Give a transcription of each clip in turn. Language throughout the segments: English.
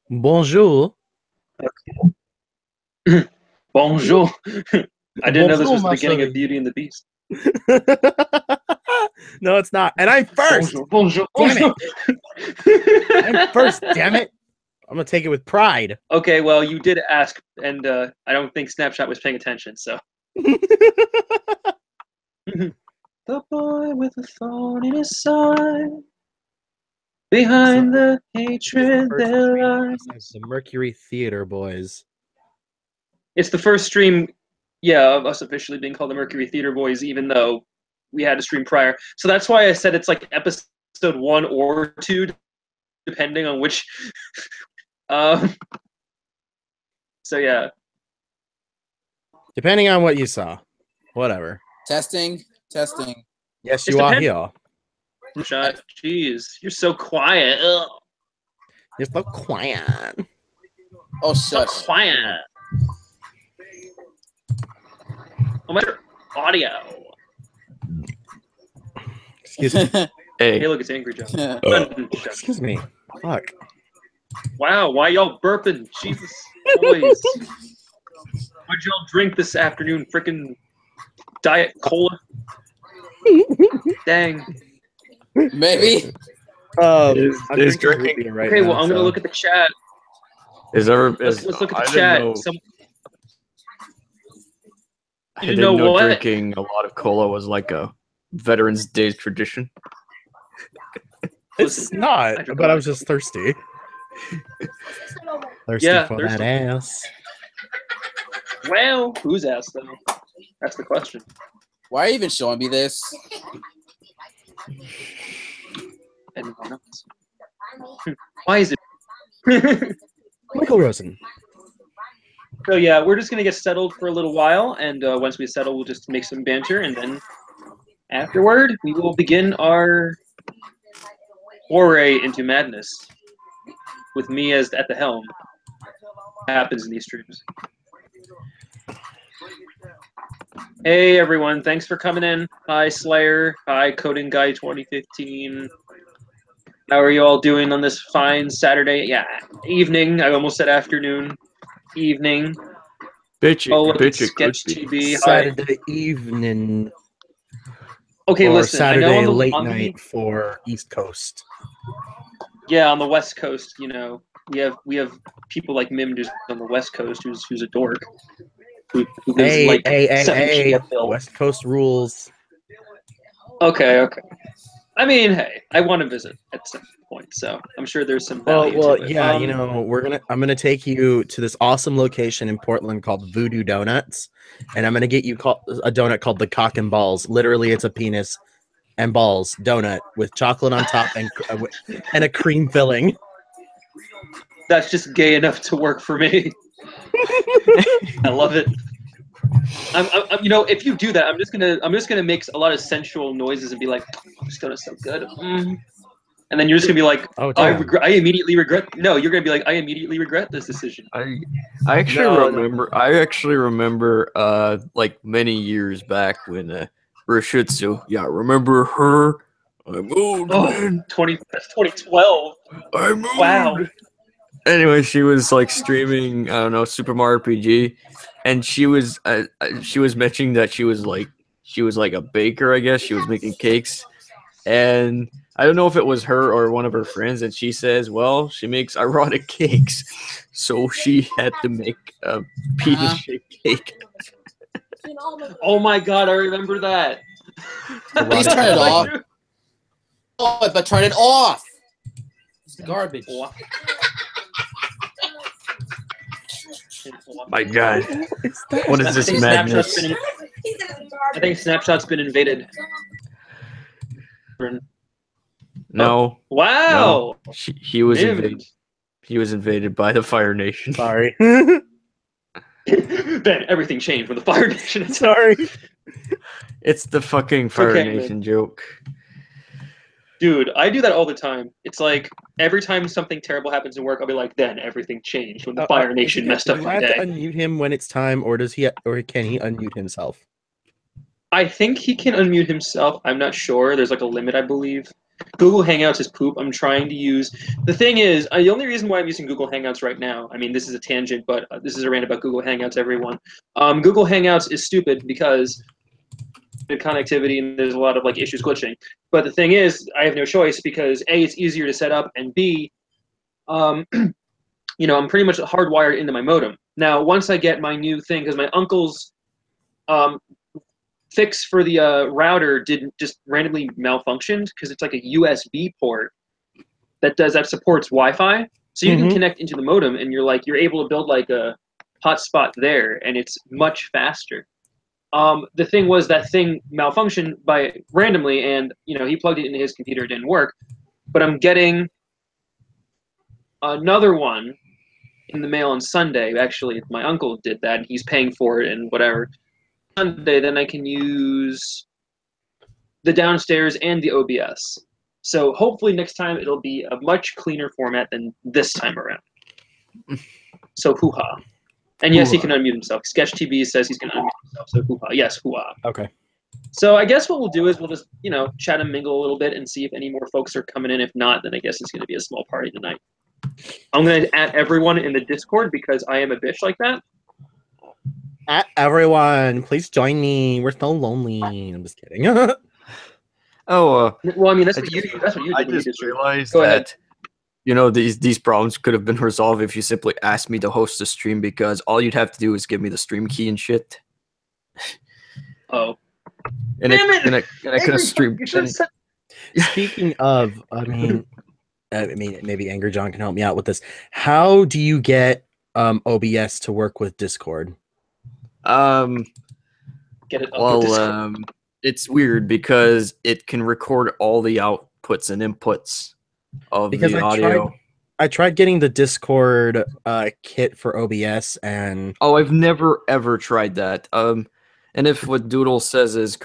Bonjour. Bonjour. I didn't know this Bonjour, was the ma beginning of chérie. Beauty and the Beast. No, it's not. And I'm first. Bonjour, bonjour, Damn it. bonjour. I'm first, damn it. I'm going to take it with pride. Okay, well, you did ask, and I don't think Snapshot was paying attention, so. The boy with a thorn in his side. Behind the hatred there lies. The Mercury Theater boys. It's the first stream, yeah, of us officially being called the Mercury Theater Boys, even though we had a stream prior. So that's why I said it's like episode 1 or 2, depending on which. So yeah. Depending on what you saw. Whatever. Testing. Yes, you are here. Shot. Jeez, you're so quiet. Ugh. You're so quiet. Oh, So shush. quiet. Oh my audio. Excuse me. Hey, Hey, look, it's Angry Joe. Excuse me. Fuck. Wow, why y'all burping? Jesus, boys. What'd y'all drink this afternoon? Frickin' Diet Cola? Dang. Maybe. I'm is drinking root drinking- beer right Okay, now, well, I'm gonna so- look at the chat. Let's Let's look at the chat. I You didn't know know what? drinking a lot of cola was like a Veterans Day tradition. It's Listen, not, I drink but a I lot was just thirsty. Thirsty Yeah, for thirsty. that ass. Well, whose ass though? That's the question. Why are you even showing me this? Anyone else? Why is it? Michael Rosen. So yeah, we're just gonna get settled for a little while, and once we settle, we'll just make some banter, and then afterward, we will begin our foray into madness with me as at the helm. Happens in these streams. Hey everyone, thanks for coming in. Hi Slayer. Hi Coding Guy 2015. How are you all doing on this fine Saturday? Yeah, evening. I almost said afternoon. Evening. Bitch, Oh, look, bitch, it's it could Sketch be. TV. Hi. Saturday evening. Okay, or listen. I know Saturday on the, late on the- night for East Coast. Yeah, on the West Coast, you know, we have people like Mim just on the West Coast who's a dork. Who lives Hey, like hey, 7 hey, p.m. Bill. West Coast rules. Okay. I mean, hey, I want to visit at some point, so I'm sure there's some value Well, to it. yeah, you know, I'm gonna take you to this awesome location in Portland called Voodoo Donuts, and I'm gonna get you a donut called the Cock and Balls. Literally, it's a penis and balls donut with chocolate on top and a cream filling. That's just gay enough to work for me. I love it. I'm, you know, if you do that, I'm just gonna make a lot of sensual noises and be like, "Oh, this donut's so good," and then you're just gonna be like, Oh, I damn. immediately regret. No, you're gonna be like, I immediately regret this decision. I actually No. remember. I actually remember. Like many years back when Rashitsu. Yeah, remember her? I moved, man. That's 2012. I moved. Wow. Anyway, she was like streaming. I don't know, Super Mario RPG, and she was mentioning that she was like a baker. I guess she was making cakes, and I don't know if it was her or one of her friends. And she says, "Well, she makes erotic cakes, so she had to make a penis-shaped cake." Oh my god, I remember that. Please turn it off. Oh, but turn it off. It's garbage. My God, what is this madness? I think Snapshot's been invaded. No, Wow. no, he was Damn. invaded. He was invaded by the Fire Nation. Sorry. Ben, everything changed when the Fire Nation attacked. Sorry. It's the fucking Fire okay, Nation joke. Dude, I do that all the time. It's like every time something terrible happens in work, I'll be like, then everything changed when the Fire Nation messed up Do my I have day. to unmute him when it's time, or can he unmute himself? I think he can unmute himself. I'm not sure. There's like a limit, I believe. Google Hangouts is poop. I'm trying to use. The thing is, the only reason why I'm using Google Hangouts right now. I mean, this is a tangent, but this is a rant about Google Hangouts. Everyone, Google Hangouts is stupid because the connectivity and there's a lot of like issues glitching. But the thing is, I have no choice because A, it's easier to set up, and B, you know, I'm pretty much hardwired into my modem. Now, once I get my new thing, because my uncle's fix for the router didn't just randomly malfunctioned because it's like a USB port that supports Wi-Fi. So you can connect into the modem, and you're able to build like a hotspot there, and it's much faster. The thing was that thing malfunctioned by randomly, and you know he plugged it into his computer, it didn't work. But I'm getting another one in the mail on Sunday. Actually, my uncle did that, and he's paying for it and whatever. Sunday, then I can use the downstairs and the OBS. So hopefully next time it'll be a much cleaner format than this time around. So hoo-ha. And yes, he can unmute himself. SketchTV says he's going to unmute himself, so hoo-ha. Yes, hoo-ha. Okay. So I guess what we'll do is we'll just, you know, chat and mingle a little bit and see if any more folks are coming in. If not, then I guess it's going to be a small party tonight. I'm going to add everyone in the Discord because I am a bitch like that. Everyone, please join me. We're so lonely. I'm just kidding. Well, I mean, that's what you did. I just realized Go that ahead. you know these problems could have been resolved if you simply asked me to host the stream, because all you'd have to do is give me the stream key and shit. Oh. And I could have streamed. Speaking of, I mean, maybe Angry John can help me out with this. How do you get OBS to work with Discord? Get it up with Discord. It's weird because it can record all the outputs and inputs of the audio. I tried getting the Discord kit for OBS, and I've never ever tried that. And if what Doodle says is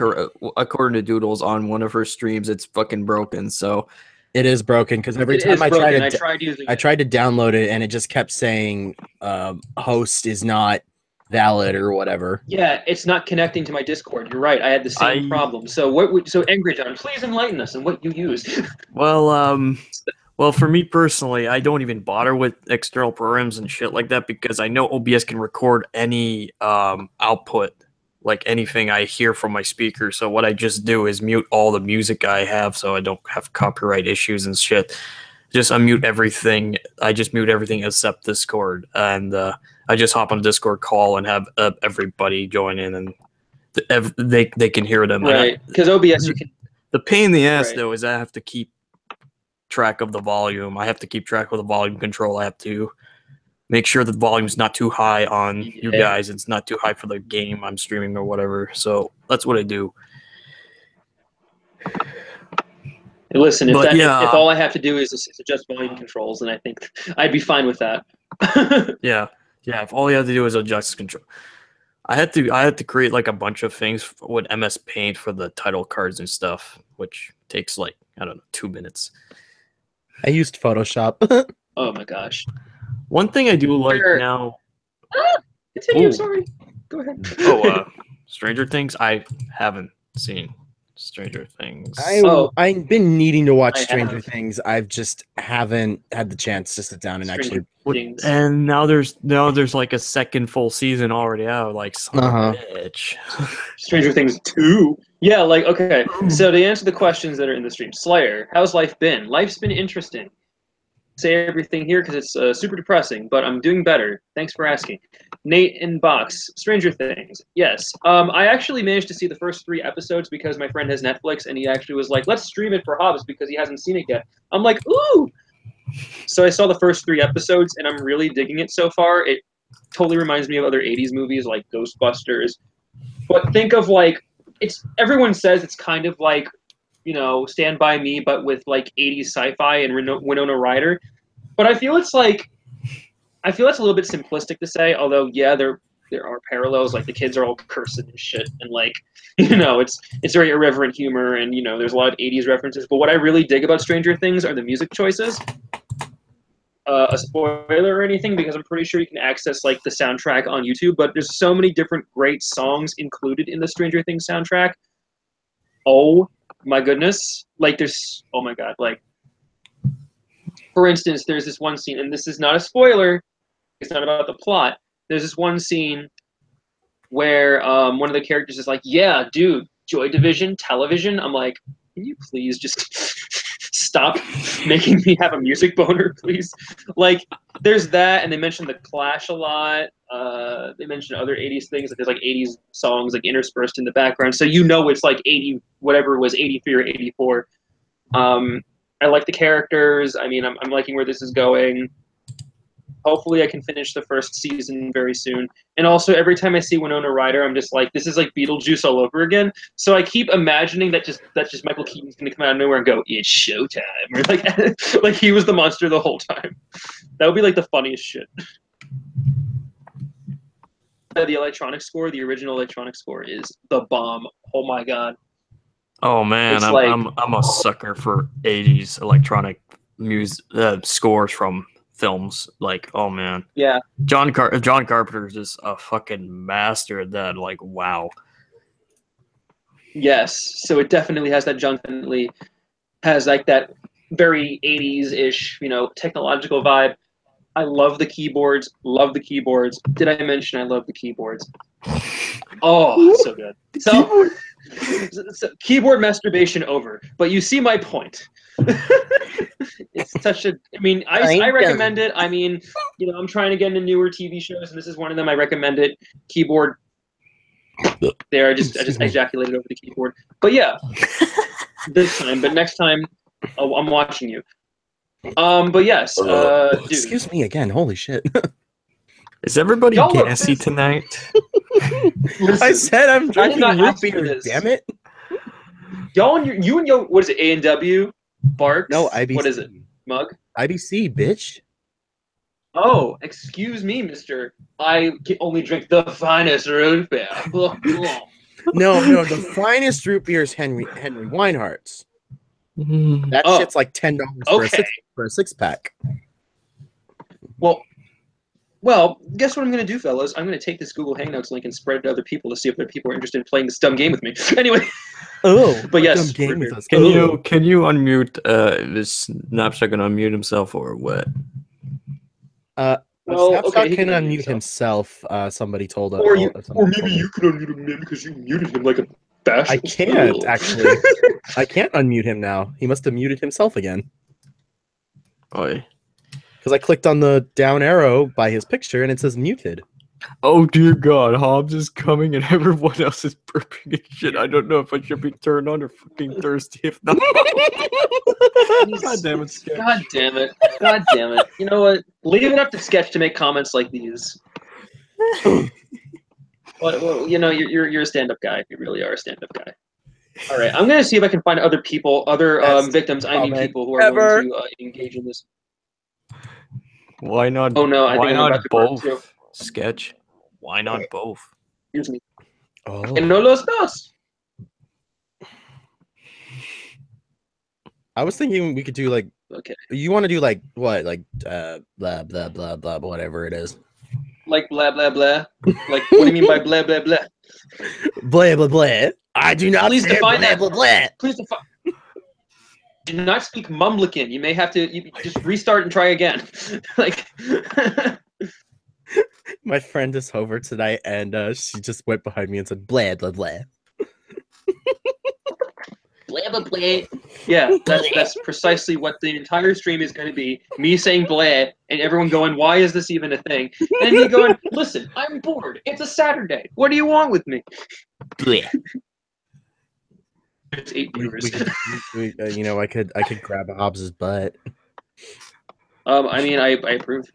according to Doodle's on one of her streams, it's fucking broken. So it is broken because every time I tried to download it, and it just kept saying host is not valid or whatever. Yeah, it's not connecting to my Discord. You're right. I had the same problem. So so Angry John, please enlighten us on what you use. Well, for me personally, I don't even bother with external programs and shit like that because I know OBS can record any output, like anything I hear from my speaker. So what I just do is mute all the music I have so I don't have copyright issues and shit. Just unmute everything. I just mute everything except Discord, and I just hop on a Discord call and have everybody join in, and they can hear them. Right, because OBS you can. The pain in the ass though is I have to keep track of the volume. I have to keep track of the volume control. I have to make sure the volume's not too high on you guys. It's not too high for the game I'm streaming or whatever. So that's what I do. Listen, if all I have to do is adjust volume controls, then I think I'd be fine with that. Yeah. If all you have to do is adjust control, I had to create like a bunch of things with MS Paint for the title cards and stuff, which takes like 2 minutes. I used Photoshop. Oh my gosh! One thing I do like now. Continue. Sorry. Go ahead. Stranger Things. I haven't seen Stranger Things. I've been needing to watch Stranger Things. I've just haven't had the chance to sit down and actually. And now there's like a second full season already out. Like son of a bitch. Stranger Things 2. Yeah, like okay. So to answer the questions that are in the stream, Slayer, how's life been? Life's been interesting. Say everything here because it's super depressing, but I'm doing better. Thanks for asking. Nate in Box, Stranger Things. Yes. I actually managed to see the first 3 episodes because my friend has Netflix, and he actually was like, let's stream it for Hobbs because he hasn't seen it yet. I'm like, ooh! So I saw the first 3 episodes, and I'm really digging it so far. It totally reminds me of other 80s movies like Ghostbusters. But think of like, everyone says it's kind of like, you know, Stand By Me, but with like 80s sci-fi and Winona Ryder. But I feel it's a little bit simplistic to say, although yeah, there are parallels, like the kids are all cursing and shit, and like, you know, it's very irreverent humor, and you know, there's a lot of 80s references. But what I really dig about Stranger Things are the music choices. A spoiler or anything, because I'm pretty sure you can access like the soundtrack on YouTube, but there's so many different great songs included in the Stranger Things soundtrack. Oh my goodness, like there's, oh my god, like for instance, there's this one scene, and this is not a spoiler. It's not about the plot. There's this one scene where one of the characters is like, "Yeah, dude, Joy Division television." I'm like, can you please just stop making me have a music boner, please? Like, there's that, and they mention the Clash a lot. They mention other 80s things. Like, there's like 80s songs like interspersed in the background, so you know it's like 80, whatever it was, 83 or 84. I like the characters. I mean, I'm liking where this is going. Hopefully I can finish the first season very soon. And also, every time I see Winona Ryder, I'm just like, this is like Beetlejuice all over again. So I keep imagining that just Michael Keaton's going to come out of nowhere and go, "It's showtime." Or like, like he was the monster the whole time. That would be like the funniest shit. The electronic score, the original electronic score, is the bomb. Oh my god. Oh man, It's I'm a sucker for 80s electronic music scores from films. Like, oh man, Yeah. John Carpenter's just a fucking master at that. Like, wow. Yes. So it definitely has that. John definitely has like that very 80s-ish, technological vibe. I love the keyboards. Love the keyboards. Did I mention I love the keyboards? Oh, so good. So keyboard masturbation over. But you see my point. It's such a. I mean, I recommend it. I mean, I'm trying to get into newer TV shows, and this is one of them. I recommend it. Keyboard. There, I just ejaculated over the keyboard. But yeah, this time. But next time, I'm watching you. But yes, dude. Excuse me again. Holy shit. Is everybody gassy tonight? Listen, I said I'm drinking root beer, damn it. You and your, what is it, A&W? Barks? No, IBC. What is it? Mug? IBC, bitch. Oh, excuse me, mister. I can only drink the finest root beer. No, the finest root beer is Henry Weinhardt's. That shit's like $10 for a six-pack. Well, guess what I'm going to do, fellas? I'm going to take this Google Hangouts link and spread it to other people to see if other people are interested in playing this dumb game with me. Anyway. Oh, but yes. Dumb game with us. Can you unmute this Snapshot can unmute himself or what? Snapshot can unmute himself, somebody told us. Or maybe you can unmute him because you muted him like a bash. I can't, actually. I can't unmute him now. He must have muted himself again. Oi. Because I clicked on the down arrow by his picture and it says muted. Oh dear God, Hobbs is coming and everyone else is burping and shit. I don't know if I should be turned on or fucking thirsty. If not, God damn it, Sketch. God damn it. God damn it. You know what? Leave it up to Sketch to make comments like these. Well, you're a stand-up guy. You really are a stand-up guy. All right, I'm gonna see if I can find other people, victims. I mean, people who are willing to engage in this. Why not? Oh no! Why not both? Sketch. Why not both? Excuse me. Oh. And no los dos. I was thinking we could do like. Okay. You want to do like what? Like blah blah blah blah whatever it is. Like blah blah blah. Like what do you mean by blah blah blah? Blah blah blah. I do not. Please define that. Blah blah. Please define. Do not speak Mumblican. You may have to just restart and try again. Like. My friend is over tonight, and she just went behind me and said blah blah blah. Blah blah blah. Yeah, that's precisely what the entire stream is going to be. Me saying blah, and everyone going, "Why is this even a thing?" And me going, "Listen, I'm bored. It's a Saturday. What do you want with me?" Blah. It's 8 viewers. I could grab Hobbs's butt. I mean, I approve.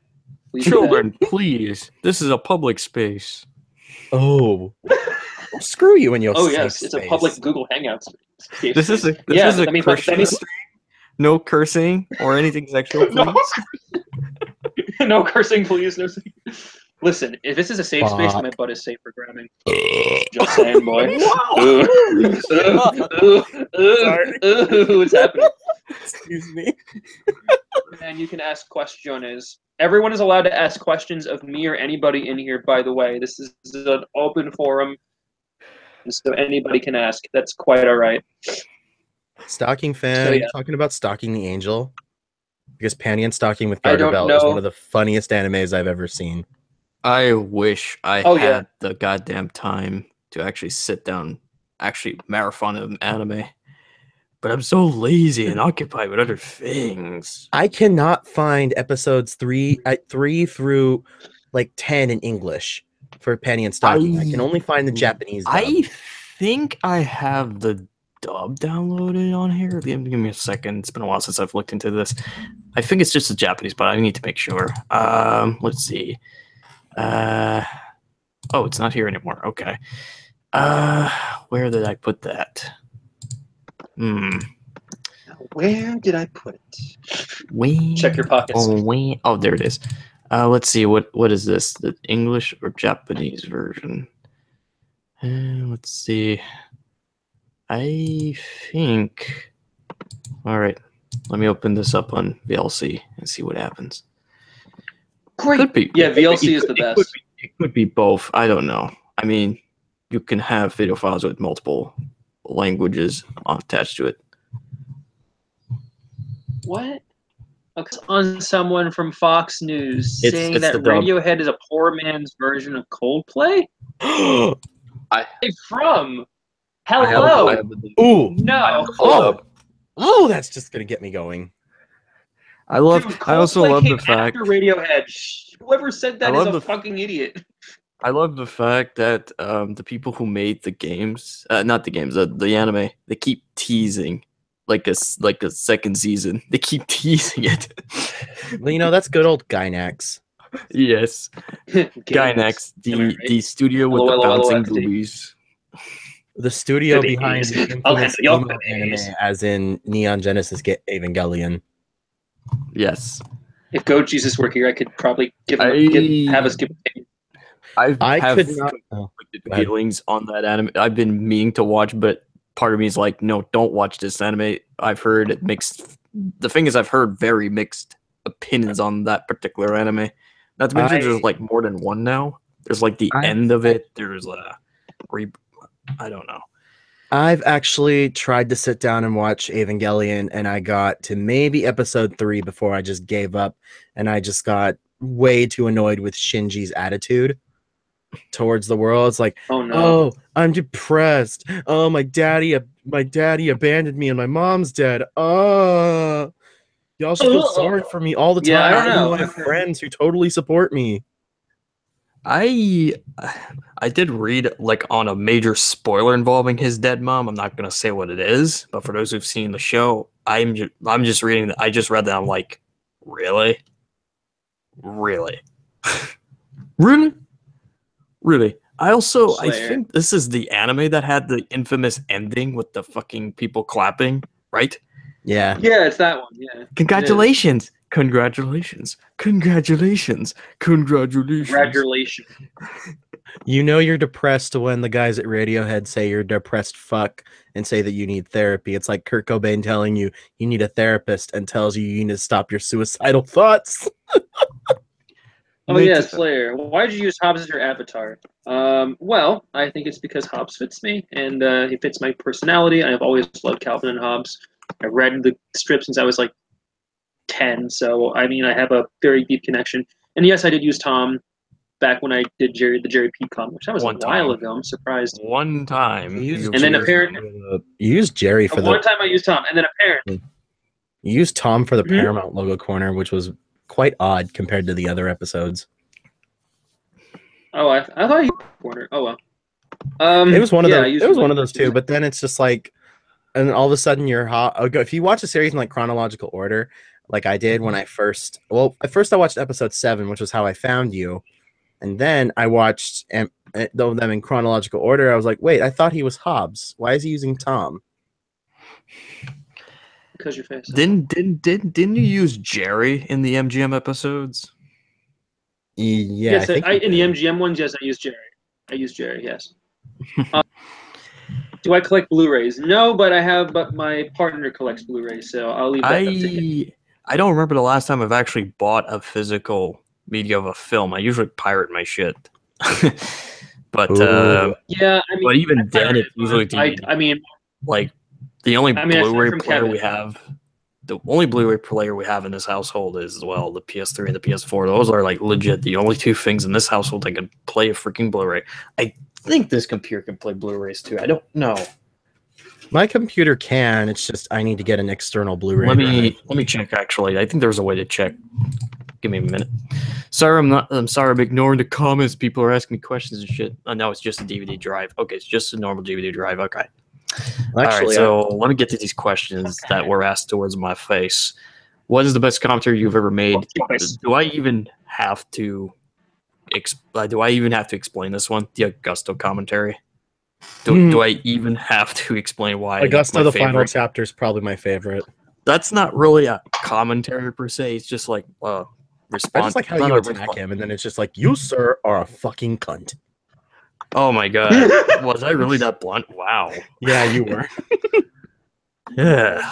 Please Children, please. This is a public space. Oh. Well, screw you and your Oh yes, it's a public Google Hangouts. This is a Christian stream. No cursing or anything sexual, please. No cursing, please. No. Listen, if this is a safe space, then my butt is safe for grabbing. Just saying, boy. What's happening? Excuse me. And you can ask questions. Everyone is allowed to ask questions of me or anybody in here, by the way. This is an open forum, so anybody can ask. That's quite all right. Stalking fan, So, are you yeah. talking about Stalking the Angel? Because Panty and Stalking with I don't Gargamel is one know. of the funniest animes I've ever seen. I wish I Oh, had yeah. the goddamn time to actually sit down, actually marathon of anime. But I'm so lazy and occupied with other things. I cannot find episodes 3 through like 10 in English for Panty and Stalking. I can only find the Japanese dub. I think I have the dub downloaded on here. Give me a second. It's been a while since I've looked into this. I think it's just the Japanese, but I need to make sure. Let's see. Oh, it's not here anymore. Okay. Where did I put that? Where did I put it? Wait. Check your pockets. Oh, wait. Oh, there it is. Let's see. What is this? The English or Japanese version? Let's see. I think. All right. Let me open this up on VLC and see what happens. Great. Could be. Yeah, VLC is the best. It could be both. I don't know. I mean, you can have video files with multiple languages attached to it. What? Okay. On someone from Fox News saying It's that the dub. Radiohead is a poor man's version of Coldplay? From? Hello? I have the- Ooh, No. oh, that's just gonna get me going. I love. Dude, I also Coldplay love came the fact. after Radiohead. Whoever said that I is love a the- fucking idiot. I love the fact that the people who made the games, not the games, the anime, they keep teasing like a second season. They keep teasing it. Well, you know, that's good old Gynax. Yes, Gynax, Am I right? the studio with the LOL, bouncing LOFD. boobies. The studio Boobies. behind the I'll infamous handle your emo anime, boobies. as in Neon Genesis Evangelion. Yes, If Go Jesus were here, I could probably have us give a opinion. I have could not. conflicted Go ahead. feelings on that anime. I've been meaning to watch, but part of me is like, no, don't watch this anime. I've heard mixed. The thing is, I've heard very mixed opinions on that particular anime. Not to mention, there's like more than one now. There's like the end of it. There's I don't know. I've actually tried to sit down and watch Evangelion, and I got to maybe episode 3 before I just gave up, and I just got way too annoyed with Shinji's attitude towards the world. It's like, Oh no. oh, I'm depressed. Oh, my daddy abandoned me, and my mom's dead. Oh, y'all should feel sorry for me all the time. Yeah, I don't even know. though I have friends who totally support me. I did read like on a major spoiler involving his dead mom. I'm not gonna say what it is, but for those who've seen the show, I'm just reading. I just read that. I'm like, really, really. I Slayer. think this is the anime that had the infamous ending with the fucking people clapping, right? Yeah. Yeah, it's that one. Yeah. Congratulations. Congratulations. Congratulations. Congratulations. Congratulations. You know you're depressed when the guys at Radiohead say you're depressed fuck and say that you need therapy. It's like Kurt Cobain telling you you need a therapist and tells you you need to stop your suicidal thoughts. Oh yeah, Slayer. Why did you use Hobbs as your avatar? Well, I think it's because Hobbs fits me, and he fits my personality. I've always loved Calvin and Hobbes. I read the strip since I was like 10, so I mean I have a very deep connection. And yes, I did use Tom back when I did the Jerry P comic, which that was One a while time. ago. I'm surprised. One time. You And then apparently, used Jerry for one time I used Tom, and then apparently, you used Tom for the Mhm. Paramount logo corner, which was quite odd compared to the other episodes. oh, I thought you corner. Oh well. It was one of yeah, I those. used It was him one like- of those too. But then it's just like, and all of a sudden you're hot. If you watch a series in like chronological order, like I did when I first. Well, at first I watched episode 7, which was how I found you, and then I watched them in chronological order. I was like, wait, I thought he was Hobbs. Why is he using Tom? Because your face. Didn't you use Jerry in the MGM episodes? Yeah, Yes, I think in the he did. MGM ones, yes, I use Jerry. Yes. Do I collect Blu-rays? No, but my partner collects Blu-rays, so I'll leave that up to him. I don't remember the last time I've actually bought a physical media of a film. I usually pirate my shit. But Ooh. Yeah, I mean, but even then, pirated, it's usually I mean, like The only I mean, aside Blu-ray from player Kevin. we have, the only Blu-ray player we have in this household is, well, the PS3 and the PS4. Those are like legit the only two things in this household that can play a freaking Blu-ray. I think this computer can play Blu-rays too. I don't know. My computer can. It's just I need to get an external Blu-ray drive. Let me check. Actually, I think there's a way to check. Give me a minute. Sorry, I'm sorry. I'm ignoring the comments. People are asking me questions and shit. Oh, no, it's just a DVD drive. Okay, it's just a normal DVD drive. Okay. Actually, all right. So let me get to these questions that were asked towards my face. What is the best commentary you've ever made? Do I even have to? Do I even have to explain this one? The Augusto commentary. Do I even have to explain why? Augusto, the final chapter, is probably my favorite. That's not really a commentary per se. It's just like response. I just like how you attack him, and then it's just like, you, sir, are a fucking cunt. Oh my god. Was I really that blunt? Wow. Yeah, you were. Yeah.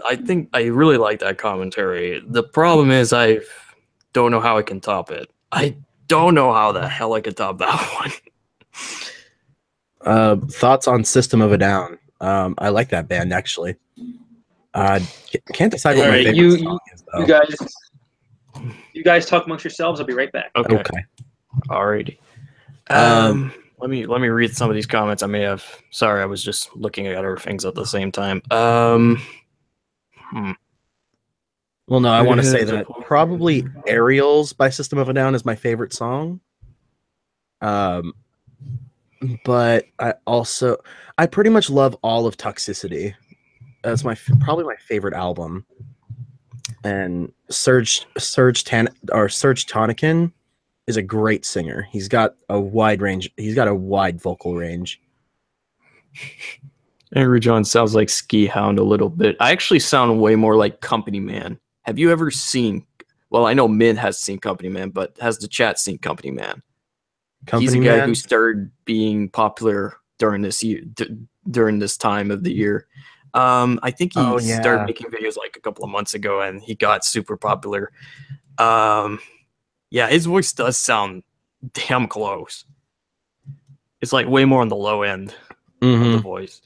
I think I really like that commentary. The problem is I don't know how I can top it. I don't know how the hell I could top that one. Thoughts on System of a Down? I like that band, actually. Can't decide what my favorite song is, though. You guys talk amongst yourselves. I'll be right back. Okay. Alrighty. Let me read some of these comments. I may have. Sorry, I was just looking at other things at the same time. Well, no, I want to say that probably Aerials by System of a Down is my favorite song. But I pretty much love all of Toxicity. That's probably my favorite album. And Serge Tankian is a great singer. He's got a wide range. He's got a wide vocal range. Angry John sounds like Ski Hound a little bit. I actually sound way more like Company Man. Have you ever seen? Well, I know Min has seen Company Man, but has the chat seen Company Man? He's a guy who started being popular during this year, during this time of the year. I think he started making videos like a couple of months ago, and he got super popular. Yeah, his voice does sound damn close. It's like way more on the low end of the voice.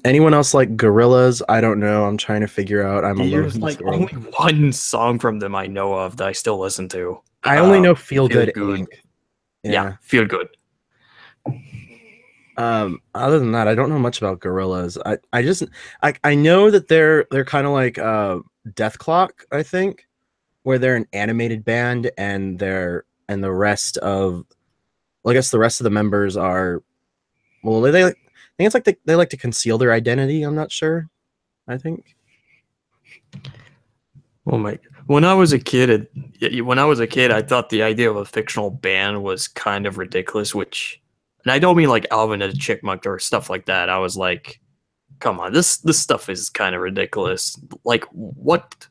Anyone else like Gorillaz? I don't know. I'm trying to figure out. There's like only one song from them I know of that I still listen to. I only know Feel Good. Inc. Yeah, Feel Good. Other than that, I don't know much about Gorillaz. I know that they're kind of like Death Clock, I think, where they're an animated band and the rest of, well, I guess the rest of the members are, well, I think it's like they like to conceal their identity. I'm not sure. I think. Oh my! When I was a kid, I thought the idea of a fictional band was kind of ridiculous. And I don't mean like Alvin and the Chipmunk or stuff like that. I was like, come on, this stuff is kind of ridiculous. Like, what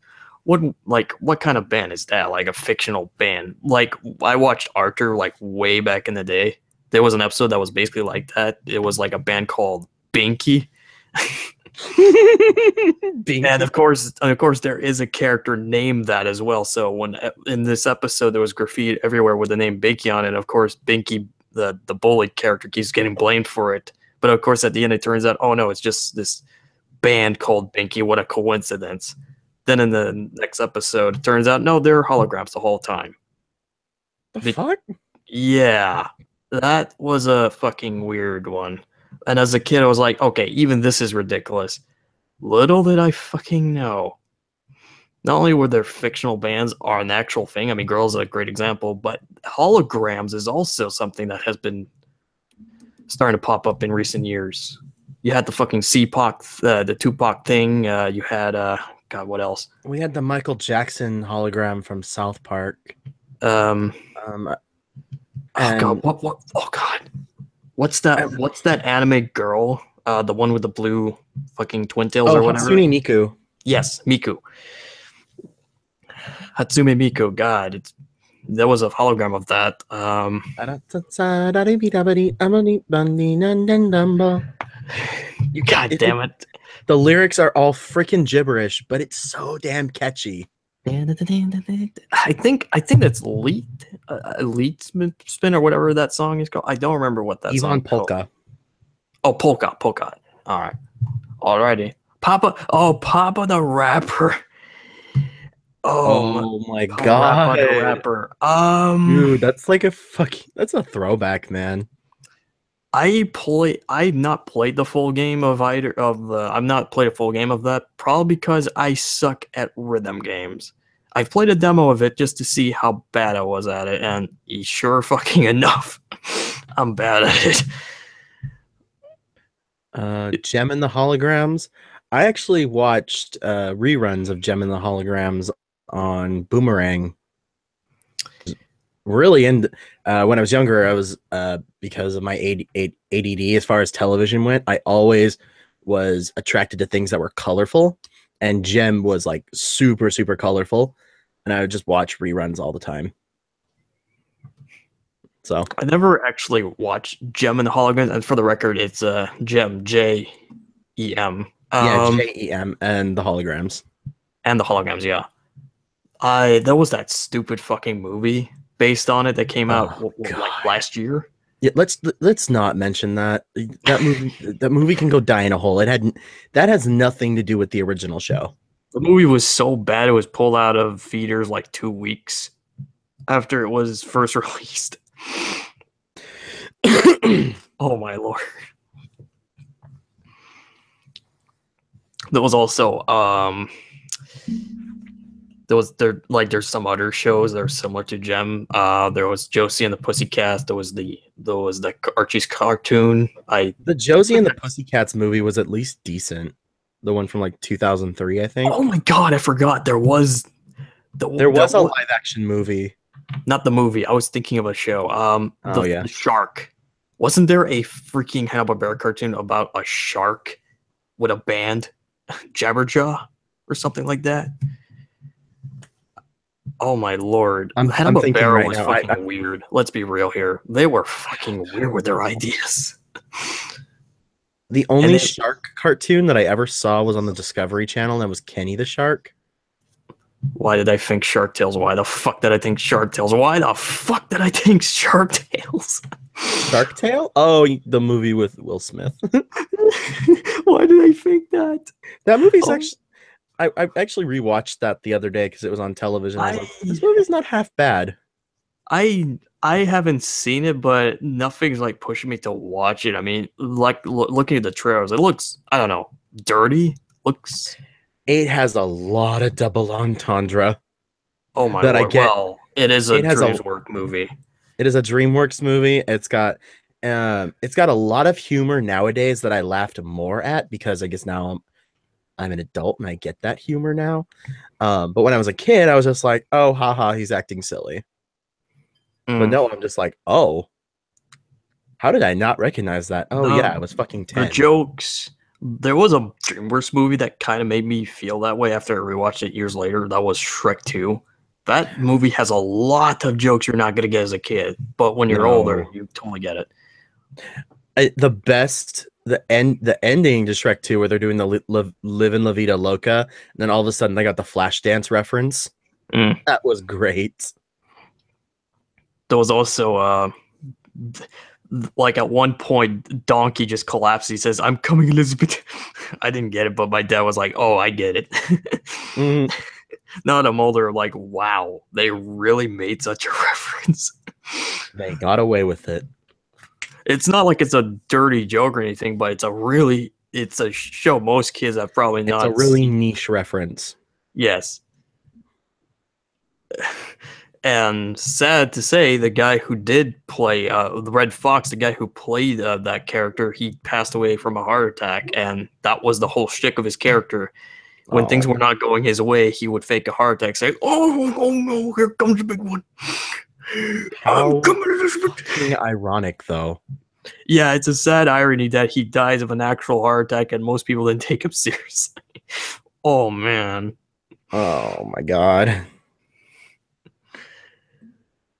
kind of band is that? Like a fictional band? Like, I watched Arthur like way back in the day. There was an episode that was basically like that. It was like a band called Binky. And of course there is a character named that as well. So when in this episode there was graffiti everywhere with the name Binky on it. Of course, Binky, the bullied character, keeps getting blamed for it. But of course at the end it turns out, oh no, it's just this band called Binky. What a coincidence. Then in the next episode it turns out, no, they're holograms the whole time. The fuck? Yeah. That was a fucking weird one. And as a kid, I was like, okay, even this is ridiculous. Little did I fucking know. Not only were there fictional bands are an actual thing, I mean, Girls is a great example, but holograms is also something that has been starting to pop up in recent years. You had the fucking the Tupac thing. You had, God, what else? We had the Michael Jackson hologram from South Park. Oh God, what? Oh God. What's that anime girl? The one with the blue fucking twin tails or whatever? Hatsune Miku. Yes, Miku. Hatsume Miku. God, there was a hologram of that. God damn it. The lyrics are all freaking gibberish, but it's so damn catchy. I think that's Elite Spin or whatever that song is called. I don't remember what that song Yvonne is called. Polka. Oh, Polka. All right. Alrighty. Papa the Rapper. Oh my Papa god. the Rapper. Dude, that's like that's a throwback, man. I've not played the full game of either of the. I've not played a full game of that, probably because I suck at rhythm games. I've played a demo of it just to see how bad I was at it, and sure fucking enough, I'm bad at it. Jem and the Holograms. I actually watched reruns of Jem and the Holograms on Boomerang. Really, and when I was younger, I was because of my ADD as far as television went, I always was attracted to things that were colorful, and Jem was like super colorful, and I would just watch reruns all the time. So I never actually watched Jem and the Holograms, and for the record, it's Jem, Jem. Yeah, Jem and the Holograms. And the Holograms, yeah. There was that stupid fucking movie based on it that came out like last year. Yeah, let's not mention that. That movie can go die in a hole. That has nothing to do with the original show. The movie was so bad it was pulled out of theaters like 2 weeks after it was first released. Oh my lord. There was also there's some other shows that are similar to Jem. There was Josie and the Pussycats. There was the Archie's cartoon. The Josie and the Pussycats movie was at least decent. The one from like 2003, I think. Oh my god, I forgot there was a live action movie. Not the movie. I was thinking of a show. The shark. Wasn't there a freaking Hanna-Barbera cartoon about a shark with a band, Jabberjaw, or something like that? Oh my lord. Hanna-Barbera was fucking weird. Let's be real here. They were fucking weird with their ideas. The only shark cartoon that I ever saw was on the Discovery Channel, and that was Kenny the Shark. Why did I think Shark Tales? Why the fuck did I think Shark Tales? Why the fuck did I think Shark Tales? Shark Tale? Oh, the movie with Will Smith. Why did I think that? That movie's actually... I actually rewatched that the other day because it was on television. I was like, this movie's not half bad. I haven't seen it, but nothing's like pushing me to watch it. I mean, like looking at the trailers, it looks, I don't know, dirty. It has a lot of double entendre. Oh my lord! Well, it is a DreamWorks movie. It is a DreamWorks movie. It's got a lot of humor nowadays that I laughed more at because I guess now I'm an adult and I get that humor now. But when I was a kid, I was just like, oh, haha, he's acting silly. But no, I'm just like, oh, how did I not recognize that? Oh, yeah, I was fucking 10. The jokes. There was a DreamWorks movie that kind of made me feel that way after I rewatched it years later. That was Shrek 2. That movie has a lot of jokes you're not going to get as a kid. But when you're older, you totally get it. The ending to Shrek 2 where they're doing the Live in La Vida Loca, and then all of a sudden they got the Flashdance reference. That was great. There was also like at one point Donkey just collapsed. He says, "I'm coming, Elizabeth." I didn't get it, but my dad was like, "Oh, I get it." Now that I'm older, like, wow, they really made such a reference. They got away with it. It's not like it's a dirty joke or anything, but it's a show most kids have probably not seen. It's a really niche reference. Yes. And sad to say, the guy who did play the Red Fox, the guy who played that character, he passed away from a heart attack, and that was the whole shtick of his character. When things were not going his way, he would fake a heart attack, say, "Oh no, here comes the big one." How ironic, though. Yeah, it's a sad irony that he dies of an actual heart attack, and most people didn't take him seriously. Oh man. Oh my god.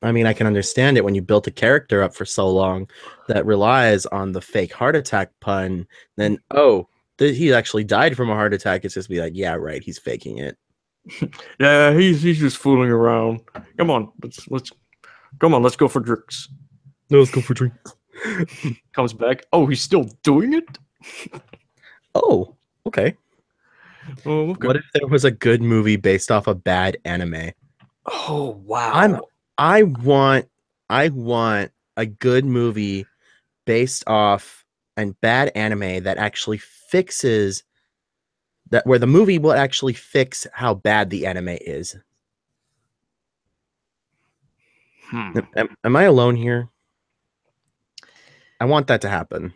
I mean, I can understand it when you built a character up for so long that relies on the fake heart attack pun. Then, he actually died from a heart attack. It's just be like, yeah, right, he's faking it. Yeah, he's just fooling around. Come on, let's go for drinks. No, let's go for drinks. Comes back. Oh, he's still doing it? Oh, okay. Oh, okay. What if there was a good movie based off a bad anime? Oh, wow. I want a good movie based off a bad anime that actually fixes that, where the movie will actually fix how bad the anime is. Am I alone here? I want that to happen.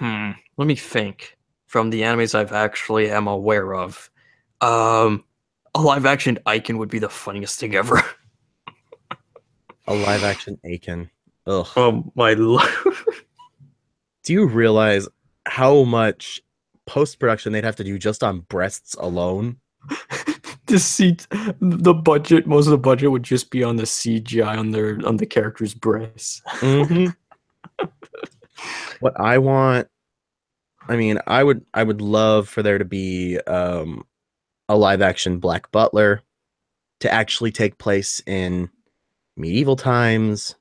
Let me think. From the animes I've actually am aware of, a live action Icon would be the funniest thing ever. A live action Aiken. Ugh. Oh my lord. Do you realize how much post production they'd have to do just on breasts alone? Most of the budget would just be on the CGI on the characters' breasts. Mm-hmm. What I want, I mean, I would love for there to be a live action Black Butler to actually take place in medieval times,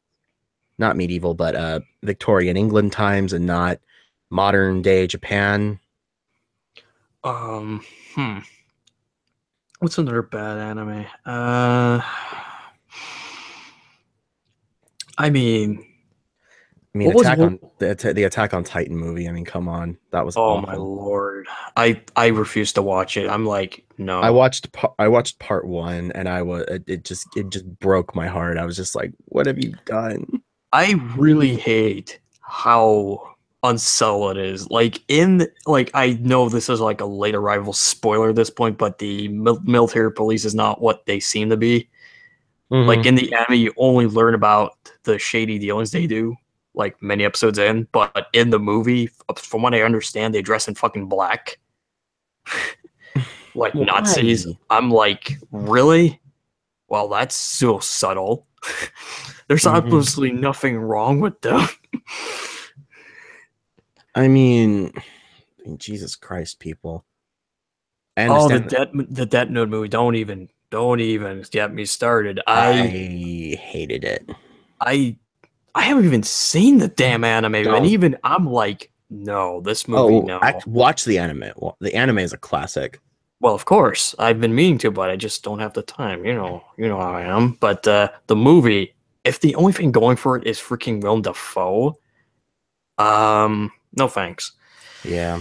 not medieval, but Victorian England times, and not modern day Japan. What's another bad anime? I mean, the Attack on Titan movie. I mean, come on, that was oh awful. my lord, I refuse to watch it. I'm like, no. I watched part 1, and it just broke my heart. I was just like, what have you done? I really hate how unsubtle it is. I know this is like a late arrival spoiler at this point, but the military police is not what they seem to be. Mm-hmm. Like in the anime, you only learn about the shady dealings they do, like many episodes in. But in the movie, from what I understand, they dress in fucking black, like Why? Nazis. I'm like, really? Well, that's so subtle. There's obviously nothing wrong with them. I mean, Jesus Christ, people. I understand the Death Note movie. Don't even get me started. I hated it. I haven't even seen the damn anime, and even I'm like, no, this movie, no. Watch the anime. Well, the anime is a classic. Well, of course, I've been meaning to, but I just don't have the time. You know how I am. But the movie, if the only thing going for it is freaking Willem Dafoe, no thanks. Yeah.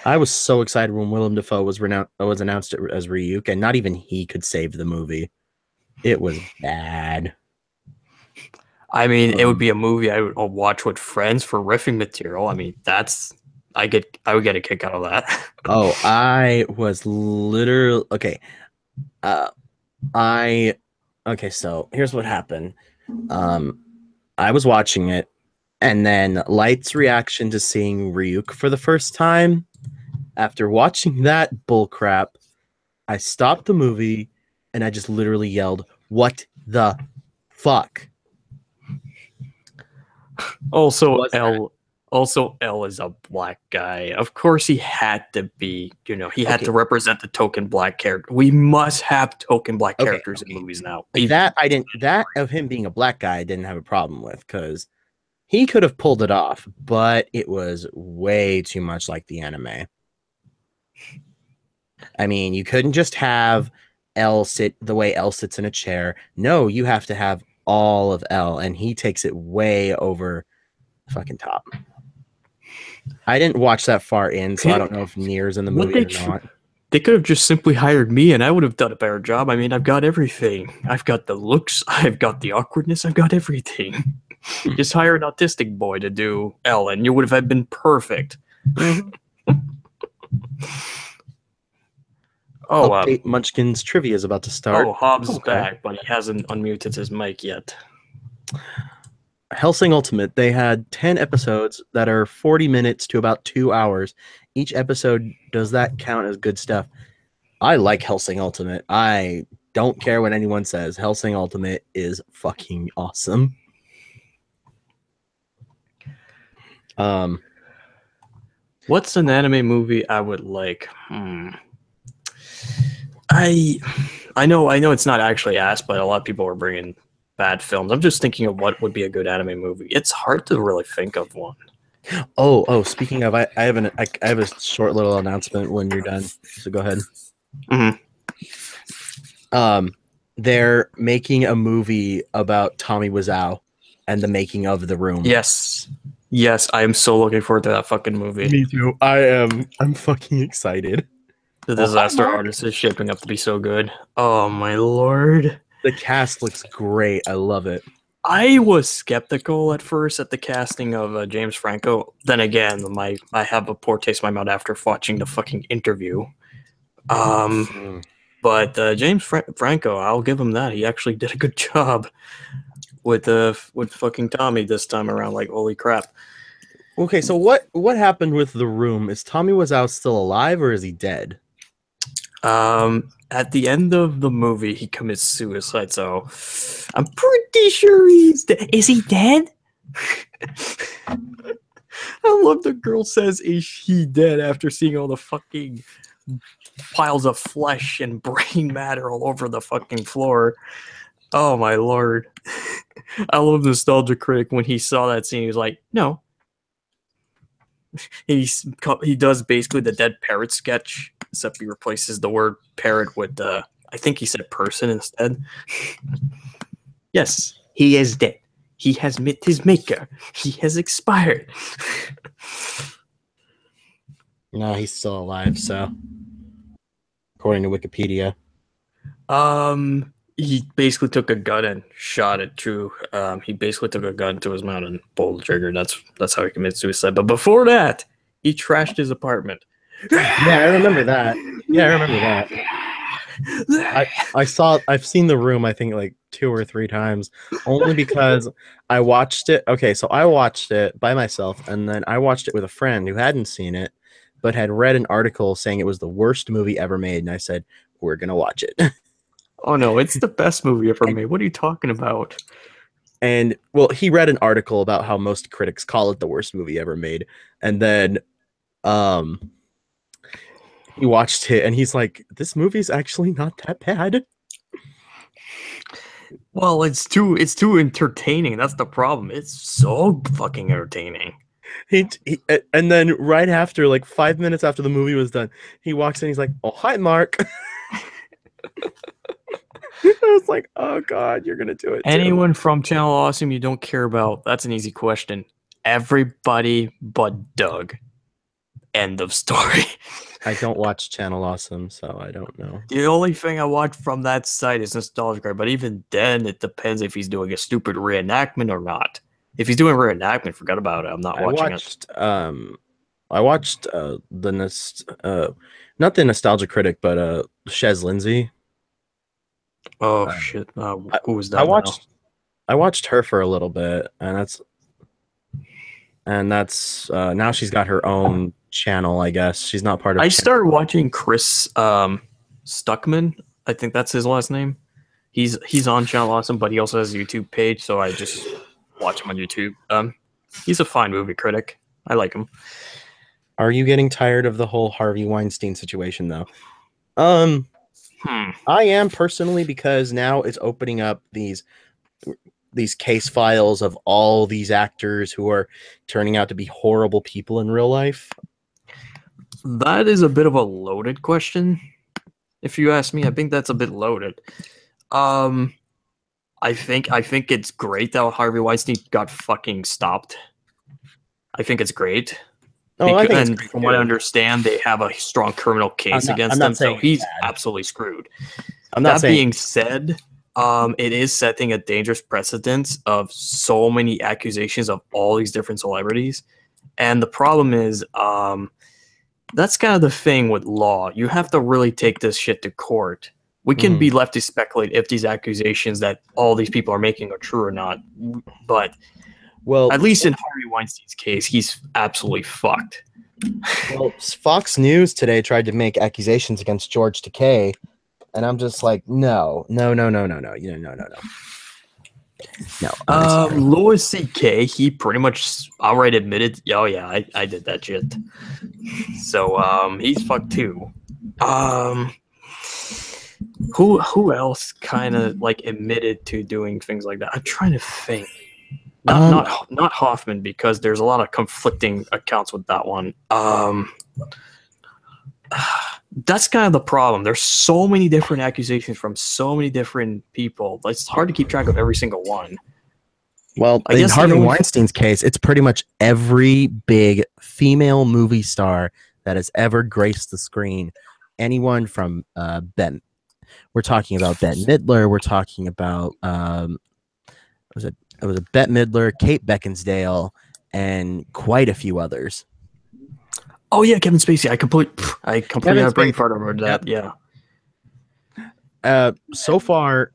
I was so excited when Willem Dafoe was announced as Ryu Ken. Not even he could save the movie. It was bad. I mean, it would be a movie I would watch with friends for riffing material. I mean, I would get a kick out of that. Oh, I was literally okay. So here's what happened. I was watching it, and then Light's reaction to seeing Ryuk for the first time. After watching that bullcrap, I stopped the movie and I just literally yelled, "What the fuck?" Also, L is a black guy. Of course, he had to be. He had to represent the token black character. We must have token black characters in movies now. That of him being a black guy, I didn't have a problem with, because he could have pulled it off, but it was way too much like the anime. I mean, you couldn't just have L sit the way L sits in a chair. No, you have to have all of L, and he takes it way over the fucking top. I didn't watch that far in, so I don't know if Nier's in the movie or not. They could have just simply hired me, and I would have done a better job. I mean, I've got everything. I've got the looks. I've got the awkwardness. I've got everything. Just hire an autistic boy to do L, and you would have been perfect. Update Munchkin's trivia is about to start. Oh, Hobbs is back, but he hasn't unmuted his mic yet. Hellsing Ultimate, they had 10 episodes that are 40 minutes to about 2 hours. Each episode, does that count as good stuff? I like Hellsing Ultimate. I don't care what anyone says. Hellsing Ultimate is fucking awesome. What's an anime movie I would like? I know it's not actually asked, but a lot of people are bringing bad films. I'm just thinking of what would be a good anime movie. It's hard to really think of one. Oh, speaking of, I have a short little announcement when you're done. So go ahead. They're making a movie about Tommy Wiseau and the making of The Room. Yes, I am so looking forward to that fucking movie. Me too. I'm fucking excited. The Disaster Artist is shaping up to be so good. Oh my lord. The cast looks great. I love it. I was skeptical at first at the casting of James Franco. Then again, I have a poor taste in my mouth after watching the fucking interview. But James Franco, I'll give him that. He actually did a good job with fucking Tommy this time around. Like, holy crap. Okay, so what happened with The Room? Is Tommy Wiseau still alive or is he dead? At the end of the movie, he commits suicide, so I'm pretty sure he's dead. Is he dead? I love the girl says, is he dead after seeing all the fucking piles of flesh and brain matter all over the fucking floor. Oh my lord. I love Nostalgia Critic when he saw that scene. He was like, no. He does basically the dead parrot sketch, except he replaces the word parrot with I think he said person instead. Yes, he is dead. He has met his maker. He has expired. No, he's still alive, so according to Wikipedia. He basically took a gun and shot it through. He basically took a gun to his mouth and pulled the trigger. That's how he committed suicide. But before that, he trashed his apartment. Yeah, I remember that. I've seen The Room, I think, like 2 or 3 times, only because I watched it. Okay, so I watched it by myself, and then I watched it with a friend who hadn't seen it, but had read an article saying it was the worst movie ever made, and I said, we're gonna watch it. Oh no, it's the best movie ever made. What are you talking about? And well, he read an article about how most critics call it the worst movie ever made, and then he watched it and he's like, this movie's actually not that bad. Well, it's too entertaining. That's the problem. It's so fucking entertaining. And then right after, like 5 minutes after the movie was done, he walks in, he's like, oh, hi, Mark. I was like, oh god, you're gonna do it. Anyone from Channel Awesome you don't care about? That's an easy question. Everybody but Doug. End of story. I don't watch Channel Awesome, so I don't know. The only thing I watch from that site is Nostalgia, but even then, it depends if he's doing a stupid reenactment or not. If he's doing reenactment, forget about it. I'm not watching it. I watched not the Nostalgia Critic, but Shez Lindsay. Oh shit! Who was that? I watched her for a little bit, and that's now she's got her own channel. I guess she's not part of. I started watching Chris Stuckman. I think that's his last name. He's on Channel Awesome, but he also has a YouTube page, so I just watch him on YouTube. He's a fine movie critic. I like him. Are you getting tired of the whole Harvey Weinstein situation, though? I am personally, because now it's opening up these case files of all these actors who are turning out to be horrible people in real life. That is a bit of a loaded question. If you ask me, I think that's a bit loaded. I think it's great that Harvey Weinstein got fucking stopped. I think it's great. Oh, I think and from what I understand, they have a strong criminal case against him, so he's absolutely screwed. That being said, it is setting a dangerous precedent of so many accusations of all these different celebrities. And the problem is, that's kind of the thing with law. You have to really take this shit to court. We can be left to speculate if these accusations that all these people are making are true or not. But well, at least in Harvey Weinstein's case, he's absolutely fucked. Well, Fox News today tried to make accusations against George Takei, and I'm just like, no. Louis C.K., he pretty much outright admitted, oh yeah, I did that shit. So he's fucked too. Who else kind of like admitted to doing things like that? I'm trying to think. Not Hoffman, because there's a lot of conflicting accounts with that one. That's kind of the problem. There's so many different accusations from so many different people. It's hard to keep track of every single one. Well, in Harvey Weinstein's case, it's pretty much every big female movie star that has ever graced the screen. Anyone from we're talking about Bette Midler. We're talking about it was a Bette Midler, Kate Beckinsale, and quite a few others. Oh yeah, Kevin Spacey. I completely had a brain fart over that. Yeah. So far,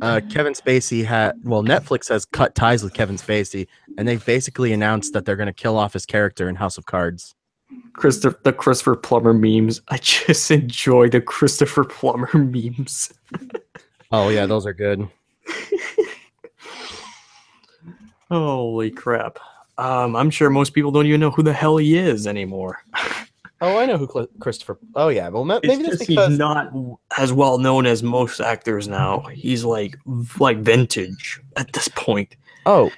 Kevin Spacey Netflix has cut ties with Kevin Spacey, and they've basically announced that they're going to kill off his character in House of Cards. The Christopher Plummer memes. I just enjoy the Christopher Plummer memes. Oh yeah, those are good. Holy crap. I'm sure most people don't even know who the hell he is anymore. Oh, I know who Christopher. Oh yeah, well maybe that's because he's not as well known as most actors now. He's like vintage at this point. Oh,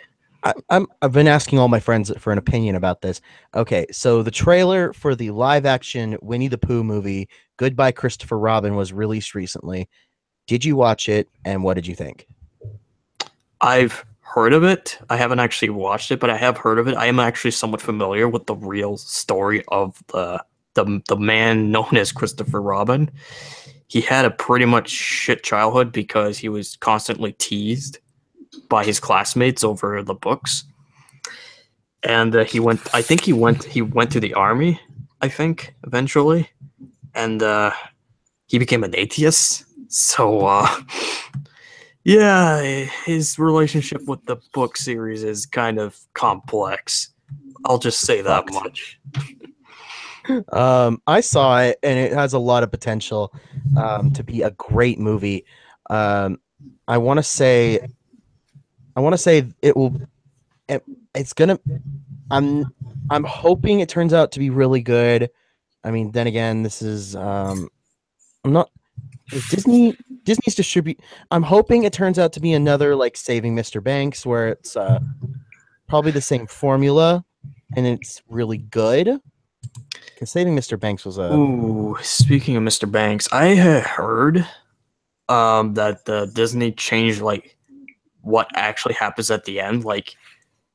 I've been asking all my friends for an opinion about this. Okay, so the trailer for the live-action Winnie the Pooh movie, Goodbye Christopher Robin, was released recently. Did you watch it, and what did you think? I've heard of it. I haven't actually watched it, but I have heard of it. I am actually somewhat familiar with the real story of the man known as Christopher Robin. He had a pretty much shit childhood because he was constantly teased by his classmates over the books. And he went to the army, I think, eventually. And he became an atheist. So yeah, his relationship with the book series is kind of complex. I'll just say that much. I saw it, and it has a lot of potential to be a great movie. I want to say it will. It's gonna. I'm hoping it turns out to be really good. I mean, then again, this is. I'm not. Disney's distribute. I'm hoping it turns out to be another like Saving Mr. Banks, where it's probably the same formula, and it's really good. Because Saving Mr. Banks was a. Ooh, speaking of Mr. Banks, I had heard that Disney changed like what actually happens at the end. Like,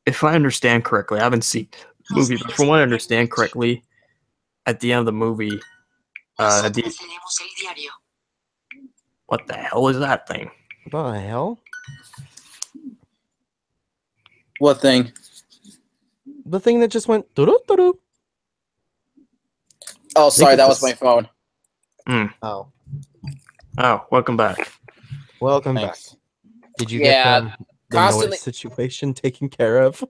if I understand correctly, I haven't seen the movie, but from what I understand correctly, at the end of the movie, what the hell is that thing? What the hell? What thing? The thing that just went doo-doo-doo-doo. Oh, sorry, that was my phone. Oh, welcome back. Welcome Thanks. back. Did you get the constantly noise situation taken care of?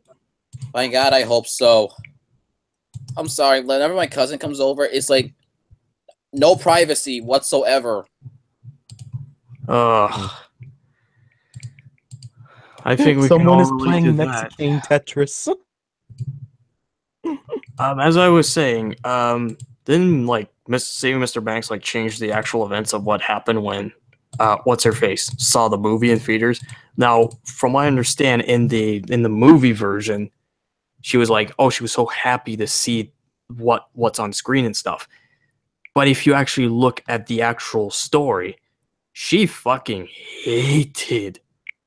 My God, I hope so. I'm sorry. Whenever my cousin comes over, it's like no privacy whatsoever. I think Someone is can all playing relate to Mexican Tetris. As I was saying, didn't like Saving Mr. Banks like change the actual events of what happened when what's her face saw the movie in theaters? Now, from what I understand, in the movie version, she was like, oh, she was so happy to see what's on screen and stuff. But if you actually look at the actual story, she fucking hated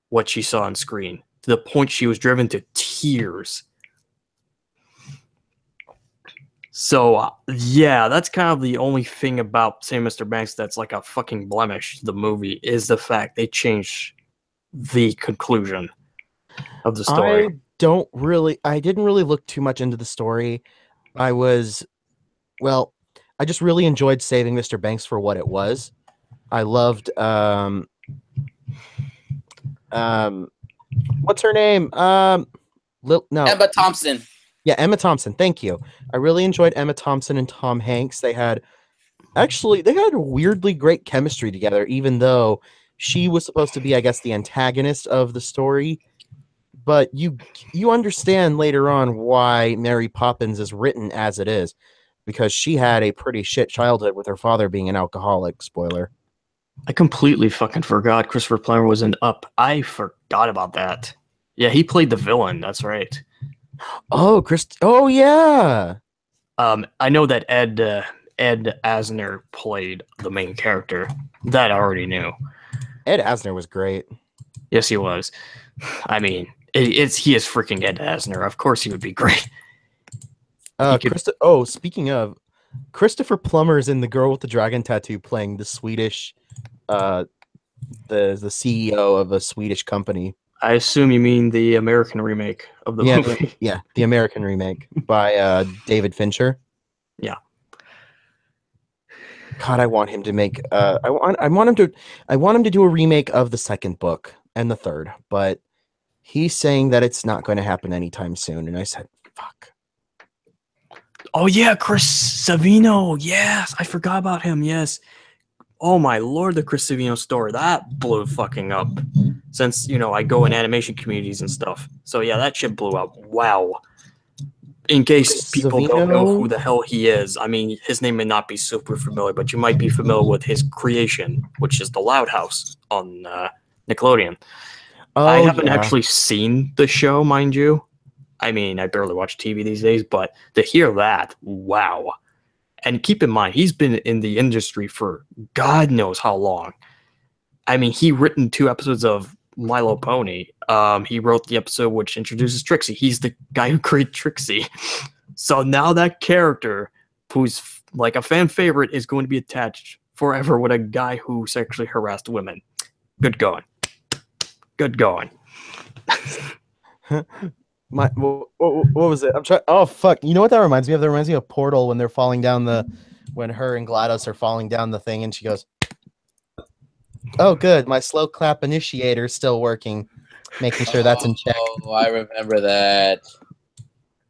what she saw on screen to the point she was driven to tears. So, yeah, that's kind of the only thing about Saving Mr. Banks that's like a fucking blemish to the movie is the fact they changed the conclusion of the story. I didn't really look too much into the story. I just really enjoyed Saving Mr. Banks for what it was. I loved what's her name? Emma Thompson. Yeah, Emma Thompson. Thank you. I really enjoyed Emma Thompson and Tom Hanks. They had weirdly great chemistry together, even though she was supposed to be, I guess, the antagonist of the story. But you understand later on why Mary Poppins is written as it is, because she had a pretty shit childhood with her father being an alcoholic. Spoiler. I completely fucking forgot Christopher Plummer was in Up. I forgot about that. Yeah, he played the villain. That's right. Oh, Chris. Oh, yeah. I know that Ed Asner played the main character. That I already knew. Ed Asner was great. Yes, he was. I mean, he is freaking Ed Asner. Of course, he would be great. Speaking of, Christopher Plummer is in The Girl with the Dragon Tattoo, playing the Swedish, the CEO of a Swedish company. I assume you mean the American remake of the movie. Yeah, the American remake by David Fincher. Yeah. God, I want him to make. I want him to do a remake of the second book and the third, but he's saying that it's not going to happen anytime soon. And I said, "Fuck." Oh yeah, Chris Savino. Yes, I forgot about him. Yes. Oh my lord, the Chris Savino story that blew fucking up. Since I go in animation communities and stuff, so yeah, that shit blew up. Wow. In case people don't know who the hell he is, I mean, his name may not be super familiar, but you might be familiar with his creation, which is the Loud House on Nickelodeon. I haven't actually seen the show, mind you. I mean, I barely watch TV these days, but to hear that, wow. And keep in mind, he's been in the industry for God knows how long. I mean, he written 2 episodes of My Little Pony. He wrote the episode which introduces Trixie. He's the guy who created Trixie. So now that character, who's like a fan favorite, is going to be attached forever with a guy who sexually harassed women. Good going. Good going. What was it? I'm trying. Oh fuck! You know what that reminds me of? That reminds me of Portal when they're falling down when her and GLaDOS are falling down the thing, and she goes, "Oh, good. My slow clap initiator is still working, making sure that's in check." Oh, I remember that.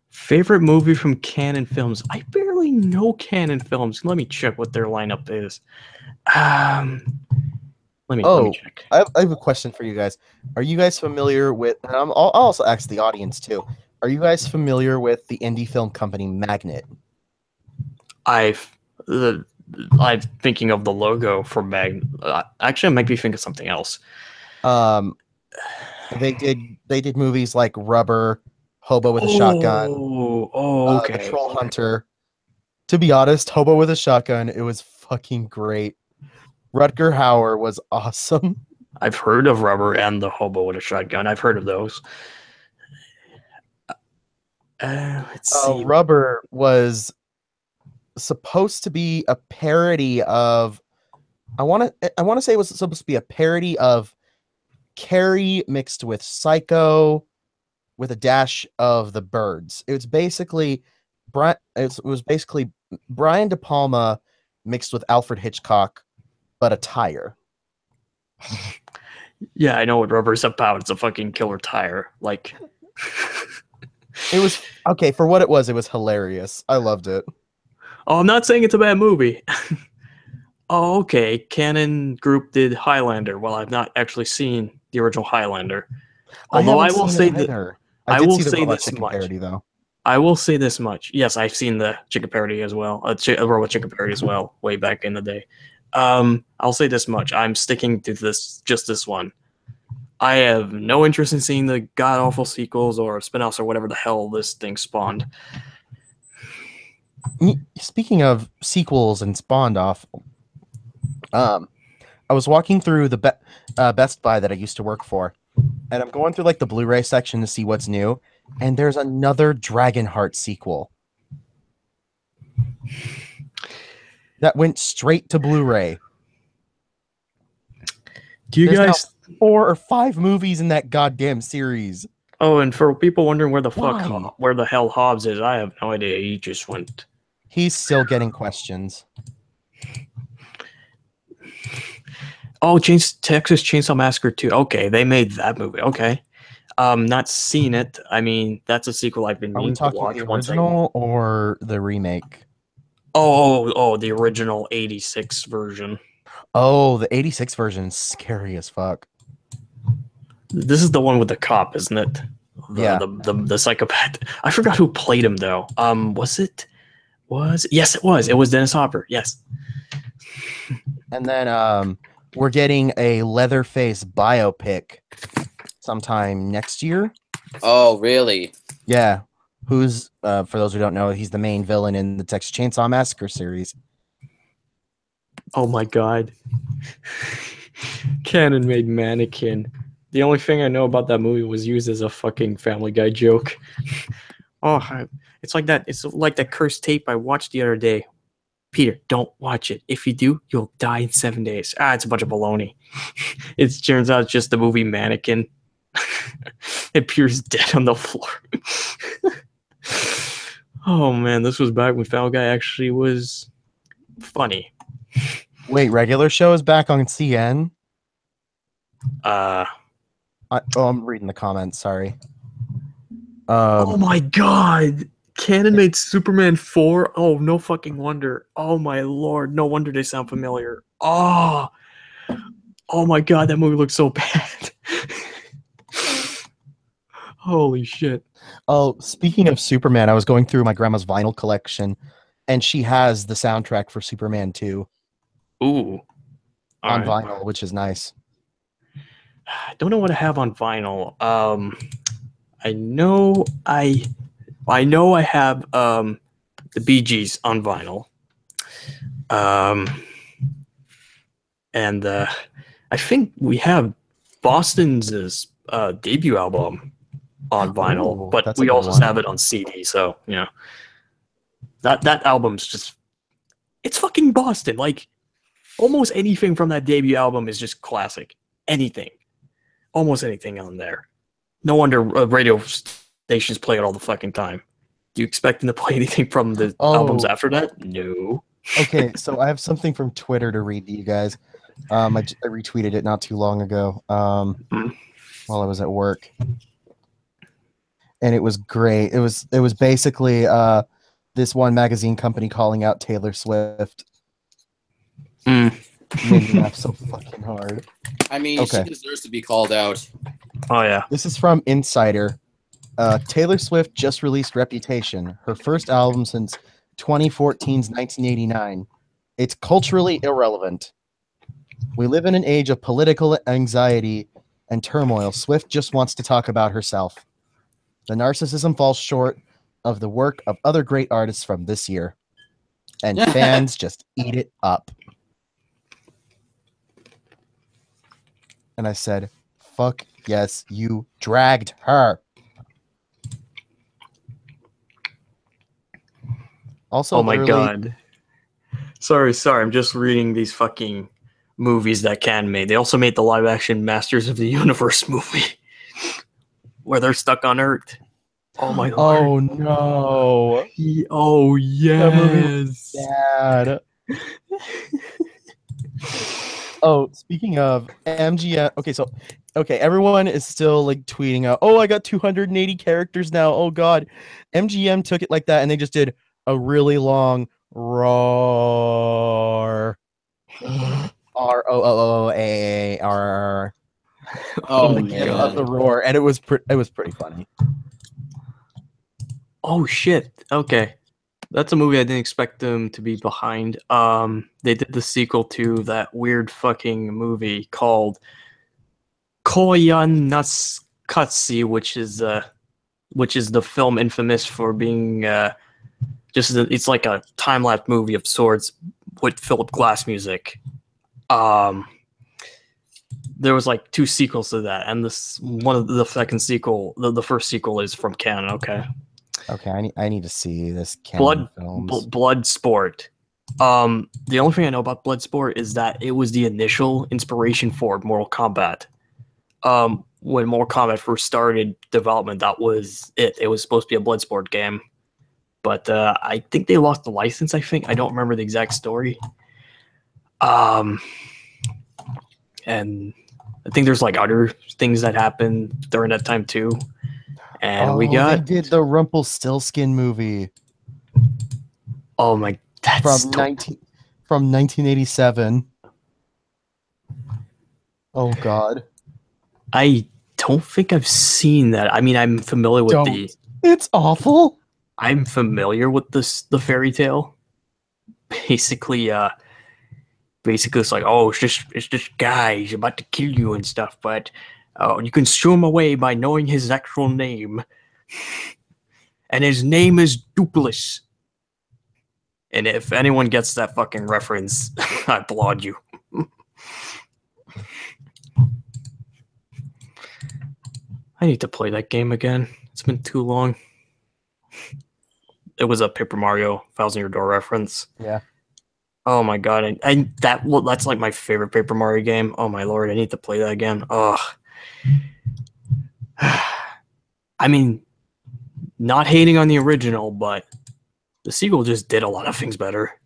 Favorite movie from Canon Films? I barely know Canon Films. Let me check what their lineup is. Let me check. I have a question for you guys. Are you guys familiar with? And I'll also ask the audience too. Are you guys familiar with the indie film company Magnet? I'm thinking of the logo for Magnet. Actually, I might be thinking of something else. They did movies like Rubber, Hobo with a Shotgun. Oh, okay. The Troll Hunter. To be honest, Hobo with a Shotgun, it was fucking great. Rutger Hauer was awesome. I've heard of Rubber and the Hobo with a Shotgun. I've heard of those. Let's see. Rubber was supposed to be a parody of. I want to say it was supposed to be a parody of Carrie mixed with Psycho, with a dash of the Birds. It was basically Brian De Palma mixed with Alfred Hitchcock, but a tire. Yeah, I know what Rubber's about. It's a fucking killer tire. Like, it was okay for what it was. It was hilarious. I loved it. Oh, I'm not saying it's a bad movie. Oh, okay. Canon Group did Highlander. Well, I've not actually seen the original Highlander. Although I will say that I will say this much. Parody, though. I will say this much. Yes, I've seen the chicken parody as well. A robot chicken parody as well, way back in the day. I'll say this much. I'm sticking to just this one. I have no interest in seeing the god-awful sequels or spin-offs or whatever the hell this thing spawned. Speaking of sequels and spawned off, I was walking through the Best Buy that I used to work for, and I'm going through like the Blu-ray section to see what's new, and there's another Dragonheart sequel that went straight to Blu-ray. Do you guys 4 or 5 movies in that goddamn series? Oh, and for people wondering where the hell Hobbs is, I have no idea. He just went. He's still getting questions. Oh, Texas Chainsaw Massacre 2. Okay, they made that movie. Okay. Not seen it. I mean, that's a sequel I've been meaning to watch. Are we talking the original or the remake? Oh, the original 86 version. Oh, the 86 version is scary as fuck. This is the one with the cop, isn't it? Yeah. The psychopath. I forgot who played him though. Yes, it was. It was Dennis Hopper. Yes. And then we're getting a Leatherface biopic sometime next year. Oh, really? Yeah. Who's, for those who don't know, he's the main villain in the Texas Chainsaw Massacre series. Oh my god. Canon made Mannequin. The only thing I know about that movie was used as a fucking Family Guy joke. It's like that. It's like that cursed tape I watched the other day. Peter, don't watch it. If you do, you'll die in 7 days. It's a bunch of baloney. It turns out it's just the movie Mannequin. It appears dead on the floor. Oh man, this was back when Family Guy actually was funny. Wait, regular show is back on CN? I'm reading the comments, sorry. Oh my god! Canon made Superman 4? Oh, no fucking wonder. Oh my lord, no wonder they sound familiar. Oh my god, that movie looks so bad. Holy shit. Oh, speaking of Superman, I was going through my grandma's vinyl collection, and she has the soundtrack for Superman 2 Ooh. on vinyl, which is nice. I don't know what I have on vinyl. I know I have the Bee Gees on vinyl. And I think we have Boston's debut album on vinyl, Ooh, but that's a we good also one. have it on CD. So that album's just, it's fucking Boston. Like almost anything from that debut album is just classic. Anything, almost anything on there. No wonder radio stations play it all the fucking time. Do you expect them to play anything from the albums after that? No. Okay, so I have something from Twitter to read to you guys. I retweeted it not too long ago while I was at work, and it was great. It was basically this one magazine company calling out Taylor Swift. Made me laugh so fucking hard. I mean, she deserves to be called out. Oh yeah. This is from Insider. Taylor Swift just released Reputation, her first album since 2014's 1989. It's culturally irrelevant. We live in an age of political anxiety and turmoil. Swift just wants to talk about herself. The narcissism falls short of the work of other great artists from this year. And fans just eat it up. And I said, fuck yes, you dragged her. Also, oh my god. Sorry. I'm just reading these fucking movies that Can made. They also made the live action Masters of the Universe movie where they're stuck on Earth. Oh my lord. Oh no. Oh yes. Bad. Oh, speaking of MGM, okay, everyone is still like tweeting out, "Oh, I got 280 characters now. Oh god." MGM took it like that and they just did a really long roar. ROOAR. Oh the gif of the roar, and it was pretty funny. Oh shit. Okay. That's a movie I didn't expect them to be behind. They did the sequel to that weird fucking movie called Koyaanisqatsi, which is the film infamous for being it's like a time-lapse movie of sorts with Philip Glass music. There was like 2 sequels to that, and this one of the second sequel, the first sequel is from canon. Okay, I need to see this canon films. Bloodsport. The only thing I know about Bloodsport is that it was the initial inspiration for Mortal Kombat. When Mortal Kombat first started development, that was it. It was supposed to be a Bloodsport game, but I think they lost the license. I don't remember the exact story. And I think there's like other things that happened during that time too. And we got they did the Rumpelstiltskin movie. Oh my, that's from 1987. Oh god. I don't think I've seen that. I mean, I'm familiar with It's awful. I'm familiar with the fairy tale. Basically, basically it's like, oh, it's this guy, he's about to kill you and stuff, but you can shoo him away by knowing his actual name. And his name is Dupless. And if anyone gets that fucking reference, I applaud you. I need to play that game again. It's been too long. It was a Paper Mario 1,000-Year Door reference. Yeah. Oh my god, that's like my favorite Paper Mario game. Oh my lord, I need to play that again. Ugh. I mean, not hating on the original, but the sequel just did a lot of things better.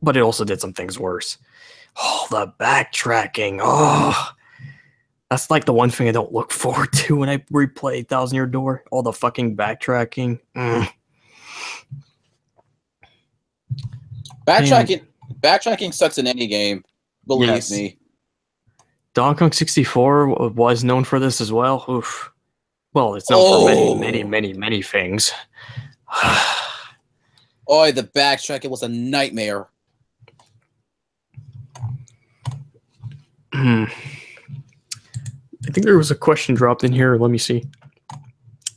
But it also did some things worse. Oh, the backtracking. Oh, that's like the one thing I don't look forward to when I replay 1,000-Year Door. All the fucking backtracking. Backtracking sucks in any game. Believe me. Donkey Kong 64 was known for this as well. Oof. Well, it's known for many things. Oh, the backtracking was a nightmare. I think there was a question dropped in here. Let me see.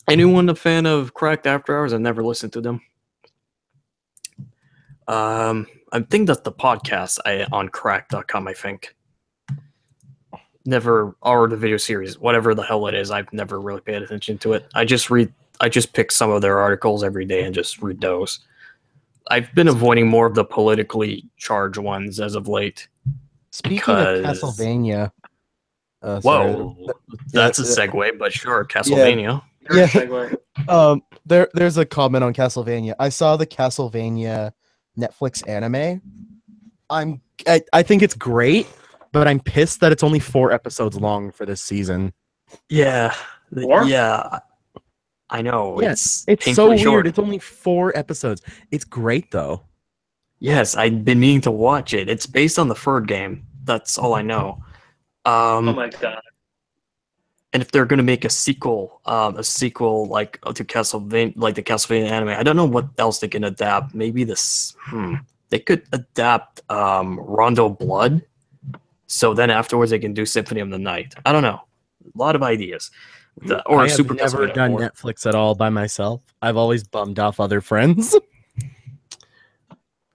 Anyone a fan of Cracked After Hours? I've never listened to them. I think that's the podcast on crack.com, I think. Never, or the video series, whatever the hell it is, I've never really paid attention to it. I just pick some of their articles every day and just read those. I've been avoiding more of the politically charged ones as of late. Speaking of Castlevania. That's a segue, but sure, Castlevania. Yeah. There's a comment on Castlevania. I saw the Castlevania Netflix anime. I think it's great, but I'm pissed that it's only 4 episodes long for this season. Yeah. 4? Yeah. I know. Yes, it's so weird. It's only 4 episodes. It's great though. Yes, I've been meaning to watch it. It's based on the third game. That's all I know. Oh my god! And if they're gonna make a sequel like to Castlevania, like the Castlevania anime, I don't know what else they can adapt. Maybe this. They could adapt Rondo Blood. So then afterwards they can do Symphony of the Night. I don't know. A lot of ideas. I have never done Netflix at all by myself. I've always bummed off other friends.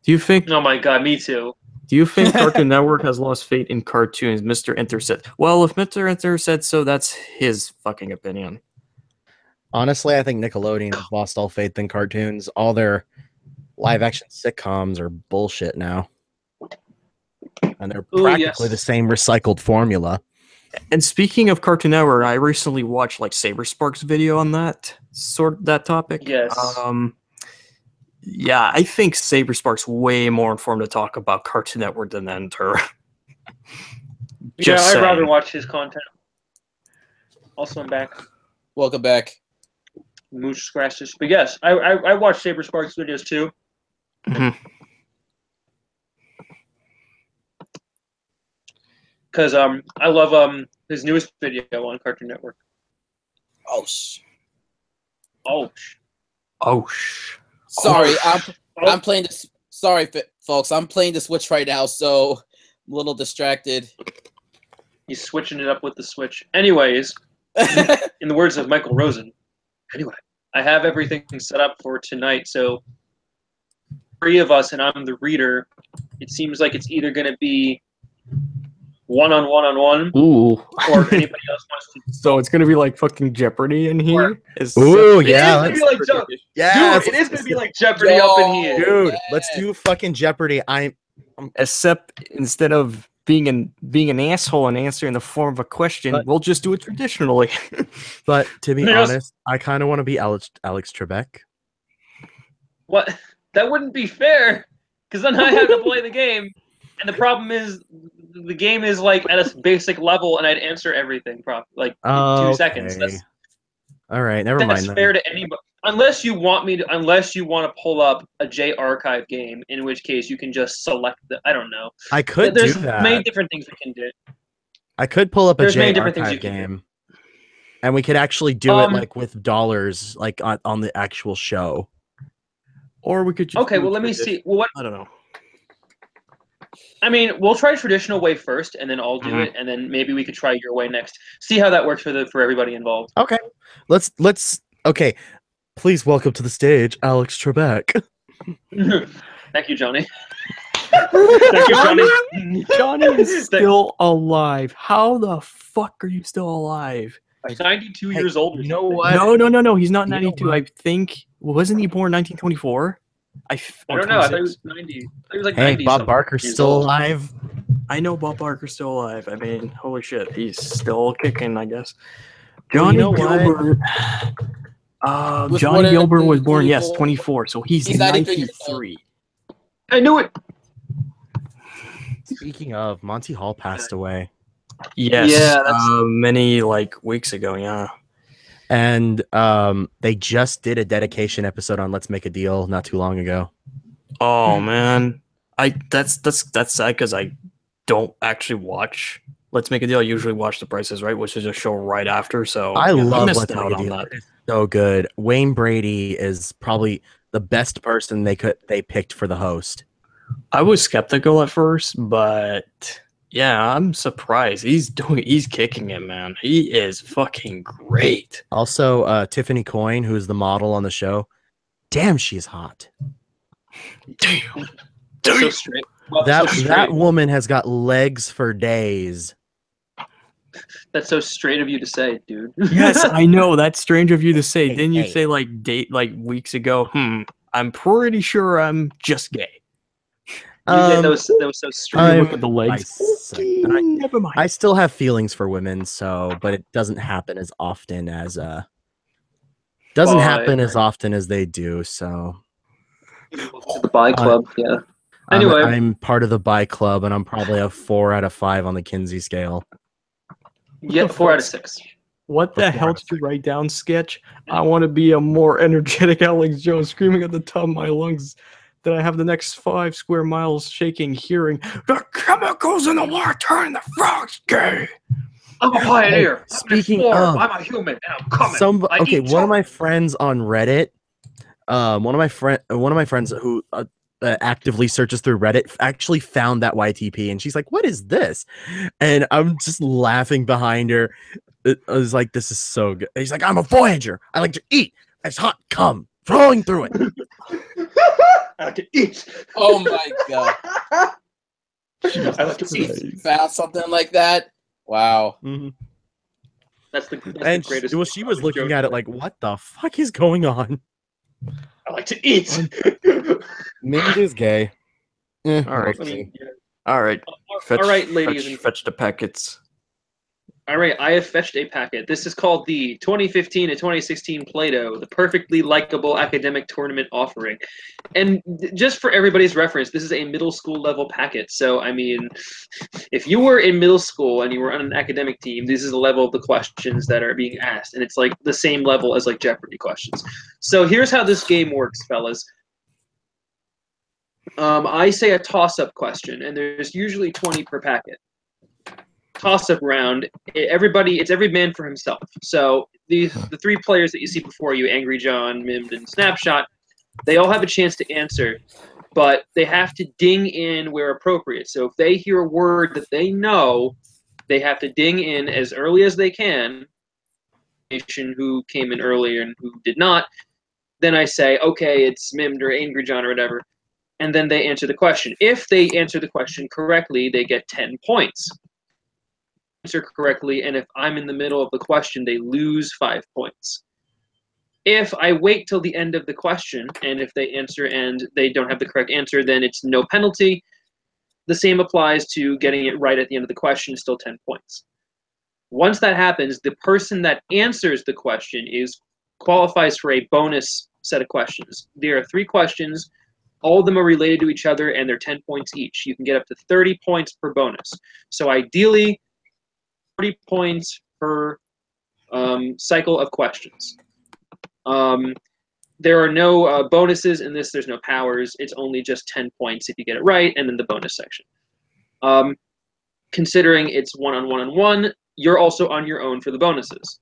Do you think? Oh my god, me too. Do you think Cartoon Network has lost faith in cartoons? Mr. Enter said. Well, if Mr. Enter said so, that's his fucking opinion. Honestly, I think Nickelodeon has lost all faith in cartoons. All their live-action sitcoms are bullshit now. And they're practically the same recycled formula. And speaking of Cartoon Network, I recently watched like Saber Sparks' video on that topic. Yes. Yeah, I think Saber Sparks way more informed to talk about Cartoon Network than Enter. I'd rather watch his content. Also, I'm back. Welcome back. Mooch scratches. But yes, I watch Saber Sparks videos too. Because I love his newest video on Cartoon Network. Sorry, I'm playing this. Sorry, folks, I'm playing the Switch right now, so I'm a little distracted. He's switching it up with the Switch. Anyways, in the words of Michael Rosen, anyway, I have everything set up for tonight. So 3 of us, and I'm the reader. It seems like it's either going to be one-on-one. Ooh. Or if anybody else wants to. So it's gonna be like fucking Jeopardy in here. Ooh, yeah. Dude, it is gonna be like Jeopardy up in here. Dude, let's do fucking Jeopardy. Except instead of being an asshole and answering in the form of a question, we'll just do it traditionally. But to be honest, I kind of want to be Alex Trebek. What? That wouldn't be fair, because then I have to play the game. And the problem is, the game is like at a basic level, and I'd answer everything in 2 seconds. All right, never mind. That's fair to anybody, unless you want to pull up a J archive game, in which case you can just select the. I don't know. I could do that. There's many different things we can do. I could pull up a J archive game, and we could actually do it like with dollars, like on the actual show. Or we could just let me see. Well, what? I don't know. I mean, we'll try traditional way first, and then I'll do it, and then maybe we could try your way next. See how that works for everybody involved. Okay. Let's okay. Please welcome to the stage, Alex Trebek. Thank you, Johnny. Thank you, Johnny. Johnny is still alive. How the fuck are you still alive? 92 years old. Or You know something. what? No. He's not You know 92. what? I think wasn't he born 1924? I don't know. I thought he was 90. I thought he was like Hey, 90. Bob something Barker's years still old. alive. I know Bob Barker's still alive. I mean, holy shit, he's still kicking, I guess. Well, Johnny you know what? Gilbert. Was Johnny born in Gilbert was born, yes, 24. 24. So he's He's 93 years old. 93. I knew it. Speaking of, Monty Hall passed away, Yes, Yeah, that's- many weeks ago, yeah. and they just did a dedication episode on Let's Make a Deal not too long ago. Oh man, that's sad because I don't actually watch Let's Make a Deal. I usually watch The Price is Right, which is a show right after. So I love missed Let's Make out a on Deal. that. It's so good. Wayne Brady is probably the best person they picked for the host. I was skeptical at first, but yeah, I'm surprised. He's kicking it, man. He is fucking great. Also, Tiffany Coyne, who is the model on the show. Damn, she's hot. Damn. That's so straight. Well, That that's so that straight. woman has got legs for days. That's so straight of you to say, dude. Yes, I know. That's strange of you to say. Hey, Didn't you hey. say weeks ago? I'm pretty sure I'm just gay. that was so straight. I'm- Look at the legs. I- Never mind. I still have feelings for women, but it doesn't happen as often as they do. So The Bi Club, yeah. Anyway. I'm part of the Bi Club, and I'm probably a 4 out of 5 on the Kinsey scale. Yeah, 4 out of 6. What the Before hell I did you write down, Sketch? I want to be a more energetic Alex Jones, screaming at the top of my lungs that I have the next 5 square miles shaking, hearing the chemicals in the water turn the frogs gay. I'm a pioneer. Hey, speaking I'm of- I'm a human, and I'm coming. One of my friends on Reddit, one of my friends who actively searches through Reddit actually found that YTP, and she's like, "What is this?" And I'm just laughing behind her. I was like, "This is so good." And he's like, "I'm a Voyager. I like to eat. It's hot cum flowing through it." I like to eat. Oh my god. I like to She eat. found something like that. Wow. That's the And greatest. she was looking at it like, "What the fuck is going on?" I like to eat. Mint is gay. All right. I mean, yeah. All right. All right, ladies and fetch the packets. all right, I have fetched a packet. This is called the 2015 to 2016 Play-Doh, the perfectly likable academic tournament offering. And just for everybody's reference, this is a middle school level packet. So, I mean, if you were in middle school and you were on an academic team, this is the level of the questions that are being asked. And it's like the same level as like Jeopardy questions. So here's how this game works, fellas. I say a toss-up question, and there's usually 20 per packet. Toss-up round, it's every man for himself. So the 3 players that you see before you, Angry John, Mimmed, and Snapshot, they all have a chance to answer, but they have to ding in where appropriate. So if they hear a word that they know, they have to ding in as early as they can, who came in earlier and who did not. Then I say, okay, it's Mimmed or Angry John or whatever, and then they answer the question. If they answer the question correctly, they get 10 points. Answer correctly, and if I'm in the middle of the question, they lose 5 points. If I wait till the end of the question, and if they answer and they don't have the correct answer, then it's no penalty. The same applies to getting it right at the end of the question, still 10 points. Once that happens, the person that answers the question qualifies for a bonus set of questions. There are 3 questions. All of them are related to each other, and they're 10 points each. You can get up to 30 points per bonus. So ideally, 30 points per cycle of questions. There are no bonuses in this. There's no powers. It's only just 10 points if you get it right, and then the bonus section. Considering it's one-on-one-on-one, you're also on your own for the bonuses.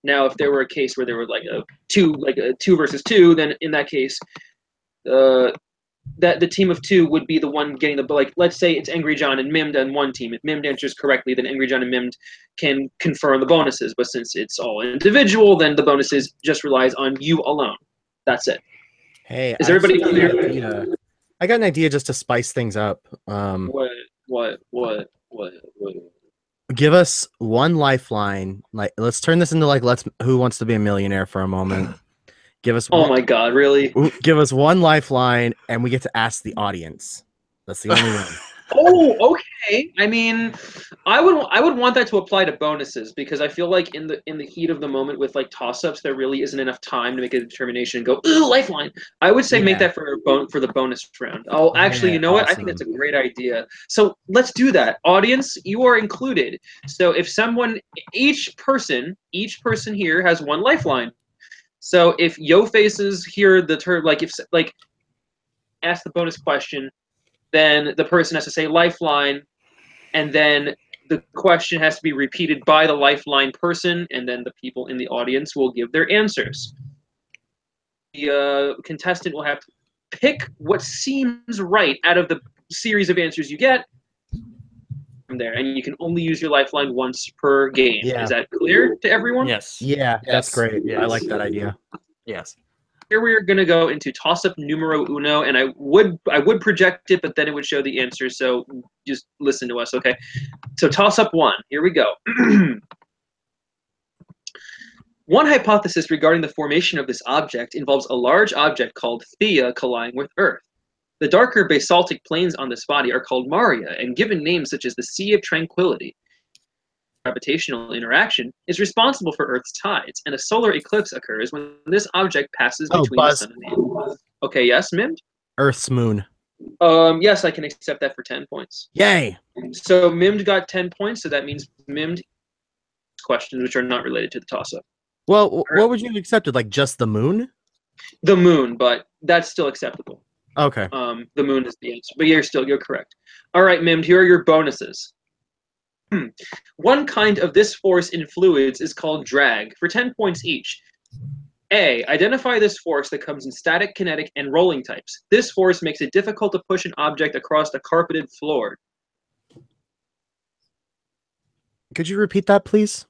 Now, if there were a case where there were like a 2 versus 2, then in that case, that the team of two would be the one getting the, like, let's say it's Angry John and Mimmed on one team. If Mimmed answers correctly, then Angry John and Mimmed can confer on the bonuses. But since it's all individual, then the bonuses just relies on you alone. That's it. Hey, Is everybody clear? I got an idea just to spice things up. What? Give us one lifeline. Like, let's turn this into like Who Wants to Be a Millionaire for a moment. Give us. Oh my God! Really? Give us one lifeline, and we get to ask the audience. That's the only one. Oh, okay. I mean, I would want that to apply to bonuses, because I feel like in the heat of the moment with like toss-ups, there really isn't enough time to make a determination and go, ooh, lifeline. I would say make that for the bonus round. Oh, actually, you know what? I think that's a great idea. So let's do that. Audience, you are included. So if each person here has one lifeline. So if Yo faces hear the term, ask the bonus question, then the person has to say lifeline, and then the question has to be repeated by the lifeline person, and then the people in the audience will give their answers. The contestant will have to pick what seems right out of the series of answers you get from there, and you can only use your lifeline once per game. Yeah. Is that clear to everyone? Yes. Yeah, that's great. Yes. I like that idea. Yes. Here we are going to go into toss-up numero uno, and I would project it, but then it would show the answer, so just listen to us, okay? So toss-up 1, here we go. One hypothesis regarding the formation of this object involves a large object called Theia colliding with Earth. The darker basaltic plains on this body are called Maria, and given names such as the Sea of Tranquility. Gravitational interaction is responsible for Earth's tides, and a solar eclipse occurs when this object passes between the sun and the moon. Okay, yes, Mimmed? Earth's moon. Yes, I can accept that for 10 points. Yay! So Mimmed got 10 points, so that means Mimmed questions which are not related to the toss-up. Well, what would you have accepted? Like just the moon? The moon, but that's still acceptable. Okay. The moon is the answer, but you're correct. All right, Mimmed, here are your bonuses. One kind of this force in fluids is called drag, for 10 points each. A. Identify this force that comes in static, kinetic, and rolling types. This force makes it difficult to push an object across a carpeted floor. Could you repeat that, please?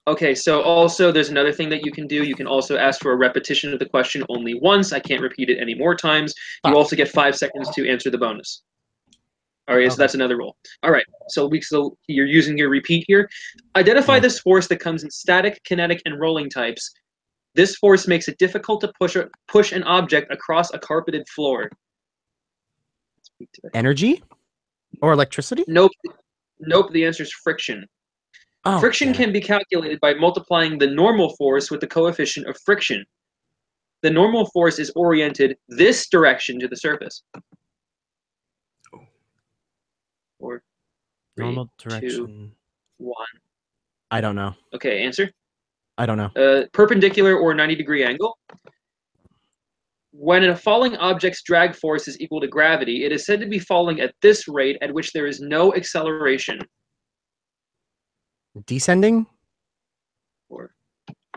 Okay, so also there's another thing that you can do. You can also ask for a repetition of the question only once. I can't repeat it any more times. You also get 5 seconds to answer the bonus. All right, so that's another rule. All right, so you're using your repeat here. Identify this force that comes in static, kinetic, and rolling types. This force makes it difficult to push an object across a carpeted floor. Energy? Or electricity? Nope. The answer is friction. Oh, Friction can be calculated by multiplying the normal force with the coefficient of friction. The normal force is oriented this direction to the surface. 4, 3, normal 2, direction. 1. I don't know. Okay, answer? I don't know. Perpendicular or 90-degree angle. When a falling object's drag force is equal to gravity, it is said to be falling at this rate at which there is no acceleration. Descending?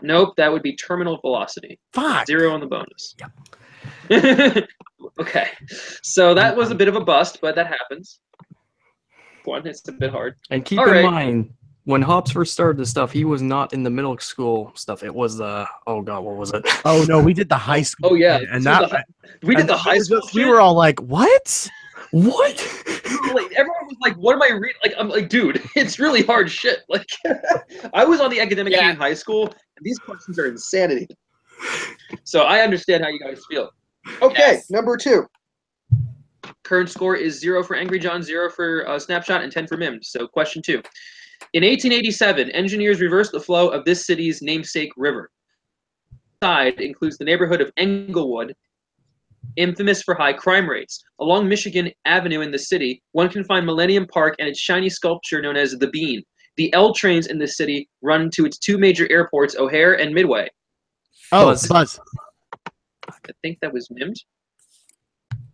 Nope, that would be terminal velocity. Fuck. 0 on the bonus. Yep. Okay, so that was a bit of a bust, but that happens. It's a bit hard. And keep in mind, when Hobbs first started this stuff, he was not in the middle school stuff. It was the, oh god, what was it? Oh no, we did the high school. Oh yeah, and we did the high school. We were all like, "What? What?" Like, everyone was like, "What am I reading?" Like, I'm like, dude, it's really hard shit. Like, I was on the academic team in high school, and these questions are insanity. So I understand how you guys feel. Okay, number 2. Current score is 0 for Angry John, 0 for Snapshot, and 10 for Mim. So question 2. In 1887, engineers reversed the flow of this city's namesake river. The side includes the neighborhood of Englewood, infamous for high crime rates. Along Michigan Avenue in the city, one can find Millennium Park and its shiny sculpture known as the Bean. The L trains in this city run to its 2 major airports, O'Hare and Midway. Oh, Buzz. I think that was Mimmed.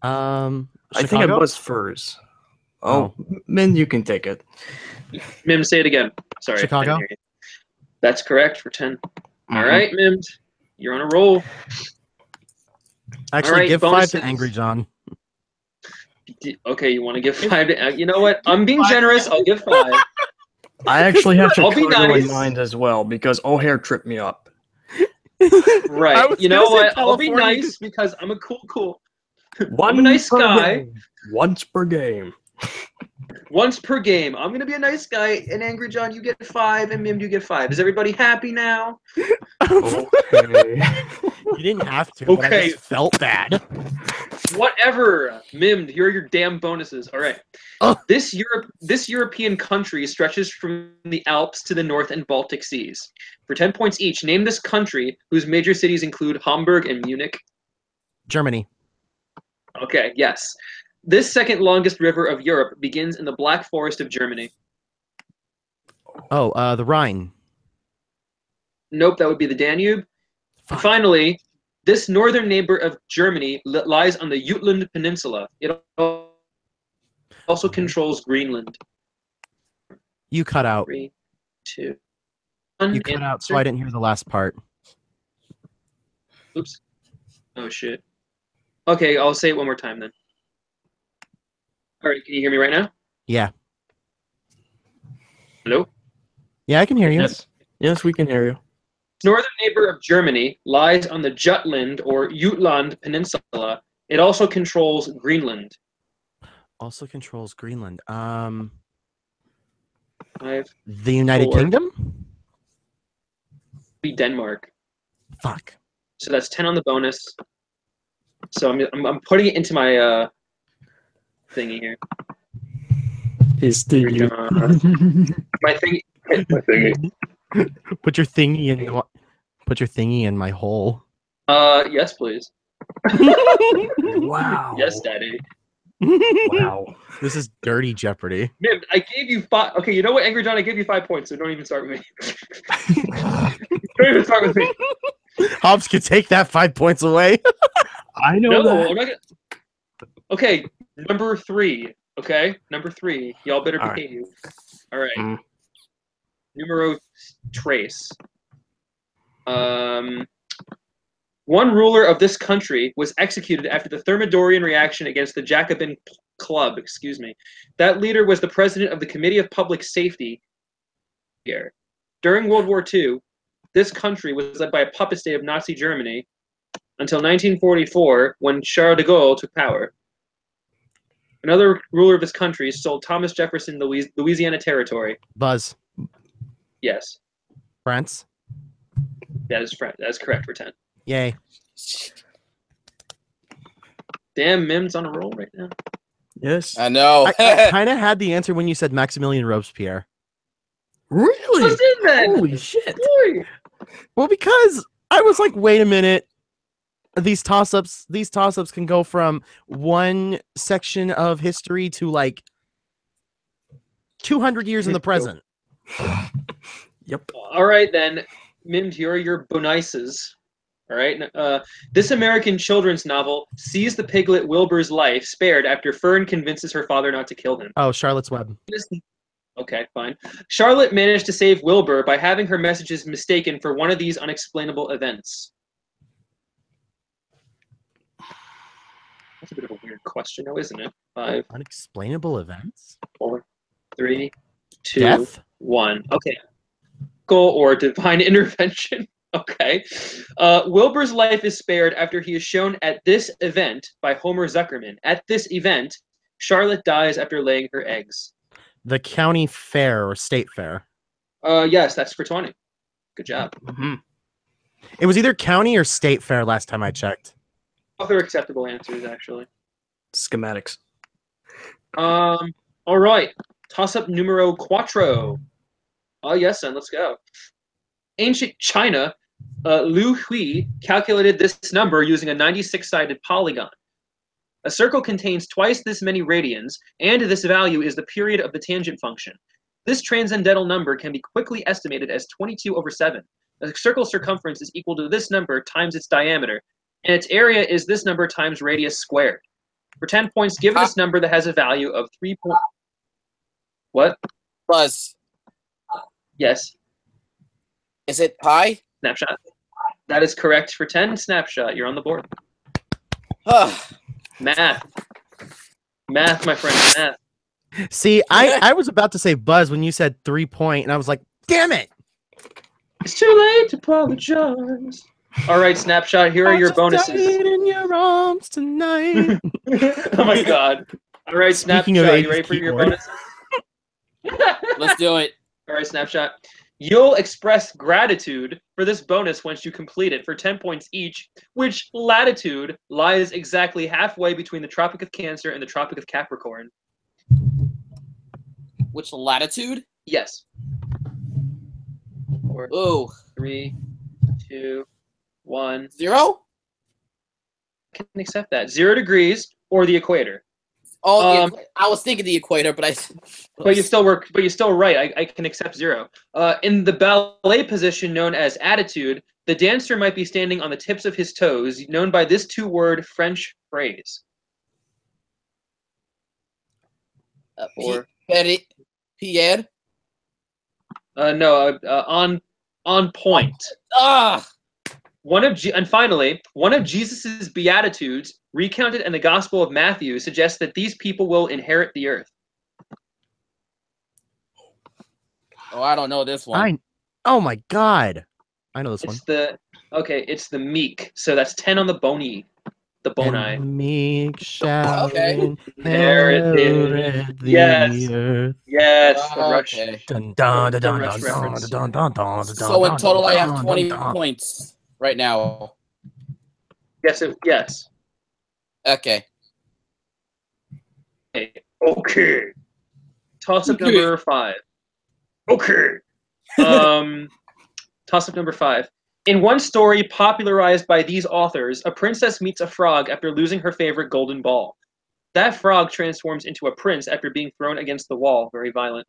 I think I was first. Oh, Min, you can take it. Mim, say it again. Sorry. Chicago? That's correct for 10. All right, Mim. You're on a roll. Actually, right, give bonuses. 5 to Angry John. Okay, you want to give 5 to... You know what? I'm being generous. I'll give 5. I actually have I'll be Chicago in nice. mind as well because O'Hare tripped me up. Right. was You know gonna say what? I'll be California. nice because I'm a cool. One I'm a nice per guy. game. Once per game. Once per game. I'm gonna be a nice guy, and Angry John, you get 5, and Mim, you get 5. Is everybody happy now? Okay. You didn't have to, but I Okay. just felt bad. Whatever. Mim, here are your damn bonuses. All right. Oh. This European country stretches from the Alps to the North and Baltic Seas. For 10 points each, name this country whose major cities include Hamburg and Munich. Germany. Okay, yes. This second longest river of Europe begins in the Black Forest of Germany. Oh, the Rhine. Nope, that would be the Danube. And finally, this northern neighbor of Germany lies on the Jutland Peninsula. It also controls Greenland. You cut out. 3, 2, 1. You cut out, so I didn't hear the last part. Oops. Oh, shit. Okay, I'll say it one more time then. All right, can you hear me right now? Yeah. Hello? Yeah, I can hear you. Yes. Yes, we can hear you. Northern neighbor of Germany lies on the Jutland or Jutland Peninsula. It also controls Greenland. Also controls Greenland. 5. The United 4. Kingdom? Be Denmark. Fuck. So that's 10 on the bonus. So I'm putting it into my thingy here. His thingy. My thingy. My thingy. Put your thingy in my hole. Yes, please. Wow. Yes, Daddy. Wow. This is dirty Jeopardy. Mim, I gave you 5. Okay, you know what, Angry John? I gave you 5 points, so don't even start with me. Don't even start with me. Hobbs could take that 5 points away. I know No, that. I'm not gonna. Okay, number 3. Okay, number 3. Y'all better All right. behave. All right. Mm. Numero trace. One ruler of this country was executed after the Thermidorian reaction against the Jacobin Club. Excuse me. That leader was the president of the Committee of Public Safety. During World War II, this country was led by a puppet state of Nazi Germany until 1944, when Charles de Gaulle took power. Another ruler of this country sold Thomas Jefferson Louisiana Territory. Buzz. Yes, France. that is correct for 10. Yay. Damn, Mim's on a roll right now. Yes. I know. I kind of had the answer when you said Maximilian Robespierre. Really? What's in that? Holy shit. Boy. Well, because I was like, wait a minute. These toss-ups can go from one section of history to like 200 years in the present. Yep. All right, then. Mim, here are your bonuses. All right. This American children's novel sees the piglet Wilbur's life spared after Fern convinces her father not to kill him. Oh, Charlotte's Web. Okay, fine. Charlotte managed to save Wilbur by having her messages mistaken for one of these unexplainable events. That's a bit of a weird question, though, isn't it? 5, Unexplainable events? 4, 3, 2, Death? 1. Okay. Or divine intervention. Okay. Wilbur's life is spared after he is shown at this event by Homer Zuckerman. At this event, Charlotte dies after laying her eggs. The county fair or state fair? Yes, that's for 20. Good job. Mm-hmm. It was either county or state fair last time I checked. Both are acceptable answers, actually. Schematics. All right. Toss up numero cuatro. Oh, yes, son. Let's go. Ancient China, Liu Hui calculated this number using a 96-sided polygon. A circle contains twice this many radians, and this value is the period of the tangent function. This transcendental number can be quickly estimated as 22/7. The circle's circumference is equal to this number times its diameter, and its area is this number times radius squared. For 10 points, give this number that has a value of 3. What? Buzz, Yes. is it pi? Snapshot. That is correct for 10. Snapshot. You're on the board. Math. Math, my friend, math. See, I was about to say Buzz when you said 3 point, and I was like, damn it! It's too late to apologize. All right, Snapshot, here are your bonuses. Died in your arms tonight. Oh my god. All right, Speaking of Snapshot, you 80s ready for your keyboard. bonuses? Let's do it. All right, Snapshot. You'll express gratitude for this bonus once you complete it for 10 points each, which latitude lies exactly halfway between the Tropic of Cancer and the Tropic of Capricorn. Which latitude? Yes. 4, Ooh. 3, 2, 1. 0? Can accept that. 0 degrees or the equator. Oh, I was thinking the equator, but But you still work. But you're still right. I can accept 0. In the ballet position known as attitude, the dancer might be standing on the tips of his toes, known by this 2-word French phrase. Pierre. No. On point. Ah. And finally, one of Jesus's beatitudes, recounted in the Gospel of Matthew, suggests that these people will inherit the earth. Oh, I don't know this one. Oh my god. I know this one. It's the meek. So that's 10 on the bony. The boni. And the meek shall Okay. There it is. inherit the Yes. earth. Yes, the rush. Okay. Dun, dun, dun, The dun, Rush dun, reference. dun, dun, dun, dun, So in dun, total, I have dun, 20 dun. points right now. Yes. Okay. Okay. Toss up number 5. Okay. Toss up number 5. In one story popularized by these authors, a princess meets a frog after losing her favorite golden ball. That frog transforms into a prince after being thrown against the wall, very violent.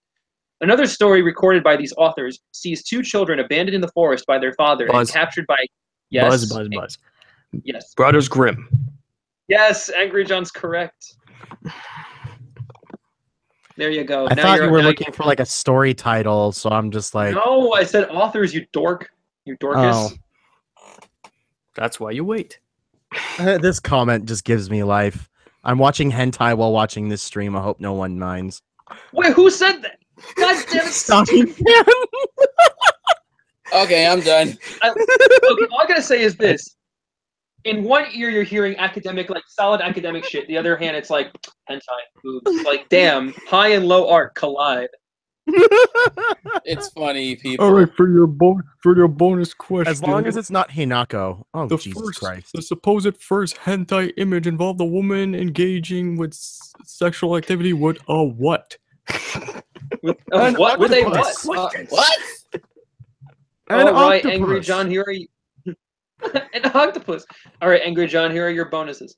Another story recorded by these authors sees 2 children abandoned in the forest by their father and captured by... Yes? Buzz. Yes. Brothers Grimm. Yes, Angry John's correct. There you go. I thought you were looking for like a story title, so I'm just like... No, I said authors, you dork. You dorcas. Oh. That's why you wait. This comment just gives me life. I'm watching hentai while watching this stream. I hope no one minds. Wait, who said that? God damn it. Stocking Okay, I'm done. Okay, all I gotta say is this. In one ear, you're hearing academic, like solid academic shit. The other hand, it's like hentai boobs. Like, damn, high and low art collide. It's funny, people. All right, for your bonus question. As long as it's not Hinako. Oh, Jesus Christ. The supposed first hentai image involved a woman engaging with sexual activity with a what? What would they what? What? An All right, octopus. Angry John, here are you. An octopus. All right, Angry John, here are your bonuses.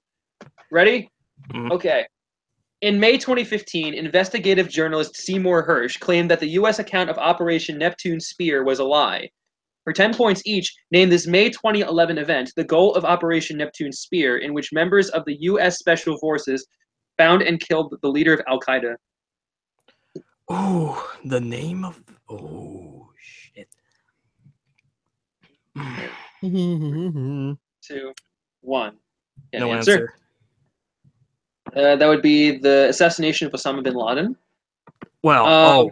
Ready? Mhm. Okay. In May 2015, investigative journalist Seymour Hersh claimed that the U.S. account of Operation Neptune Spear was a lie. For 10 points each, name this May 2011 event, the goal of Operation Neptune Spear, in which members of the U.S. Special Forces found and killed the leader of Al-Qaeda. Oh, the name of... Oh, shit. 2, 1. No answer. That would be the assassination of Osama bin Laden. Well,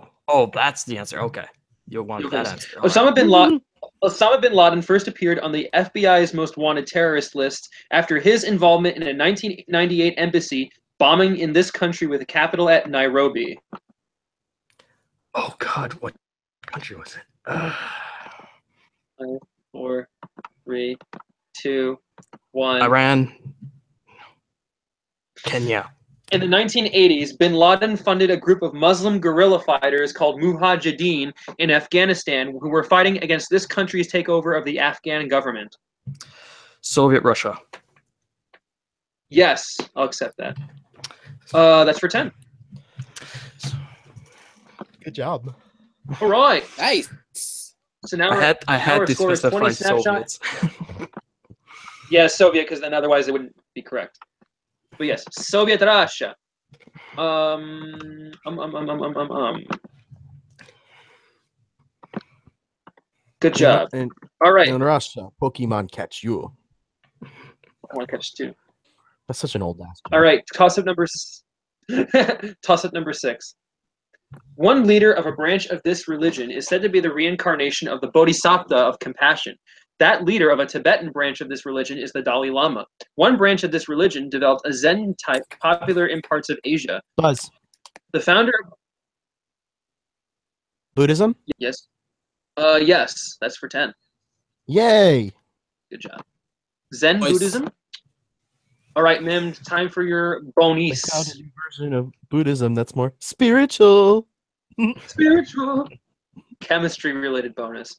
that's the answer. Okay. You'll want that answer. All Osama bin Laden first appeared on the FBI's most wanted terrorist list after his involvement in a 1998 embassy bombing in this country with a capital at Nairobi. Oh, God. What country was it? 5, 4, 3, 2, 1. Iran. Kenya. In the 1980s, bin Laden funded a group of Muslim guerrilla fighters called Mujahideen in Afghanistan who were fighting against this country's takeover of the Afghan government. Soviet Russia. Yes, I'll accept that. That's for 10. Good job. All right. Nice. So now I had to score is 20 specify snapshot. Soviets. Yeah, Soviet, because then otherwise it wouldn't be correct. But yes, Soviet Russia. Good job. All right. In Russia, Pokemon catch you. I want to catch 2. That's such an old ass. All right, toss up number Toss-up number 6. One leader of a branch of this religion is said to be the reincarnation of the Bodhisattva of compassion. That leader of a Tibetan branch of this religion is the Dalai Lama. One branch of this religion developed a Zen type popular in parts of Asia. Buzz. The founder of Buddhism? Yes. Yes, that's for 10. Yay! Good job. Zen Nice. Buddhism? All right, Mim, time for your bonies. I found a new version of Buddhism that's more spiritual. Spiritual. Chemistry-related bonus.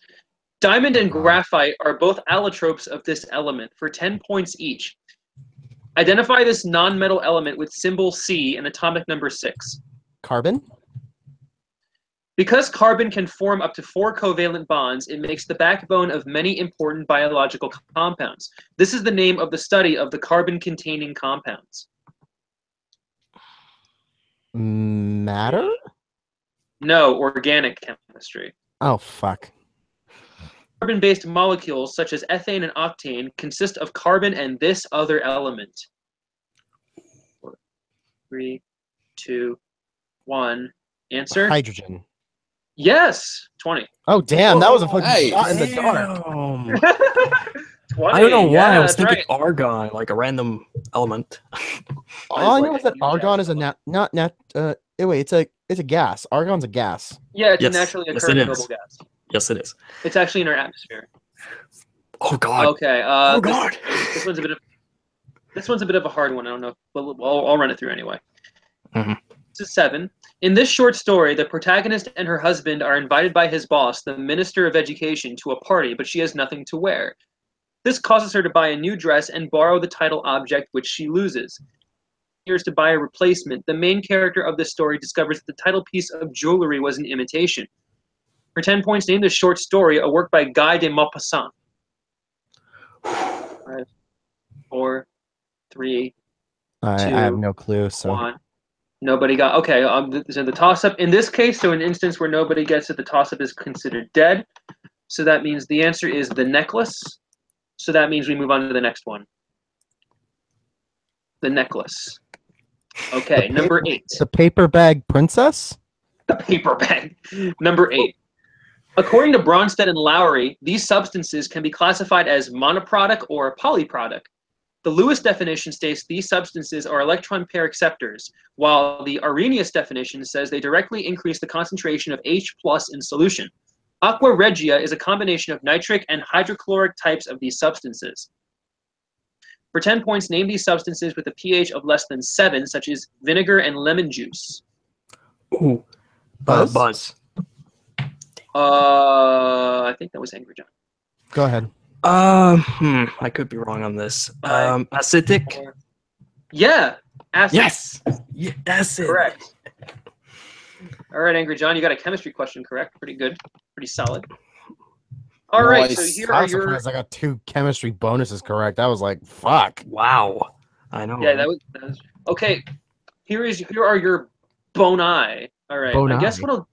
Diamond and graphite are both allotropes of this element for 10 points each. Identify this non-metal element with symbol C and atomic number 6. Carbon? Because carbon can form up to 4 covalent bonds, it makes the backbone of many important biological compounds. This is the name of the study of the carbon-containing compounds. Matter? No, organic chemistry. Oh, fuck. Carbon-based molecules such as ethane and octane consist of carbon and this other element. 4, 3, 2, 1. Answer? Hydrogen. Yes! 20. Oh, damn, that was a fucking Hey. shot in the dark. 20. I don't know why yeah, I was that's thinking right. argon, like a random element. All I know like is that huge argon is a wait, it's a gas. Argon's a gas. Yeah, it's Yes. a naturally Yes, occurring it is. noble gas. Yes, it is. It's actually in our atmosphere. Oh God. Okay. Oh God. This one's a bit of a hard one. I don't know, but I'll run it through anyway. Mhm. This is 7. In this short story, the protagonist and her husband are invited by his boss, the Minister of Education, to a party, but she has nothing to wear. This causes her to buy a new dress and borrow the title object, which she loses. Years to buy a replacement, the main character of this story discovers that the title piece of jewelry was an imitation. For 10 points, name the short story, a work by Guy de Maupassant. 5, 4, 3, I have no clue. So 1. Nobody got. Okay, so the toss-up. In this case, so an instance where nobody gets it, the toss-up is considered dead. So that means the answer is the necklace. So that means we move on to the next one. The necklace. Okay, number 8. the paper bag princess. The paper bag. Number 8. According to Bronsted and Lowry, these substances can be classified as monoproduct or polyproduct. The Lewis definition states these substances are electron pair acceptors, while the Arrhenius definition says they directly increase the concentration of H+ in solution. Aqua regia is a combination of nitric and hydrochloric types of these substances. For 10 points, name these substances with a pH of less than 7, such as vinegar and lemon juice. Ooh. Buzz? Buzz. I think that was Angry John. Go ahead. I could be wrong on this. 5, Acidic. 4. Yeah, acid. Yes. Yeah, that's it. Correct. All right, Angry John, you got a chemistry question correct. Pretty good. Pretty solid. All right, so Nice. here I are was your. surprised I got 2 chemistry bonuses correct. I was like, fuck. Wow. I know. Yeah, right? that was okay. Here are your boni. All right. Boni. I guess what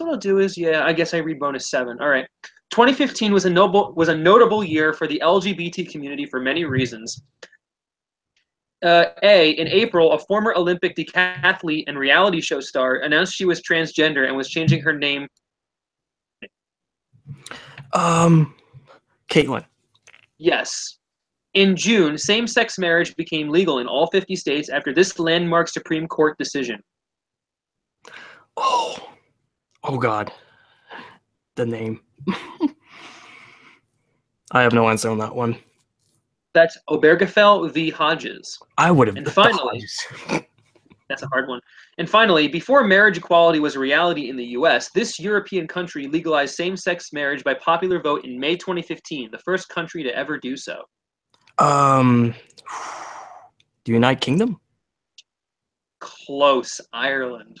I'll do is I guess I read bonus 7. All right. 2015 was a notable year for the LGBT community for many reasons. In April, a former Olympic decathlete and reality show star announced she was transgender and was changing her name. Caitlin. Yes. In June, same-sex marriage became legal in all 50 states after this landmark Supreme Court decision. Oh God. The name. I have no answer on that one. That's Obergefell v. Hodges. I would have. And finally, that's a hard one. And finally, before marriage equality was a reality in the U.S., this European country legalized same-sex marriage by popular vote in May 2015, the first country to ever do so. The United Kingdom. Close. Ireland.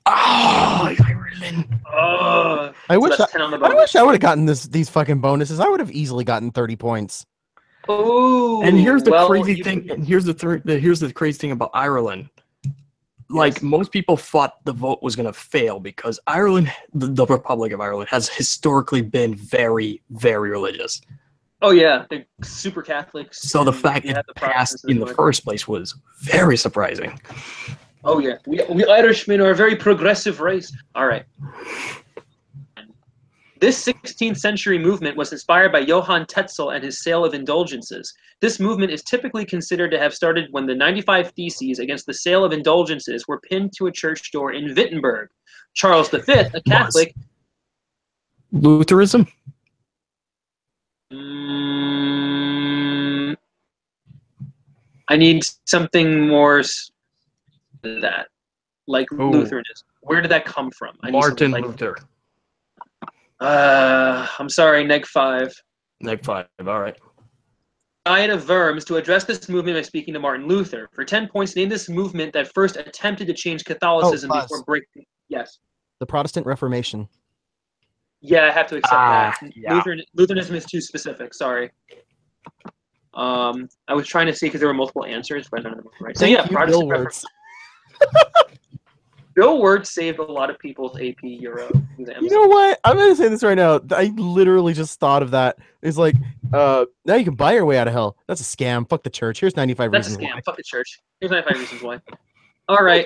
Oh, Ireland. Oh, I wish that's 10 on the I bonus. wish I would have gotten these fucking bonuses. I would have easily gotten 30 points. Ooh, And here's the well, crazy thing. And here's the crazy thing about Ireland. Like, Yes. most people thought the vote was gonna fail because Ireland, the Republic of Ireland, has historically been very, very religious. Oh yeah, they're super Catholics. So the and fact they it have the passed Protestants as in the well. first place was very surprising. Oh yeah, we Irishmen are a very progressive race. All right. This 16th century movement was inspired by Johann Tetzel and his sale of indulgences. This movement is typically considered to have started when the 95 Theses against the sale of indulgences were pinned to a church door in Wittenberg. Charles V, a Catholic. Lutheranism? I need something more than that, like Ooh. Lutheranism. Where did that come from? I need Martin something Luther. I'm sorry, neg 5. Neg 5, all right. Diet of Worms to address this movement by speaking to Martin Luther. For 10 points, name this movement that first attempted to change Catholicism before breaking. Yes. The Protestant Reformation. Yeah, I have to accept that. Yeah. Lutheranism is too specific. Sorry. I was trying to see because there were multiple answers, but none of them were right. So Thank yeah, you, Protestant Bill Reformation. Bill Wirtz saved a lot of people's AP Euro exams. You know what? I'm gonna say this right now. I literally just thought of that. It's like, now you can buy your way out of hell. That's a scam. Fuck the church. Here's 95 That's a reasons scam. why. Fuck the church. Here's 95 reasons why. All right.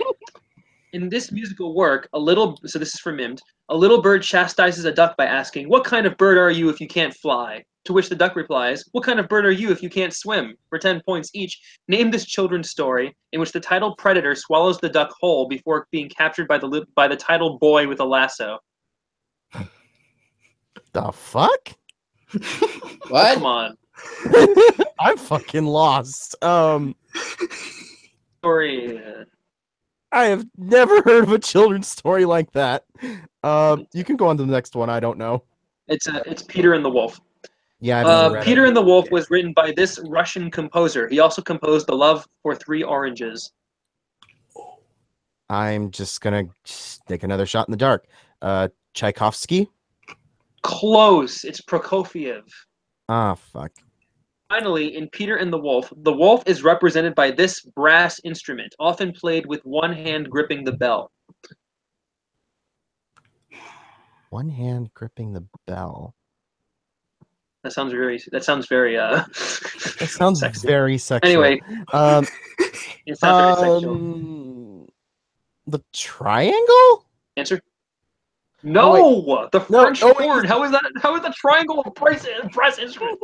In this musical work, so this is for Mimed, a little bird chastises a duck by asking, "What kind of bird are you if you can't fly?" To which the duck replies, "What kind of bird are you if you can't swim?" For 10 points each, name this children's story in which the title predator swallows the duck whole before being captured by the title boy with a lasso. The fuck? What? Oh, come on. I'm fucking lost. Story. I have never heard of a children's story like that. You can go on to the next one. I don't know. It's Peter and the Wolf. Yeah, I've never read Peter it. and the Wolf was written by this Russian composer. He also composed The Love for Three Oranges. I'm just gonna take another shot in the dark. Tchaikovsky. Close. It's Prokofiev. Ah, fuck. Finally, in Peter and the wolf is represented by this brass instrument, often played with one hand gripping the bell. One hand gripping the bell. That sounds very That sounds sexy. very sexual. Anyway, it sounds very sexual. The triangle? Answer? No, the French no, horn. How is the triangle a brass instrument?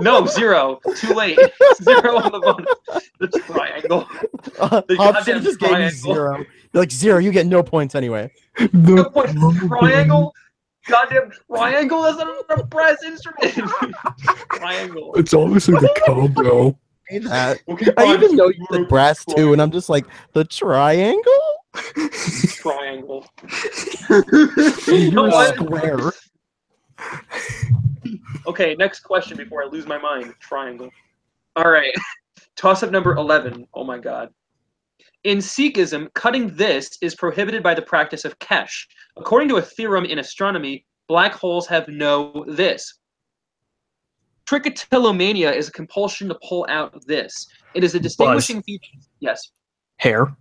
No, 0. Too late. 0 on the bonus. The triangle. The Hobson just gave me 0. You're like, 0, you get no points anyway. No points. Triangle. Goddamn triangle is a brass instrument. Triangle. It's obviously the cowbell. That. Okay, I even know you said brass too, and I'm just like, the triangle? Triangle. You're What? square. Okay, next question before I lose my mind. Triangle. All right. Toss-up number 11. Oh my god. In Sikhism, cutting this is prohibited by the practice of kesh. According to a theorem in astronomy, black holes have no this. Trichotillomania is a compulsion to pull out this. It is a distinguishing feature. Yes. Hair.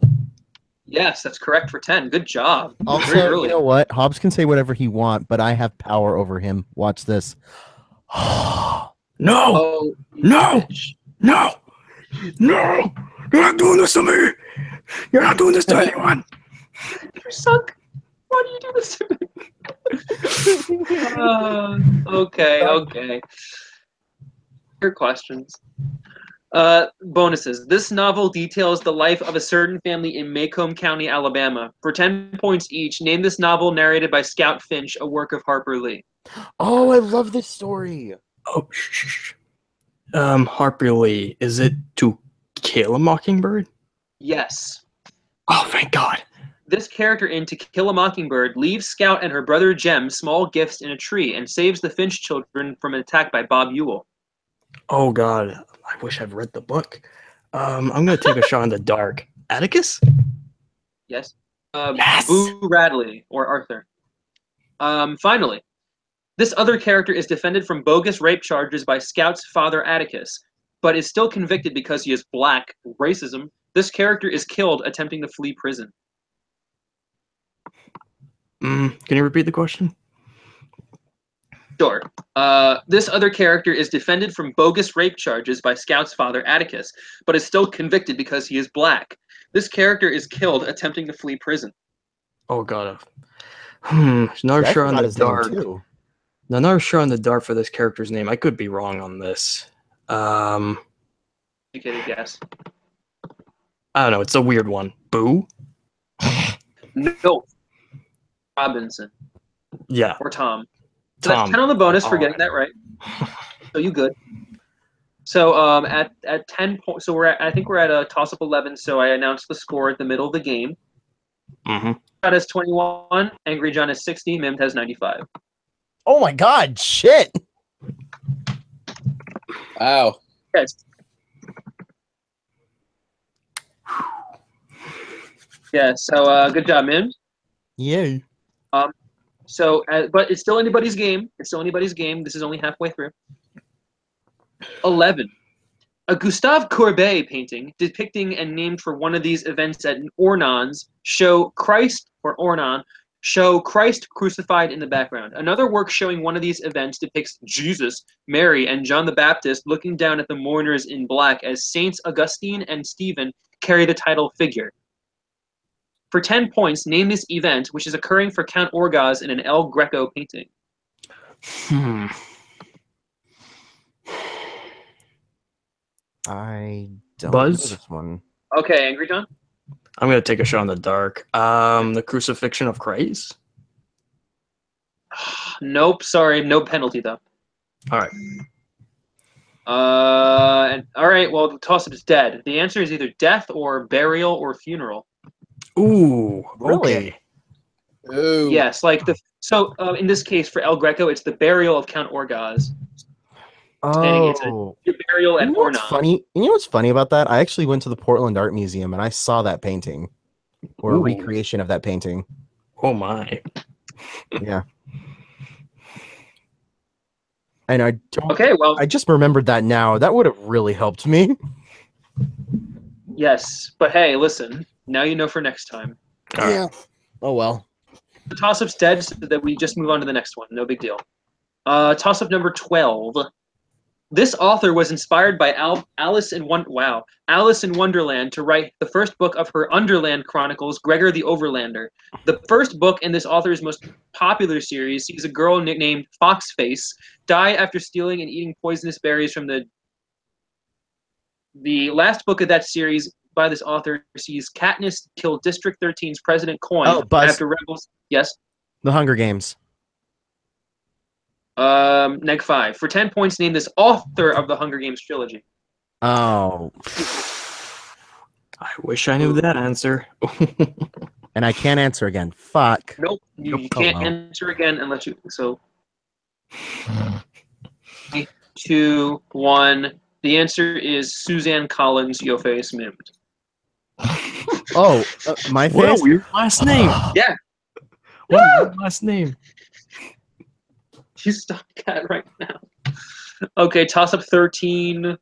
Yes, that's correct for 10. Good job. Very Also, early. you know what? Hobbs can say whatever he wants, but I have power over him. Watch this. No! Oh, No! bitch. No! No! You're not doing this to me! You're not doing this to anyone! You suck. Why do you do this to me? Okay. Your questions. Bonuses. This novel details the life of a certain family in Macomb County, Alabama. For 10 points each, name this novel narrated by Scout Finch, a work of Harper Lee. Oh, I love this story. Oh, shh. Harper Lee, is it To Kill a Mockingbird? Yes. Oh, thank God. This character in To Kill a Mockingbird leaves Scout and her brother Jem small gifts in a tree and saves the Finch children from an attack by Bob Ewell. Oh, God. I wish I'd read the book. I'm going to take a shot in the dark. Atticus? Yes. Yes! Boo Radley or Arthur. Finally, this other character is defended from bogus rape charges by Scout's father Atticus, but is still convicted because he is black. Racism. This character is killed attempting to flee prison. Can you repeat the question? Sure. This other character is defended from bogus rape charges by Scout's father Atticus, but is still convicted because he is black. This character is killed attempting to flee prison. Oh god. Not I sure on forgot the his name, dark. too. No, not sure on the dark for this character's name. I could be wrong on this. Educated guess. I don't know. It's a weird one. Boo? No. Robinson Yeah. or Tom. So that's Tom. 10 on the bonus for Oh. getting that right. So you good. So at 10 points, so I think we're at a toss up 11. So I announced the score at the middle of the game. Mm-hmm. Scott has 21, Angry John has 60, Mimed has 95. Oh my god, shit! Wow. Yes. Yeah, so good job, Mimed. Yeah. So, but it's still anybody's game. It's still anybody's game. This is only halfway through. 11. A Gustave Courbet painting depicting and named for one of these events at Ornans show Christ crucified in the background. Another work showing one of these events depicts Jesus, Mary, and John the Baptist looking down at the mourners in black as Saints Augustine and Stephen carry the title figure. For 10 points, name this event, which is occurring for Count Orgaz in an El Greco painting. I don't Buzz? know this one. Okay, Angry John? I'm gonna take a shot in the dark. The Crucifixion of Christ. Nope, sorry, no penalty though. All right. All right, well, the toss-up is dead. The answer is either death or burial or funeral. Ooh. Really? Okay. Ooh. Yes, like in this case for El Greco, it's the burial of Count Orgaz. Oh. Your burial at You know what's Ornon. funny? You know what's funny about that? I actually went to the Portland Art Museum and I saw that painting. Or a Ooh. recreation of that painting. Oh my. Yeah. And I don't Okay, well, I just remembered that now. That would have really helped me. yes, but hey, listen, now you know for next time. All right. Yeah. Oh well. The toss-up's dead, so that we just move on to the next one. No big deal. Toss-up number 12. This author was inspired by Alice in Wonderland to write the first book of her Underland Chronicles, Gregor the Overlander. The first book in this author's most popular series sees a girl nicknamed Foxface die after stealing and eating poisonous berries from the last book of that series by this author sees Katniss kill District 13's President Coin after rebels. Yes? The Hunger Games. Neg 5. For 10 points, name this author of the Hunger Games trilogy. Oh. I wish I knew that answer. And I can't answer again. Fuck. Nope. You can't answer again unless you. So. 3, 2, 1. The answer is Suzanne Collins, Yo Face Mimed. Oh, my What face? a weird last name. Yeah. What a weird last name. You stop that right now. Okay, toss up 13.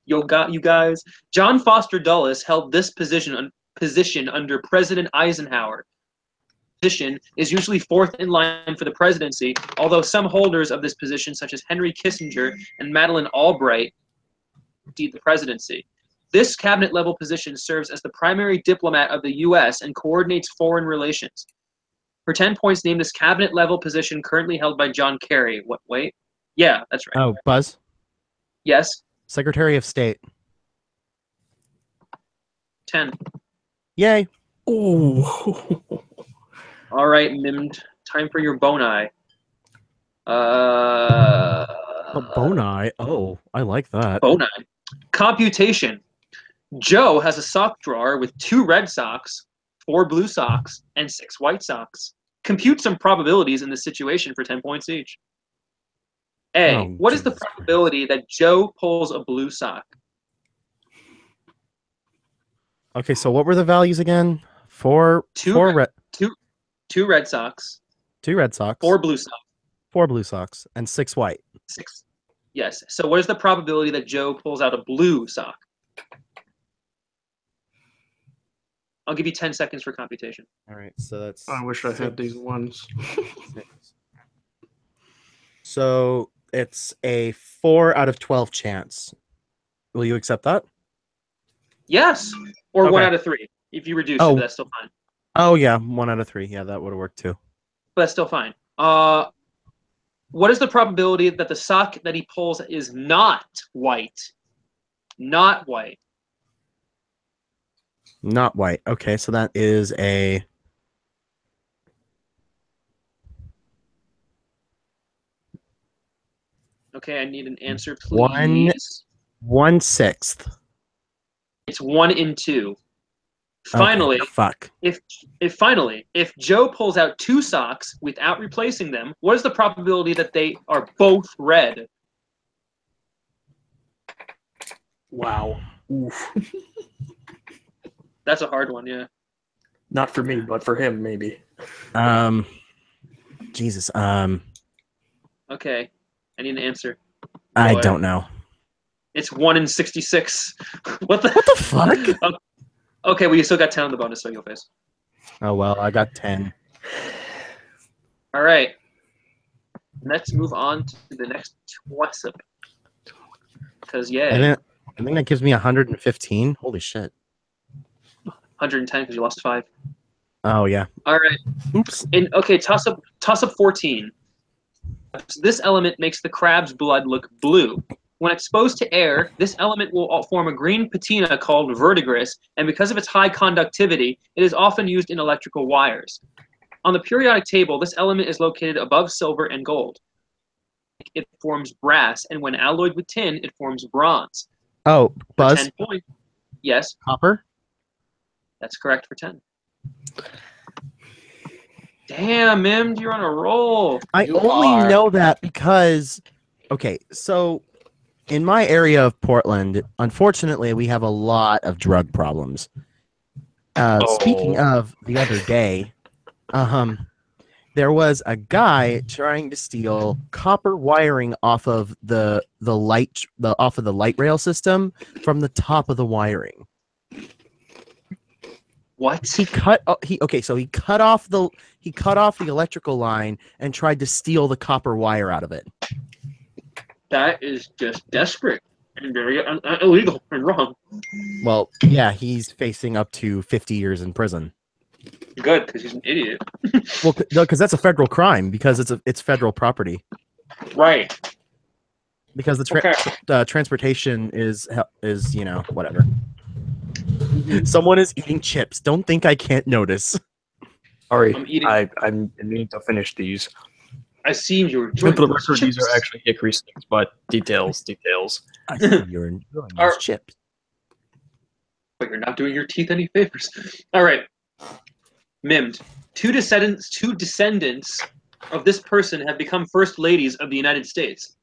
You guys. John Foster Dulles held this position under President Eisenhower. Position is usually fourth in line for the presidency, although some holders of this position, such as Henry Kissinger and Madeleine Albright, the presidency. This cabinet-level position serves as the primary diplomat of the U.S. and coordinates foreign relations. For 10 points, name this cabinet-level position currently held by John Kerry. What? Wait. Yeah, that's right. Oh, Buzz? Yes. Secretary of State. 10. Yay. Ooh. All right, Mimed. Time for your boni. A boni. Oh, I like that. Boni. Computation. Joe has a sock drawer with 2 red socks, 4 blue socks, and 6 white socks. Compute some probabilities in this situation for 10 points each. A. Oh, What is the Jesus probability that Joe pulls a blue sock? Okay, so what were the values again? Four red 2 red socks, 2 red socks, 4 blue socks, 4 blue socks, and 6 white. 6. Yes. So what is the probability that Joe pulls out a blue sock? I'll give you 10 seconds for computation. All right, so that's I wish I had these ones. So It's a 4 out of 12 chance. Will you accept that? Yes, or Okay. 1 out of 3. If you reduce it, Oh. but that's still fine. Oh yeah, 1 out of 3. Yeah, that would have worked too. But that's still fine. What is the probability that the sock that he pulls is not white? Not white. Not white. Okay, so that is a. Okay, I need an answer, please. 1/6. It's 1 in 2. Finally, Okay, fuck. if Joe pulls out 2 socks without replacing them, what is the probability that they are both red? Wow. Oof. That's a hard one, yeah. Not for me, but for him, maybe. Jesus. Okay, I need an answer. I Boy. don't know. It's 1 in 66. What the fuck? Okay, well, you still got 10 on the bonus, so you'll face. Oh well, I got 10. All right. Let's move on to the next WhatsApp. Because, yeah, I think that gives me 115. Holy shit. 110 because you lost 5. Oh yeah. All right. Oops. Okay, toss up 14. This element makes the crab's blood look blue. When exposed to air, this element will form a green patina called verdigris, and because of its high conductivity, it is often used in electrical wires. On the periodic table, this element is located above silver and gold. It forms brass, and when alloyed with tin, it forms bronze. Oh, For Buzz. 10 points. Yes, Copper. that's correct for 10. Damn, Mim, you're on a roll. I You only are. know that because, okay, so in my area of Portland, unfortunately, we have a lot of drug problems. Speaking of the other day, there was a guy trying to steal copper wiring off of the light rail system from the top of the wiring. What? He cut off the electrical line and tried to steal the copper wire out of it. That is just desperate and very illegal and wrong. Well, yeah, he's facing up to 50 years in prison. Good, because he's an idiot. Well, no, because that's a federal crime because it's federal property. Right. Because the transportation is whatever. Someone is eating chips. Don't think I can't notice. Sorry, I'm eating- I'm needing to finish these. I see you're For enjoying the those record, these chips. are actually hickory sticks, but details. I see you're enjoying those chips. But you're not doing your teeth any favors. All right. Mimmed. Two descendants of this person have become first ladies of the United States.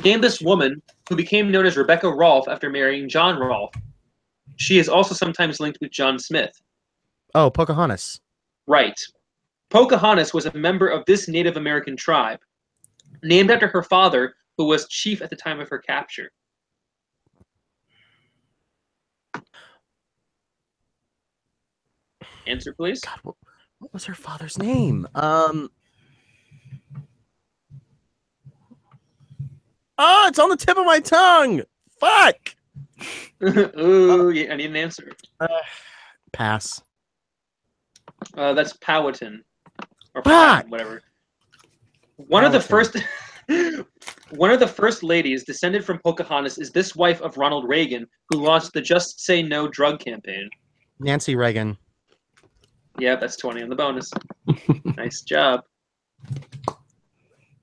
Name this woman who became known as Rebecca Rolfe after marrying John Rolfe. She is also sometimes linked with John Smith. Oh, Pocahontas. Right. Pocahontas was a member of this Native American tribe, named after her father, who was chief at the time of her capture. Answer, please. God, what was her father's name? Oh, it's on the tip of my tongue. Fuck. Ooh, yeah, I need an answer. Pass. That's Powhatan. Or Fuck. whatever. One of the first ladies descended from Pocahontas is this wife of Ronald Reagan, who launched the Just Say No drug campaign. Nancy Reagan. Yeah, that's 20 on the bonus. Nice job.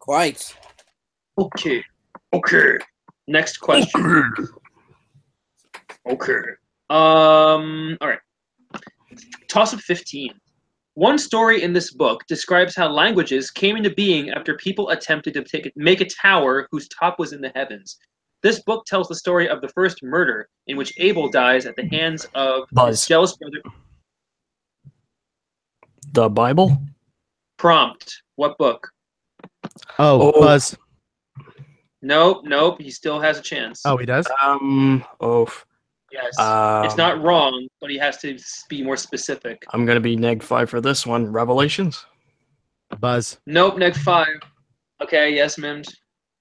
Quite. Okay. Next question. Okay. All right. Toss up 15. One story in this book describes how languages came into being after people attempted to make a tower whose top was in the heavens. This book tells the story of the first murder in which Abel dies at the hands of his jealous brother. The Bible? Prompt. What book? Oh, Buzz. Nope. He still has a chance. Oh, he does? Yes. It's not wrong, but he has to be more specific. I'm going to be neg 5 for this one. Revelations? Buzz. Nope, neg 5. Okay, yes, Mims.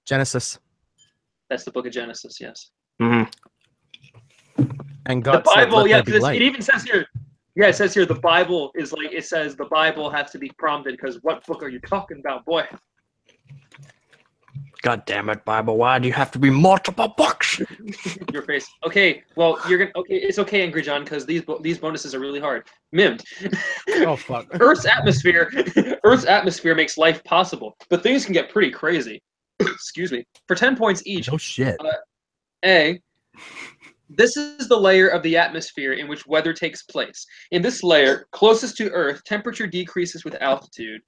Genesis. That's the book of Genesis, yes. Mhm. And The God said, Bible, "Let yeah, there be because light." it even says here, yeah, it says here the Bible is like, it says the Bible has to be prompted because what book are you talking about, boy? God damn it, Bible! Why do you have to be multiple books? Your face. Okay, well, you're gonna. Okay, it's okay, Angry John, because these bonuses are really hard. Mimed. Oh fuck. Earth's atmosphere. Earth's atmosphere makes life possible, but things can get pretty crazy. Excuse me. For 10 points each. No shit. A. This is the layer of the atmosphere in which weather takes place. In this layer, closest to Earth, temperature decreases with altitude.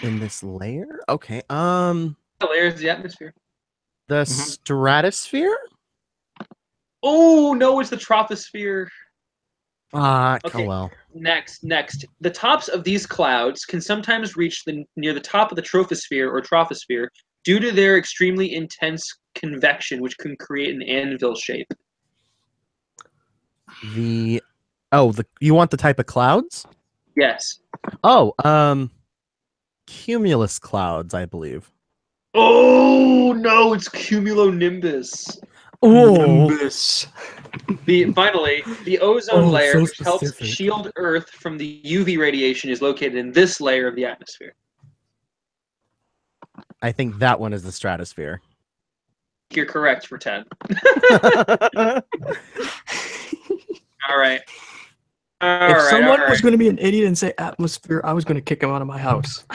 In this layer? Okay. The layer is the atmosphere. The stratosphere? Oh no, it's the troposphere. Okay. Oh well. Next. The tops of these clouds can sometimes reach near the top of the troposphere or troposphere due to their extremely intense convection, which can create an anvil shape. You want the type of clouds? Yes. Oh, cumulus clouds, I believe. Oh no, it's cumulonimbus. Oh, Nimbus. Finally, the ozone layer, so which helps specific. shield Earth from the UV radiation, is located in this layer of the atmosphere. I think that one is the stratosphere. You're correct for 10. All right. If someone was going to be an idiot and say atmosphere, I was going to kick him out of my house.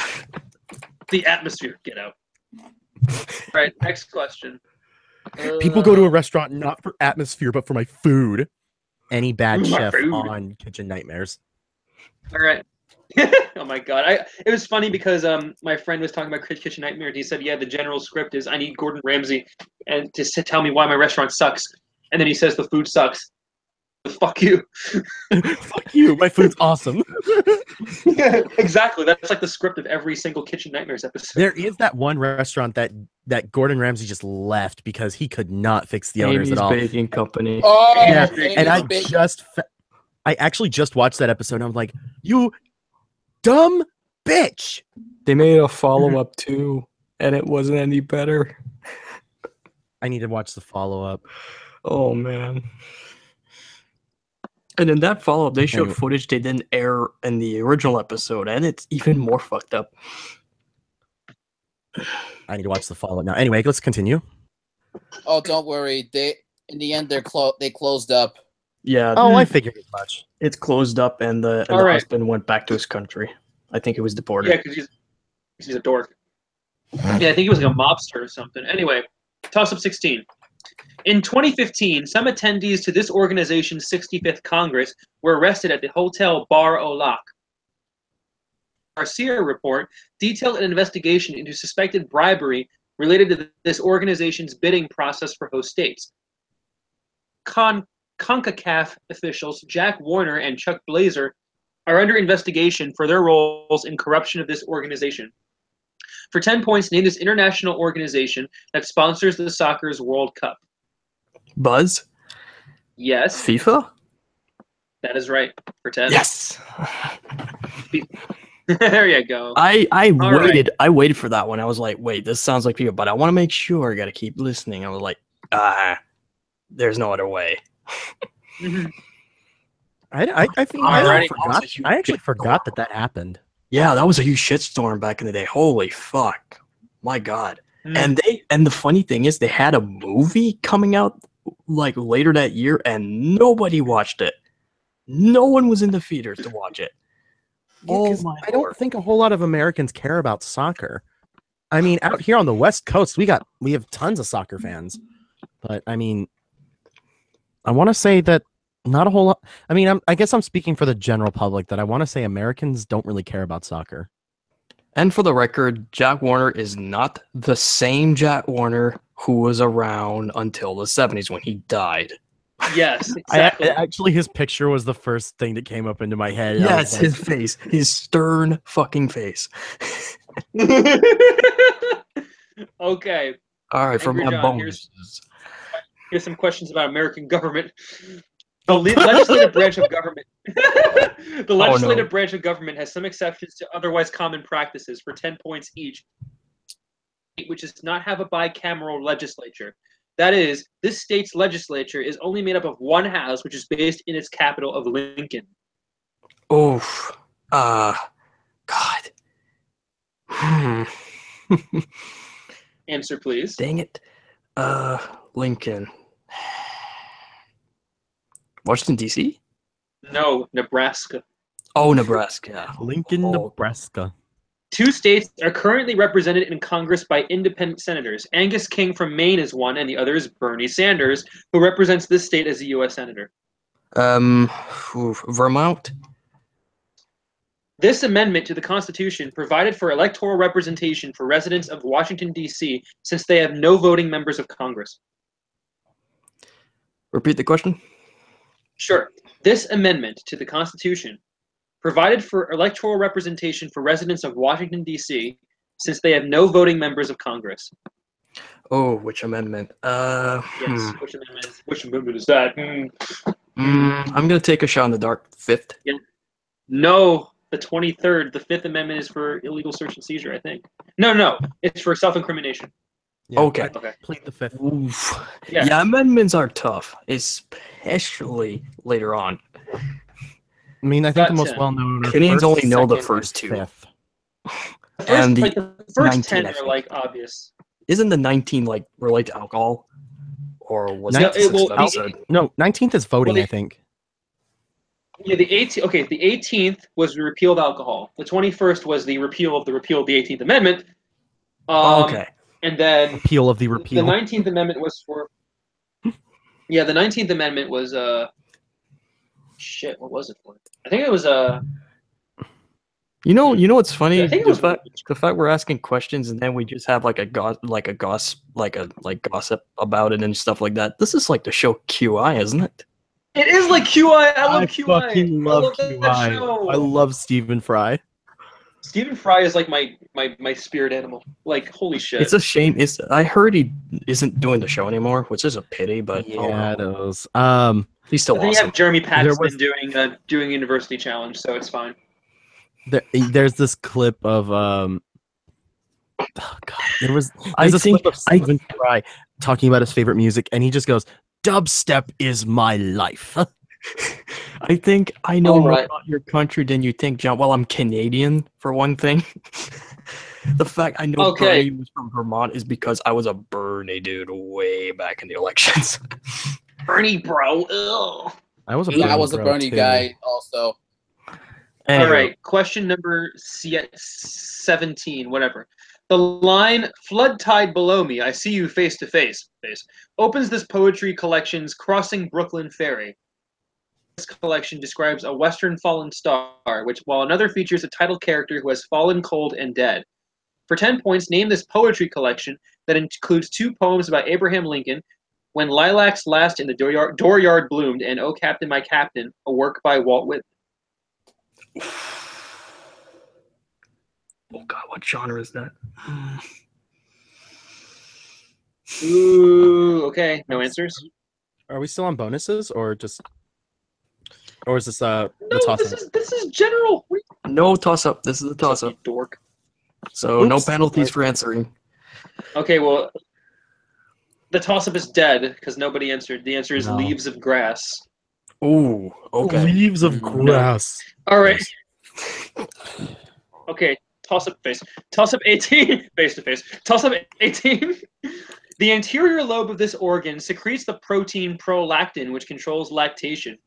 The atmosphere, get out. All right, next question. People go to a restaurant not for atmosphere, but for my food. Any bad My chef food. on Kitchen Nightmares. All right. Oh my god! It was funny because my friend was talking about Kitchen Nightmare and he said, yeah, the general script is I need Gordon Ramsay and to tell me why my restaurant sucks, and then he says the food sucks. Fuck you. Fuck you. My food's awesome. Yeah, exactly. That's like the script of every single Kitchen Nightmares episode. There is that one restaurant that Gordon Ramsay just left because he could not fix the owners Amy's at all. Baking Company. Oh, Yeah, Amy's and I Baking. I actually just watched that episode and I'm like, you dumb bitch. They made a follow-up too, and it wasn't any better. I need to watch the follow-up. Oh man. And in that follow-up, they showed Anyway. footage they didn't air in the original episode, and it's even more fucked up. I need to watch the follow-up now. Anyway, let's continue. Oh, don't worry. In the end, they closed up. Yeah. Oh, I figured as much. It's closed up, and the All right. husband went back to his country. I think it was deported. Yeah, because he's a dork. Yeah, I think he was like a mobster or something. Anyway, toss-up 16. In 2015, some attendees to this organization's 65th Congress were arrested at the Hotel Bar Olac. Garcia report detailed an investigation into suspected bribery related to this organization's bidding process for host states. CONCACAF officials Jack Warner and Chuck Blazer are under investigation for their roles in corruption of this organization. For 10 points, name this international organization that sponsors the soccer's World Cup. Buzz? Yes, FIFA? that is right. For 10. Yes. There you go. I All waited. I waited for that one. I was like, wait, this sounds like FIFA, but I want to make sure. I got to keep listening. I was like, there's no other way. I think Alrighty. I actually forgot that happened. Yeah, that was a huge shitstorm back in the day. Holy fuck. My God. And the funny thing is they had a movie coming out like later that year and nobody watched it. No one was in the theaters to watch it. Yeah, I don't think a whole lot of Americans care about soccer. I mean, out here on the West Coast, we have tons of soccer fans. But I mean, I want to say that not a whole lot. I mean, I guess I'm speaking for the general public that I want to say Americans don't really care about soccer. And for the record, Jack Warner is not the same Jack Warner who was around until the 70s when he died. Yes, exactly. Actually, his picture was the first thing that came up into my head. Yes, his face. His stern fucking face. Okay. All right, for Angry my John, bonuses. Here's some questions about American government. The legislative branch of government. The legislative branch of government has some exceptions to otherwise common practices for 10 points each, which does not have a bicameral legislature. That is, this state's legislature is only made up of one house, which is based in its capital of Lincoln. Oof. God. Answer, please. Dang it. Lincoln. Washington, D.C.? No, Nebraska. Oh, Nebraska. Lincoln, Nebraska. 2 states are currently represented in Congress by independent senators. Angus King from Maine is one, and the other is Bernie Sanders, who represents this state as a U.S. senator. Vermont? This amendment to the Constitution provided for electoral representation for residents of Washington, D.C., since they have no voting members of Congress. Repeat the question. Sure. This amendment to the Constitution provided for electoral representation for residents of Washington, D.C., since they have no voting members of Congress. Oh, which amendment? Yes, which amendment is that? I'm going to take a shot in the dark. 5th? Yeah. No, the 23rd. The 5th Amendment is for illegal search and seizure, I think. No, it's for self-incrimination. Yeah, Okay. Plead the 5th. Oof. Yeah. Yeah, amendments are tough, especially later on. I mean, I think the Got most 10. well-known are Canadians first, only know the second, first 2. fifth. And The first 19, 10 I are think. like obvious. Isn't the 19 like relate to alcohol? Or was No, that it will- sixth episode? No, 19th is voting, Well, I think. Yeah, the 18th was the repeal of alcohol. The 21st was the repeal of the 18th Amendment. Okay. And then Repeal of the the repeal. 19th Amendment was for. Yeah, the 19th Amendment was shit. What was it for? I think it was You know what's funny? I think it The was. fact we're asking questions and then we just have like gossip about it and stuff like that. This is like the show QI, isn't it? It is like QI. I love QI. fucking love that QI. show. I love Stephen Fry. Stephen Fry is like my spirit animal. Like, holy shit. It's a shame. I heard he isn't doing the show anymore, which is a pity. But Yeah, it is. he's still I think you awesome. have Jeremy Paxton was- doing University Challenge, so it's fine. There's this clip of oh God, there's I this think clip of Stephen Fry talking about his favorite music, and he just goes, "Dubstep is my life." I think I know more Alright. about your country than you think, John. Well, I'm Canadian for one thing. The fact I know Okay. Bernie was from Vermont is because I was a Bernie dude way back in the elections. Bernie, bro. Ugh. I was a Yeah, I Bernie was a bro, Bernie too. guy also. Anyway, All right, question number 17, whatever. The line "Flood tide below me, I see you face to face" opens this poetry collection's Crossing Brooklyn Ferry. This collection describes a western fallen star, while another features a title character who has fallen cold and dead. For 10 points, name this poetry collection that includes 2 poems about Abraham Lincoln, When Lilacs Last in the Dooryard Bloomed, and Oh Captain, My Captain, a work by Walt Whitman. oh God, what genre is that? Ooh, okay. No answers? Are we still on bonuses, or is this the No, toss? this is general. No toss up. This is a toss You up. dork. So no Oops. penalties for answering. Okay, well, the toss-up is dead because nobody answered. The answer is No. Leaves of Grass. Ooh, okay. Leaves of No. grass. All right. Okay, toss-up face. Toss-up 18. Face-to-face. Toss-up 18. The anterior lobe of this organ secretes the protein prolactin, which controls lactation.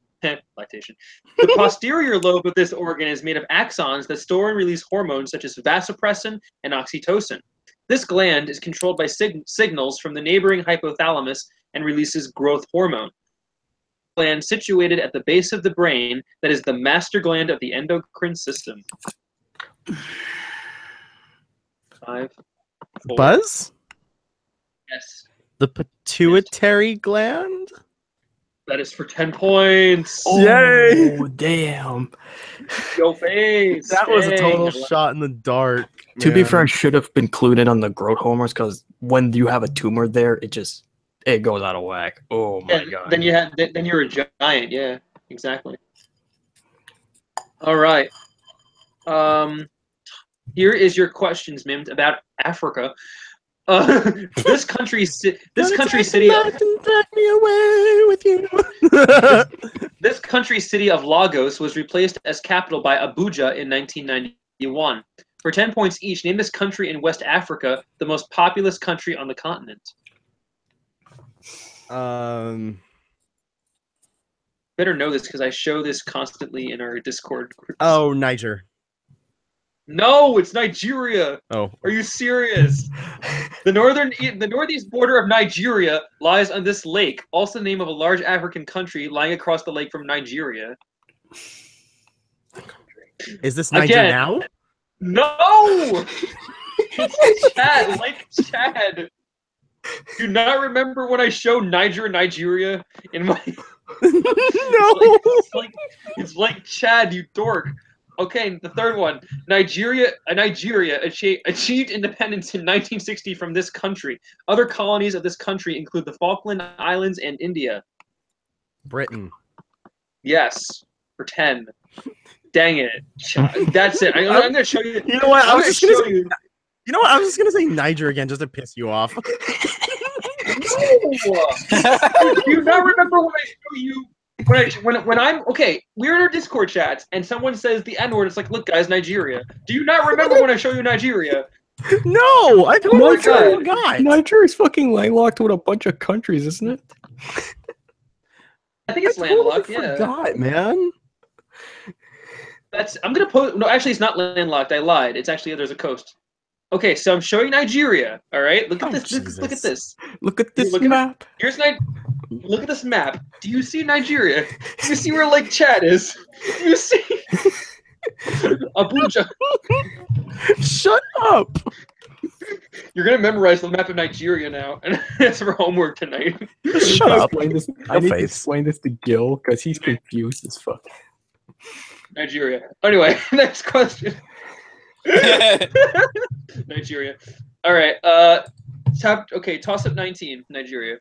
Lactation. The posterior lobe of this organ is made of axons that store and release hormones such as vasopressin and oxytocin. This gland is controlled by signals from the neighboring hypothalamus and releases growth hormone. Gland situated at the base of the brain that is the master gland of the endocrine system. 5, 4. Buzz? Yes. The pituitary gland? That is for 10 points. Oh, Yay! damn. Yo face. That was a Dang. total shot in the dark. To be man. fair, I should have included on the growth hormones because when you have a tumor there, it goes out of whack. Oh my Yeah, God. then you're a giant. Yeah, exactly. All right. Here is your questions, Mimed, about Africa. This country city. Take me away with you. This country city of Lagos was replaced as capital by Abuja in 1991. For 10 points each, name this country in West Africa, the most populous country on the continent. Better know this because I show this constantly in our Discord groups. Oh, Niger. No, it's Nigeria. Oh, Are you serious? The northeast border of Nigeria lies on this lake, also the name of a large African country lying across the lake from Nigeria. is this Niger Again. now? No! It's Chad, Lake Chad. Do you not remember when I showed Niger and Nigeria in my... No. It's like Chad, you dork. Okay, the third one. Nigeria achieved independence in 1960 from this country. Other colonies of this country include the Falkland Islands and India. Britain. Yes, for 10. Dang it. That's it. I'm going to show you. You know what? I was just gonna say, you. you know what? I was just gonna say Niger again just to piss you off. No! Do you not remember when I show you when I'm okay, we're in our Discord chats and someone says the N-word, it's like, look guys, Nigeria. Do you not remember when I show you Nigeria? No, I totally forgot. Niger is fucking landlocked with a bunch of countries, isn't it? I think it's landlocked, yeah. Forgot, man. I'm gonna post. No, actually, it's not landlocked. I lied. It's actually there's a coast. Okay, so I'm showing Nigeria. All right, look at this. Look at this. Look at this map. Here's Look at this map. Do you see Nigeria? Do you see where Lake Chad is? Do you see Abuja? Shut up. You're gonna memorize the map of Nigeria now, and that's for homework tonight. Shut up. I need to explain this to Gil because he's confused as fuck. Nigeria. Anyway, next question. Nigeria. All right. Toss up 19. Nigeria.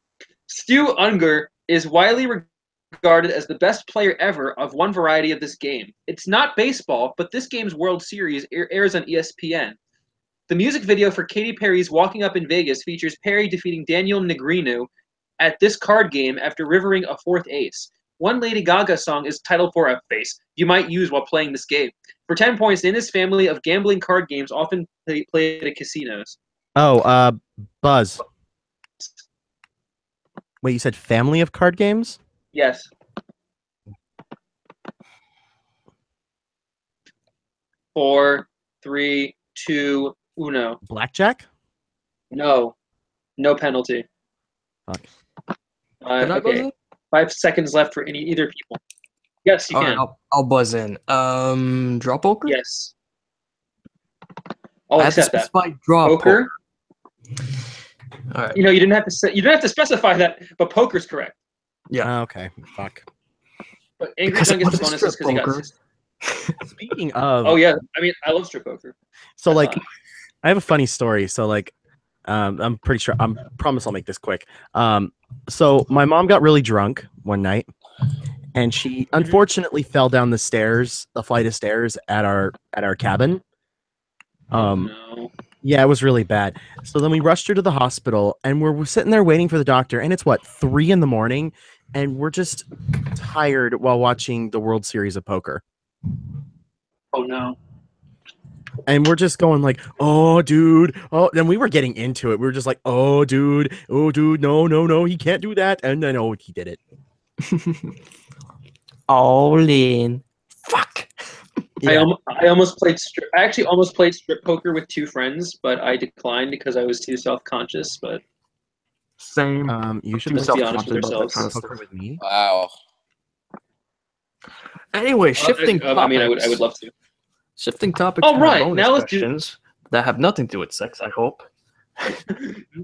Stu Unger is widely regarded as the best player ever of one variety of this game. It's not baseball, but this game's World Series airs on ESPN. The music video for Katy Perry's Walking Up in Vegas features Perry defeating Daniel Negreanu at this card game after rivering a fourth ace. One Lady Gaga song is titled for a face you might use while playing this game. For 10 points, in this family of gambling card games often played at casinos. Oh, Buzz. Wait, you said family of card games? Yes. 4, 3, 2, 1. Blackjack? No. No penalty. Fuck. Okay. 5 seconds left for either people. Yes, you can. Right, I'll buzz in. Draw poker? Yes. I'll accept that. Draw Poker? All right. You know, you didn't have to specify that, but poker's correct. Yeah. Okay. Fuck. But Angry John gets the bonuses because he got assist. Speaking of. Oh yeah, I mean, I love strip poker. So like, I have a funny story. So like, I'm pretty sure. Promise I'll make this quick. So my mom got really drunk one night, and she unfortunately fell down the flight of stairs at our cabin. No. Yeah, it was really bad. So then we rushed her to the hospital, and we're sitting there waiting for the doctor, and it's 3 a.m, and we're just tired while watching the World Series of Poker. Oh no. And we're just going like, oh, dude. Oh, then we were getting into it. We were just like, oh, dude. Oh, dude. No. He can't do that. And then, oh, he did it. All in. Fuck. Yeah. I almost played strip. I actually almost played strip poker with 2 friends, but I declined because I was too self-conscious. But same. You should Let's be honest with ourselves. poker with me. Wow. Anyway, shifting topics. I mean, I would love to. Shifting topics. All right, bonus now let's do questions that have nothing to do with sex. I hope.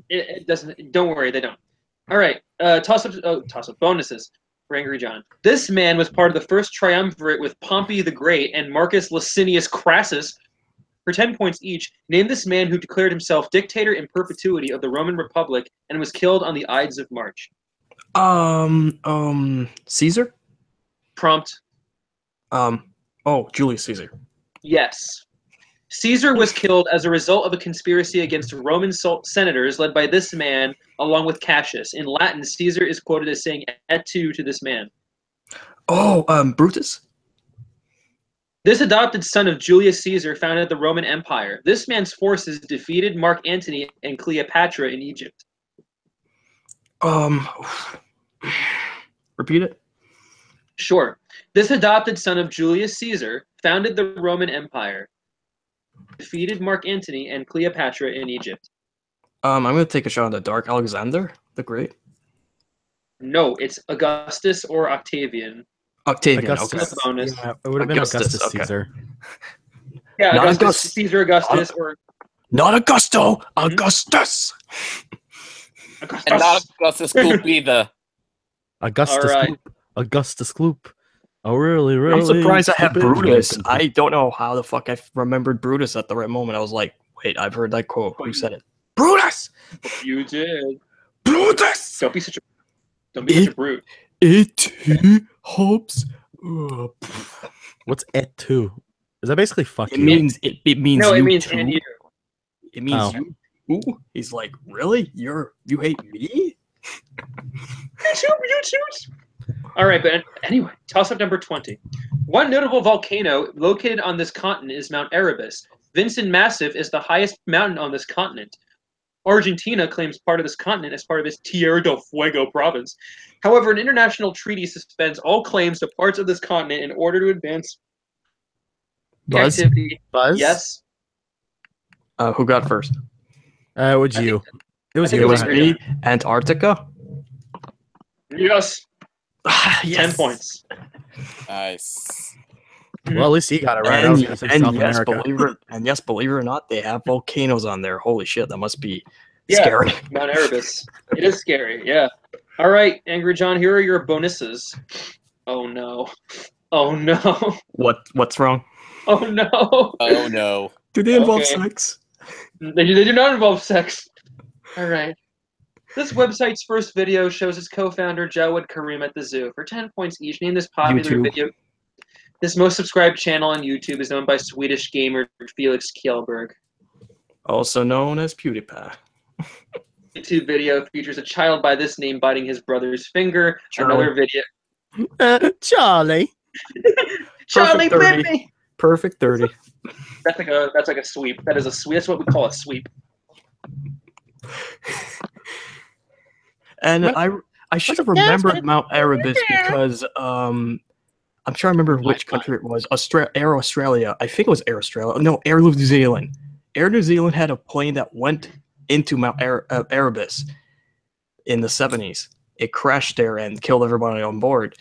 It doesn't. Don't worry, they don't. All right. Toss up bonuses for Angry John. This man was part of the first triumvirate with Pompey the Great and Marcus Licinius Crassus. For 10 points each, name this man who declared himself dictator in perpetuity of the Roman Republic and was killed on the Ides of March. Caesar. Prompt. Oh, Julius Caesar. Yes. Caesar was killed as a result of a conspiracy against Roman senators led by this man, along with Cassius. In Latin, Caesar is quoted as saying "et tu" to this man. Oh, Brutus. This adopted son of Julius Caesar founded the Roman Empire. This man's forces defeated Mark Antony and Cleopatra in Egypt. Repeat it. Sure. This adopted son of Julius Caesar founded the Roman Empire, defeated Mark Antony and Cleopatra in Egypt. I'm gonna take a shot at the Dark Alexander the Great. No, it's Augustus or Octavian. Octavian. Augustus. Okay. Bonus. Yeah, it would have been Augustus, Augustus okay. Caesar. Yeah, Not Augustus, August- Caesar Augustus or Not Augusto. Augustus. Augustus. And not Augustus Gloop either. Augustus. All right. Gloop. Augustus Gloop. Oh, really, really? I'm surprised I have stupid. Brutus. I don't know how the fuck I remembered Brutus at the right moment. I was like, wait, I've heard that quote. Who said it? Brutus. You did. Brutus. Don't be such a brute. It hopes. What's et tu? Is that basically fuck It you? means it means No, it you means too. and you. It means Oh. you. Ooh. He's like, really? You hate me? All right, but anyway, toss-up number 20. One notable volcano located on this continent is Mount Erebus. Vincent Massif is the highest mountain on this continent. Argentina claims part of this continent as part of its Tierra del Fuego province. However, an international treaty suspends all claims to parts of this continent in order to advance the Buzz? activity. Buzz? Yes. Who got first? It was you. It was think you. it It was was me. Antarctica. Yes. Yes. 10 points. Nice. Well, at least he got it right. I was And, gonna say and South yes, America. believe it or not, they have volcanoes on there. Holy shit, that must be Yeah. scary. Mount Erebus. It is scary, yeah. All right, Angry John, here are your bonuses. Oh, no. Oh, no. What's wrong? Oh, no. Oh no. Do they involve Okay. sex? They do not involve sex. All right. This website's first video shows its co-founder Jawed Karim at the zoo. For 10 points each, name this popular YouTube. video. This most subscribed channel on YouTube is owned by Swedish gamer Felix Kjellberg. Also known as PewDiePie. YouTube video features a child by this name biting his brother's finger. Charlie. Another video. Charlie. Charlie 30. bit me. Perfect 30. That's like a sweep. That is a sweep. That's what we call a sweep. And I should have remembered Mount Erebus because I'm trying to remember which country it was. Air Australia. I think it was Air Australia. No, Air New Zealand. Air New Zealand had a plane that went into Mount Erebus in the 70s. It crashed there and killed everybody on board.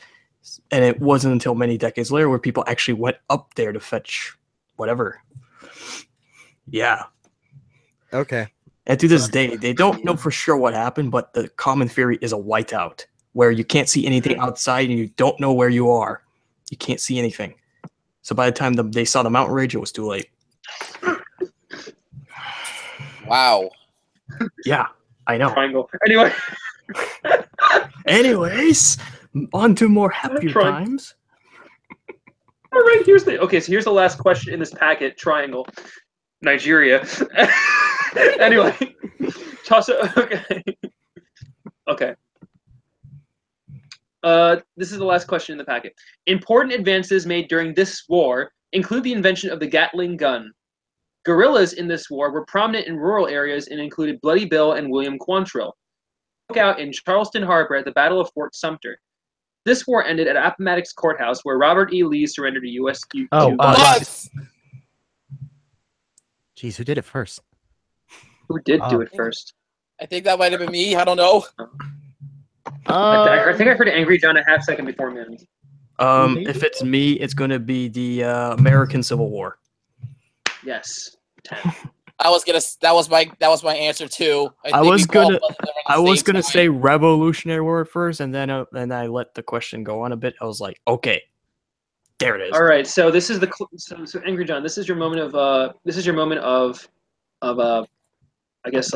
And it wasn't until many decades later where people actually went up there to fetch whatever. Yeah. Okay. And to this day, they don't know for sure what happened, but the common theory is a whiteout, where you can't see anything outside and you don't know where you are. You can't see anything. So by the time they saw the mountain range, it was too late. Wow. Yeah, I know. Triangle. Anyway. Anyways, on to more happier Triangle. times. All right. Here's the last question in this packet. Triangle. Nigeria. Anyway. Toss it. Okay. Okay. This is the last question in the packet. Important advances made during this war include the invention of the Gatling gun. Guerrillas in this war were prominent in rural areas and included Bloody Bill and William Quantrill. Broke out in Charleston Harbor at the Battle of Fort Sumter. This war ended at Appomattox Courthouse, where Robert E. Lee surrendered to U.S. Oh, What? Jeez, who did it first? Who did do it first? I think that might have been me. I don't know. I think I heard Angry John a half second before me. If it's me, it's going to be the American Civil War. Yes. 10. That was my answer too. I think was we both gonna- went there at the I was same gonna time. say Revolutionary War at first, and then I let the question go on a bit. I was like, okay, there it is. All right. So this is the so Angry John. This is your moment of I guess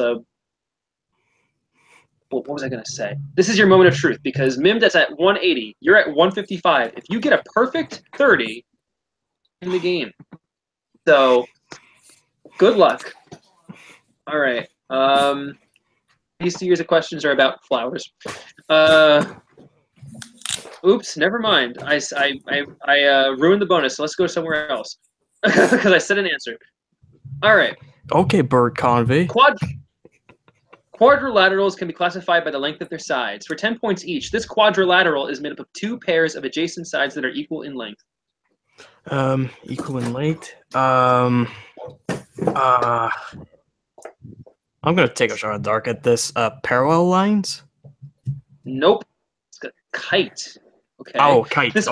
what was I gonna say? This is your moment of truth because Mim that's at 180. You're at 155. If you get a perfect 30, in the game. So, good luck. All right. These series of questions are about flowers. Oops, never mind. I ruined the bonus. So let's go somewhere else because I said an answer. All right. Okay, Bird Convey. Quadrilaterals can be classified by the length of their sides. For 10 points each, this quadrilateral is made up of two pairs of adjacent sides that are equal in length. Equal in length. I'm gonna take a shot at dark at this. Parallel lines. Nope. It's a kite. Okay. Oh, kite. This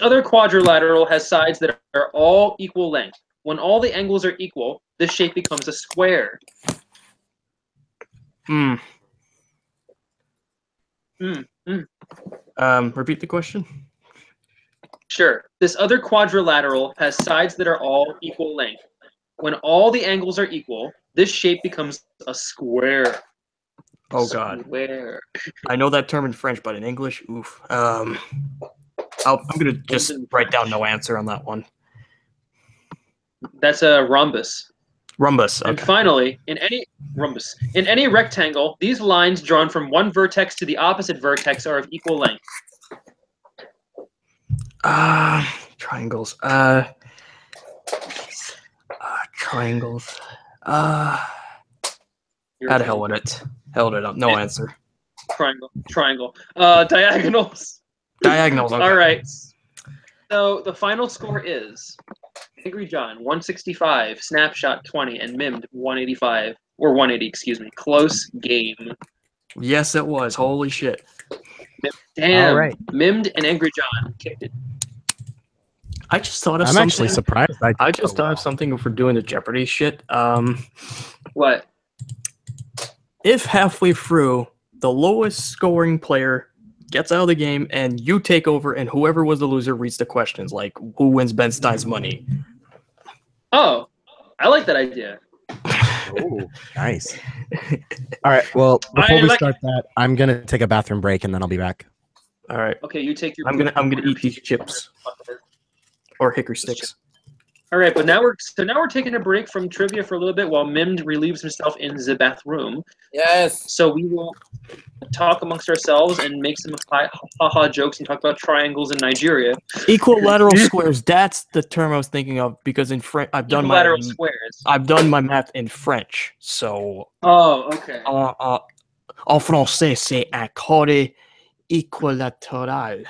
other quadrilateral has sides that are all equal length. When all the angles are equal, this shape becomes a square. Repeat the question. Sure. This other quadrilateral has sides that are all equal length. When all the angles are equal, this shape becomes a square. Oh God. Square. I know that term in French, but in English, oof. I'm gonna just write down no answer on that one. That's a rhombus. Rhombus. Okay. And finally, in any rectangle, these lines drawn from one vertex to the opposite vertex are of equal length. Triangles. Triangles. How the hell with it? Held it up. No answer. Triangle. Diagonals. Diagonals. Okay. All right. So the final score is Angry John 165, Snapshot 20, and Mimed 185 or 180. Excuse me. Close game. Yes, it was. Holy shit. Damn. All right. Mimed and Angry John kicked it. I just thought of I'm something. actually surprised. I just thought of something for doing the Jeopardy shit. What? If halfway through the lowest scoring player gets out of the game and you take over and whoever was the loser reads the questions, like who wins Ben Stein's money. Oh, I like that idea. Oh, nice. All right. Well, before we start that, I'm gonna take a bathroom break and then I'll be back. All right. Okay, you take your. I'm gonna eat these chips or hickory sticks. All right, but now we're taking a break from trivia for a little bit while Mimed relieves himself in the bathroom. Yes. So we will talk amongst ourselves and make some ha-ha jokes and talk about triangles in Nigeria. Equilateral squares. That's the term I was thinking of because in French I've done my math in French. So. Oh, okay. En français, c'est un carré équilatéral.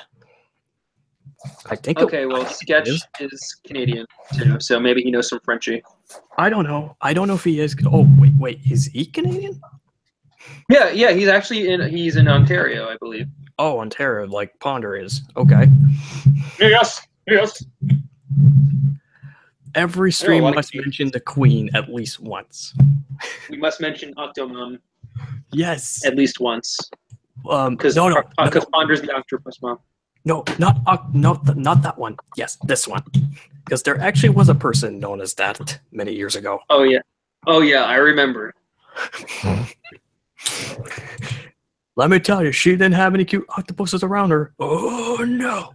I think. Okay, well, Sketch is Canadian too, so maybe he knows some Frenchy. I don't know. I don't know if he is. Oh, wait, is he Canadian? Yeah, he's actually he's in Ontario, I believe. Oh, Ontario, like Ponder is. Okay. Yes. Every stream must mention the Queen at least once. We must mention Octomom. Yes. At least once. Because Ponder's the octopus mom. No, not that one. Yes, this one. Because there actually was a person known as that many years ago. Oh yeah, I remember. Let me tell you, she didn't have any cute octopuses around her. Oh no.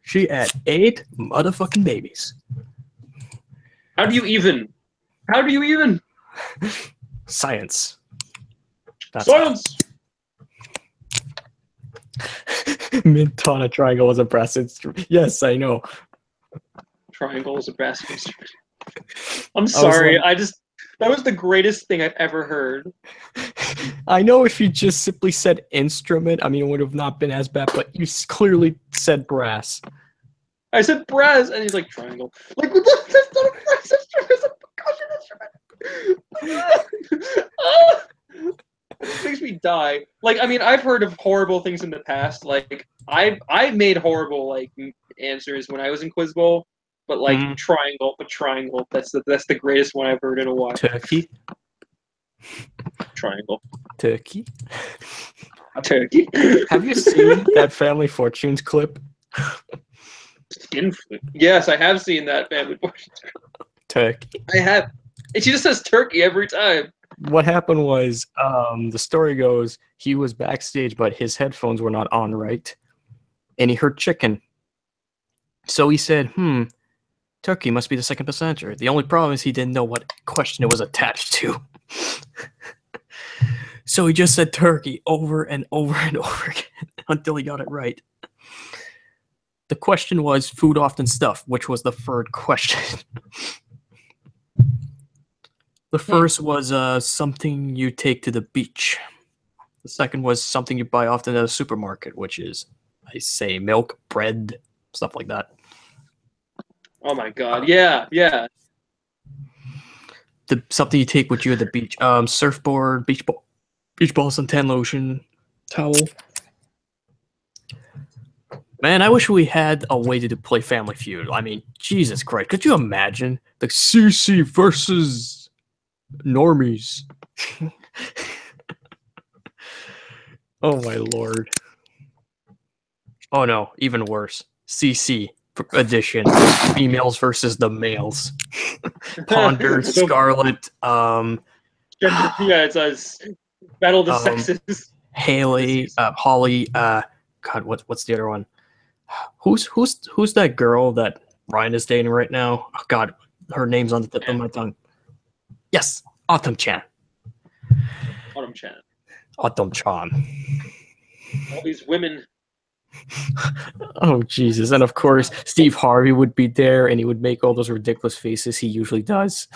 She had 8 motherfucking babies. How do you even? Science. Science. Mid-tona triangle was a brass instrument. Yes, I know. Triangle is a brass instrument. I'm sorry. That was the greatest thing I've ever heard. I know if you just simply said instrument, I mean, it would have not been as bad, but you clearly said brass. I said brass, and he's like, triangle. Like, that's not a brass instrument, it's a percussion instrument. It makes me die. Like, I mean, I've heard of horrible things in the past. Like, I made horrible, like, answers when I was in Quiz Bowl. But like triangle, that's the greatest one I've heard in a while. Turkey. Triangle. Turkey. Have you seen that Family Fortunes clip? Yes, I have seen that Family Fortunes clip. Turkey. I have. And she just says turkey every time. What happened was, the story goes, he was backstage, but his headphones were not on right, and he heard chicken. So he said, turkey must be the second best answer. The only problem is he didn't know what question it was attached to. So he just said turkey over and over and over again until he got it right. The question was food often stuffed, which was the third question. The first was something you take to the beach. The second was something you buy often at a supermarket, which is, I say, milk, bread, stuff like that. Oh my god! Yeah. Something you take with you at the beach. Surfboard, beach ball, suntan lotion, towel. Man, I wish we had a way to play Family Feud. I mean, Jesus Christ, could you imagine the CC versus normies? Oh my lord. Oh no, even worse. CC edition. Females versus the males. Ponder, Scarlet, it's battle of the sexes. Haley, Holly, God, what's the other one? Who's that girl that Ryan is dating right now? Oh god, her name's on the tip of my tongue. Yes, Autumn Chan. Autumn Chan. All these women. Oh Jesus! And of course, Steve Harvey would be there, and he would make all those ridiculous faces he usually does.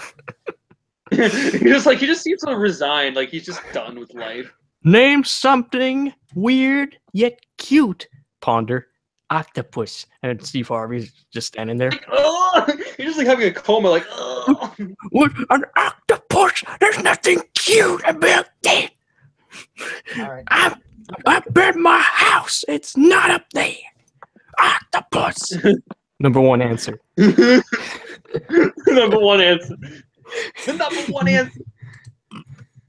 he just seems so resigned, like he's just done with life. Name something weird yet cute. Ponder, octopus, and Steve Harvey's just standing there. He's just like having a coma, like. Oh. What an octopus! There's nothing cute about that. Right. I bet my house it's not up there. Octopus. Number one answer. Number one answer. The number one answer.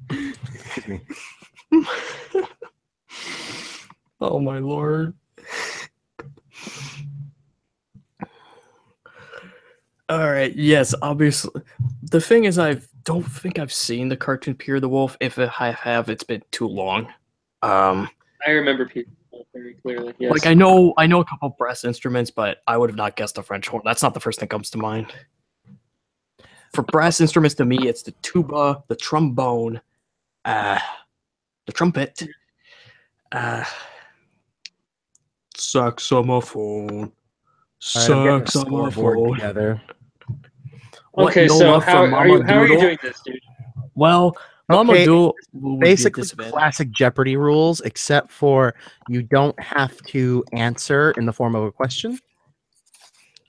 Excuse me. Oh my lord. All right. Yes, obviously. The thing is, I don't think I've seen the cartoon Pierre the Wolf. If I have, it's been too long. I remember people very clearly. Yes. Like I know a couple of brass instruments, but I would have not guessed the French horn. That's not the first thing that comes to mind. For brass instruments, to me, it's the tuba, the trombone, the trumpet, saxophone, saxophone. Together. Okay, so how are you doing this, dude? Well, Mama Doodle basically classic Jeopardy rules, except for you don't have to answer in the form of a question.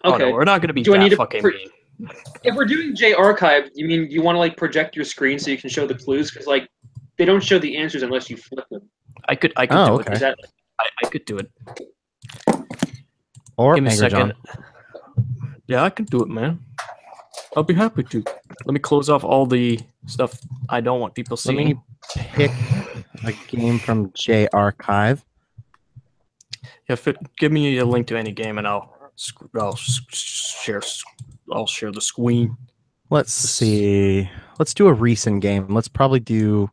Okay, no, we're not going to be that fucking mean. If we're doing J Archive, you mean you want to like project your screen so you can show the clues? Because like they don't show the answers unless you flip them. I could do okay. it. I could do it. Or give me a second. John. Yeah, I can do it, man. I'll be happy to. Let me close off all the stuff I don't want people seeing. Let me pick a game from J Archive. Yeah, give me a link to any game, and I'll share the screen. Let's see. Let's do a recent game. Let's probably do.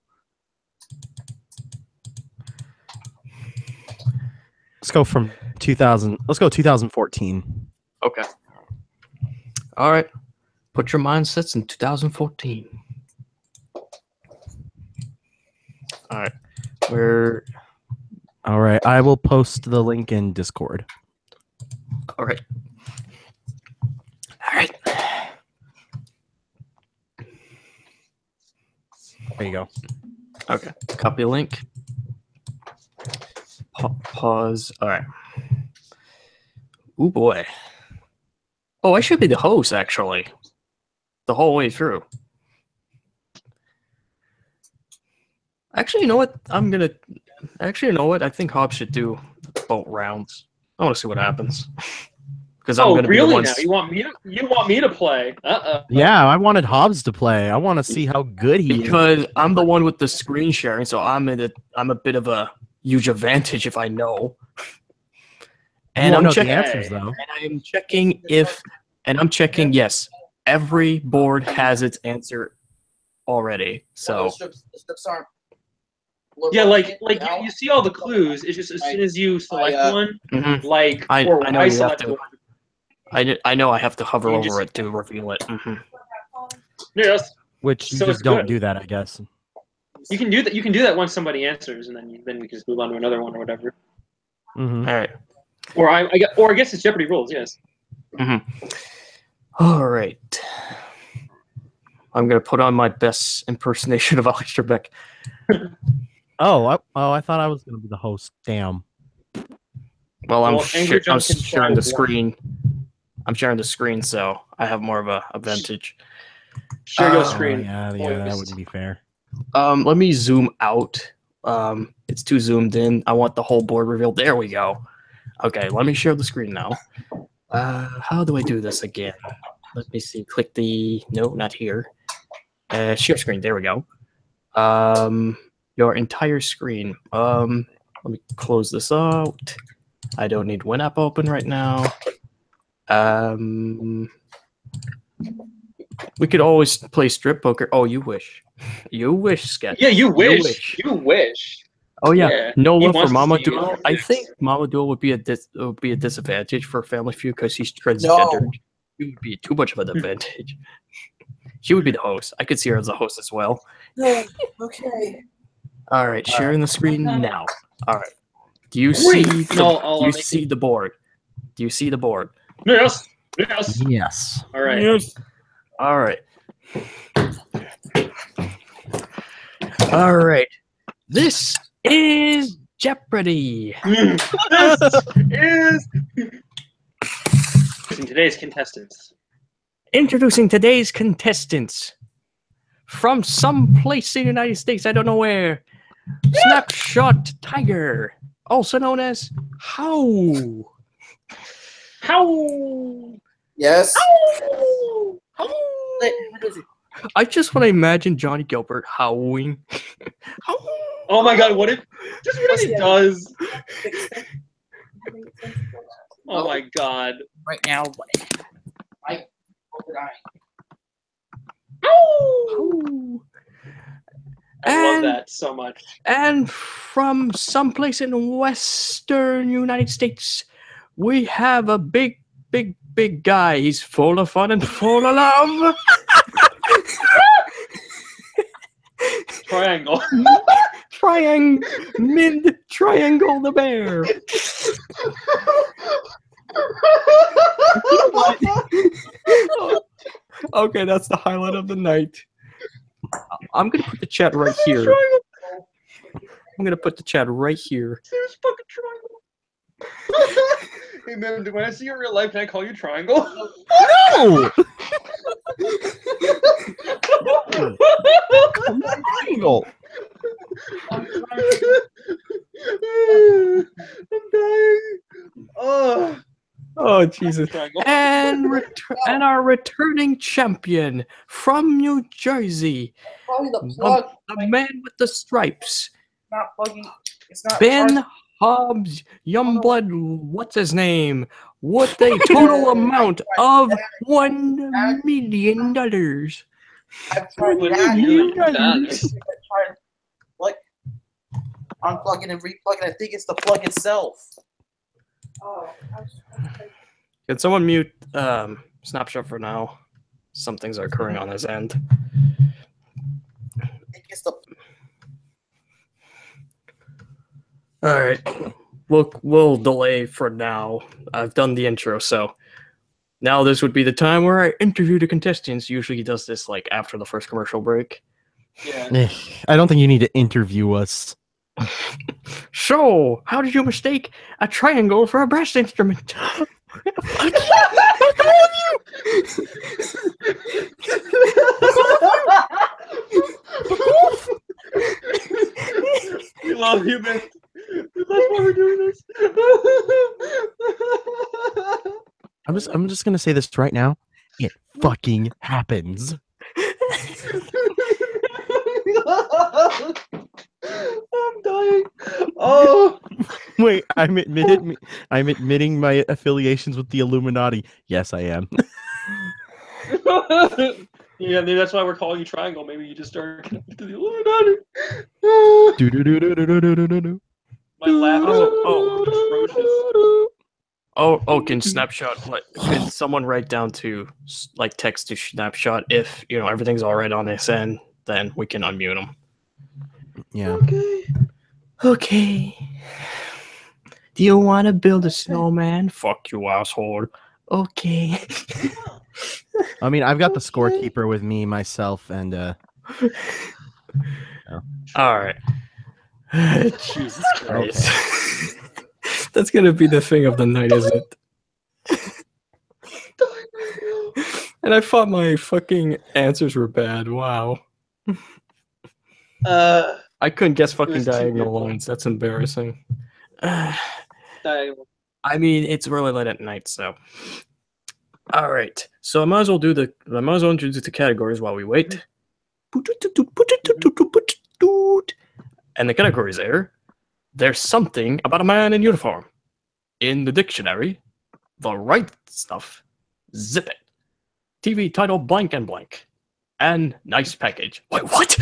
Let's go from 2000. Let's go 2014. Okay. All right. Put your mindsets in 2014. All right. All right. I will post the link in Discord. All right. All right. There you go. Okay. Copy link. Pause. All right. Oh boy. Oh, I should be the host actually. The whole way through. Actually, you know what? You know what? I think Hobbs should do both rounds. I want to see what happens. Because I'm going to really be the one. Now you want me to play? Yeah, I wanted Hobbs to play. I want to see how good he is. Because I'm the one with the screen sharing, so I'm a bit of a huge advantage if I know. And I'm checking answers though. And I'm checking yes. Every board has its answer already. So yeah, like you see all the clues. It's just as soon as you select one, like I know you have to. I know I have to hover You over just- it to reveal it. Yes. Which you So just it's don't good. do that, I guess. You can do that. You can do that once somebody answers, and then we can just move on to another one or whatever. Mm-hmm. All right. Or I guess it's Jeopardy rules. Yes. All right. I'm gonna put on my best impersonation of Alex Trebek. I thought I was gonna be the host. Damn. Well, Well, Angry I'm Jump can sharing the try screen. I'm sharing the screen, so I have more of a advantage. Share your Oh, screen. Yeah, that wouldn't be fair. Let me zoom out. It's too zoomed in. I want the whole board revealed. There we go. Okay, let me share the screen now. How do I do this again? Let me see. Click the no, not here. Share screen. There we go. Your entire screen. Let me close this out. I don't need WinApp open right now. We could always play strip poker. Oh, you wish. You wish, Sketch. Yeah, you wish. wish. You wish. Oh yeah, Yeah, no he love for wants to Mama see you Duel. on I your think face. Mama Duel would be a disadvantage for Family Feud because she's transgender. No. She would be too much of an advantage. She would be the host. I could see her as a host as well. Okay. All right, sharing the screen now. All right. Do you see? No, do you see the board? Do you see the board? Yes. Yes. Yes. All right. Yes. All right. All right. This is Jeopardy. This is today's contestants. Introducing today's contestants from some place in the United States, I don't know where. Snapshot Tiger, also known as How. How? Yes. How? I just want to imagine Johnny Gilbert howling. How. Oh my God! What if? Just what if he does? Oh my God! Right now. Ow! I love And- that so much. And from someplace in western United States, we have a big guy. He's full of fun and full of love. Triangle. Triangle the bear. Okay, that's the highlight of the night. I'm gonna put the chat right here. I'm gonna put the chat right here. There's fucking triangle. Hey man, when I see you in real life, can I call you Triangle? No! Triangle. I'm dying. Oh, Oh Jesus! Triangle. And our returning champion from New Jersey, Probably the plug. the man with the stripes, Not plugging. It's not. Ben Hobbs Youngblood. What's his name? With a total amount of $1 million. I've tried What that. are you doing? I've tried like unplugging and replugging. I think it's the plug itself. Oh. Can someone mute Snapshot for now? Some things are occurring on his end. I think it's the. All right, we'll delay for now. I've done the intro, so now this would be the time where I interview the contestants. Usually he does this like after the first commercial break. Yeah. I don't think you need to interview us. So, how did you mistake a triangle for a brass instrument? We love you, man. That's why we're doing this. I'm just gonna say this right now. It fucking happens. I'm dying. Oh. Wait, I'm admitting my affiliations with the Illuminati. Yes, I am. Yeah, maybe that's why we're calling you Triangle. Maybe you just are connected to the Illuminati. Do-do-do-do-do-do-do-do-do. My laugh is atrocious. Oh, can snapshot? What? Can someone write down to like text to snapshot if everything's all right on this end? Then we can unmute them. Yeah. Okay. Do you want to build a snowman? Fuck you, asshole. Okay. I mean, I've got the scorekeeper with me, myself, and All right. Jesus Christ. That's gonna be the thing of the night, isn't it? And I thought my fucking answers were bad. Wow. I couldn't guess fucking diagonal lines. That's embarrassing. Diagonal. I mean, it's really late at night, so. All right. So I might as well introduce the categories while we wait. And the categories are: there's something about a man in uniform. In the dictionary, the right stuff. Zip it. TV title blank and blank. And nice package. Wait, what?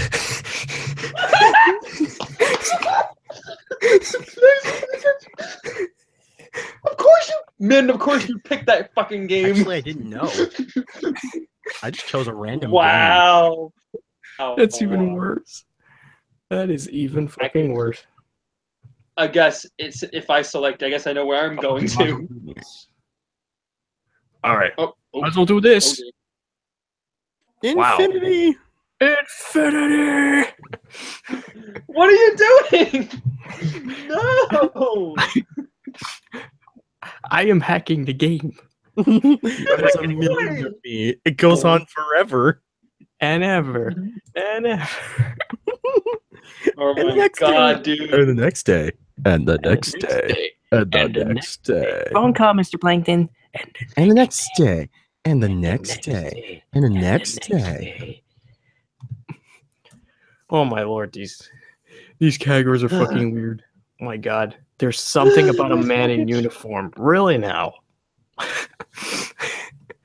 Of course you picked that fucking game. Actually, I didn't know. I just chose a random game. Wow. That's even worse. That is even fucking worse. I guess it's if I select, I guess I know where I'm going to. All right. Oh, Might as well do this. okay. Infinity. Infinity! What are you doing? No. I am hacking the game. There's a million of me. It goes on forever. And ever. And ever. Oh And the my next god, day. dude. And the next day. And the next day. And the next day. Phone call, Mr. Plankton. And the next day. And the next day. And the next day. Oh my lord, these categories are fucking weird. Oh my god. There's something about a man in uniform. Really now?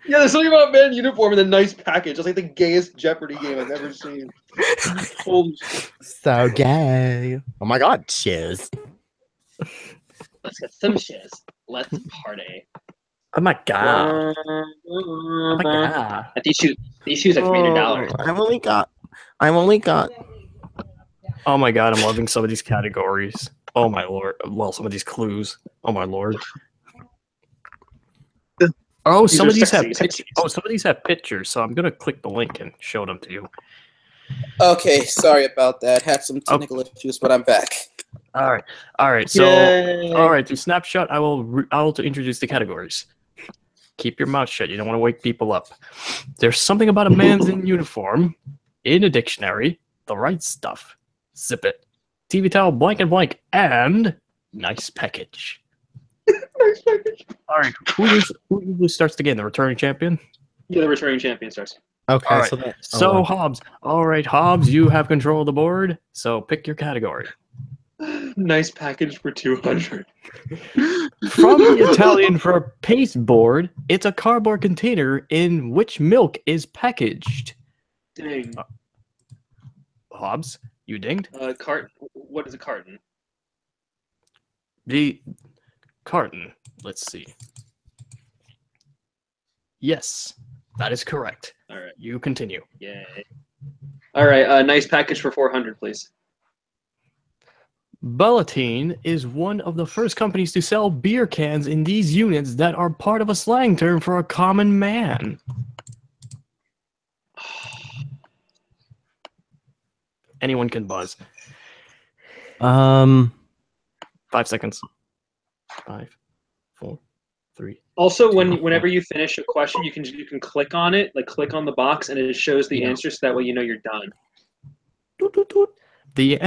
Yeah, there's something about man in uniform and a nice package. It's like the gayest Jeopardy game I've ever seen. Holy shit. So gay. Oh my god, shiz. Let's get some shiz. Let's party. Oh my god. Oh my god. These shoes are $300. I've only got. Oh my god, I'm loving some of these categories. Oh my lord. Well, some of these clues. Oh my lord. Oh, some of these have pictures. Oh, some of these have pictures, so I'm gonna click the link and show them to you. Okay, sorry about that. Had some technical issues, but I'm back. All right. So, Yay. all right. To snapshot, I will to introduce the categories. Keep your mouth shut. You don't want to wake people up. There's something about a man's in uniform. In a dictionary, the right stuff. Zip it. TV towel blank and blank and nice package. Nice package. All right. Who usually starts the game? The returning champion. Yeah, the returning champion starts. Okay, All right. So Hobbs. All right, Hobbs, you have control of the board. So pick your category. Nice package for 200. From the Italian for pasteboard, it's a cardboard container in which milk is packaged. Dang. Hobbs, you dinged? Carton. What is a carton? The carton. Let's see. Yes, that is correct. All right. You continue. Yay. All right. Nice package for 400, please. Bulletin is one of the first companies to sell beer cans in these units that are part of a slang term for a common man. Anyone can buzz. 5 seconds. 5, 4, 3. Also, whenever you finish a question, you can click on it, like click on the box, and it shows the answer, so that way you know you're done. Doot, doot, doot. The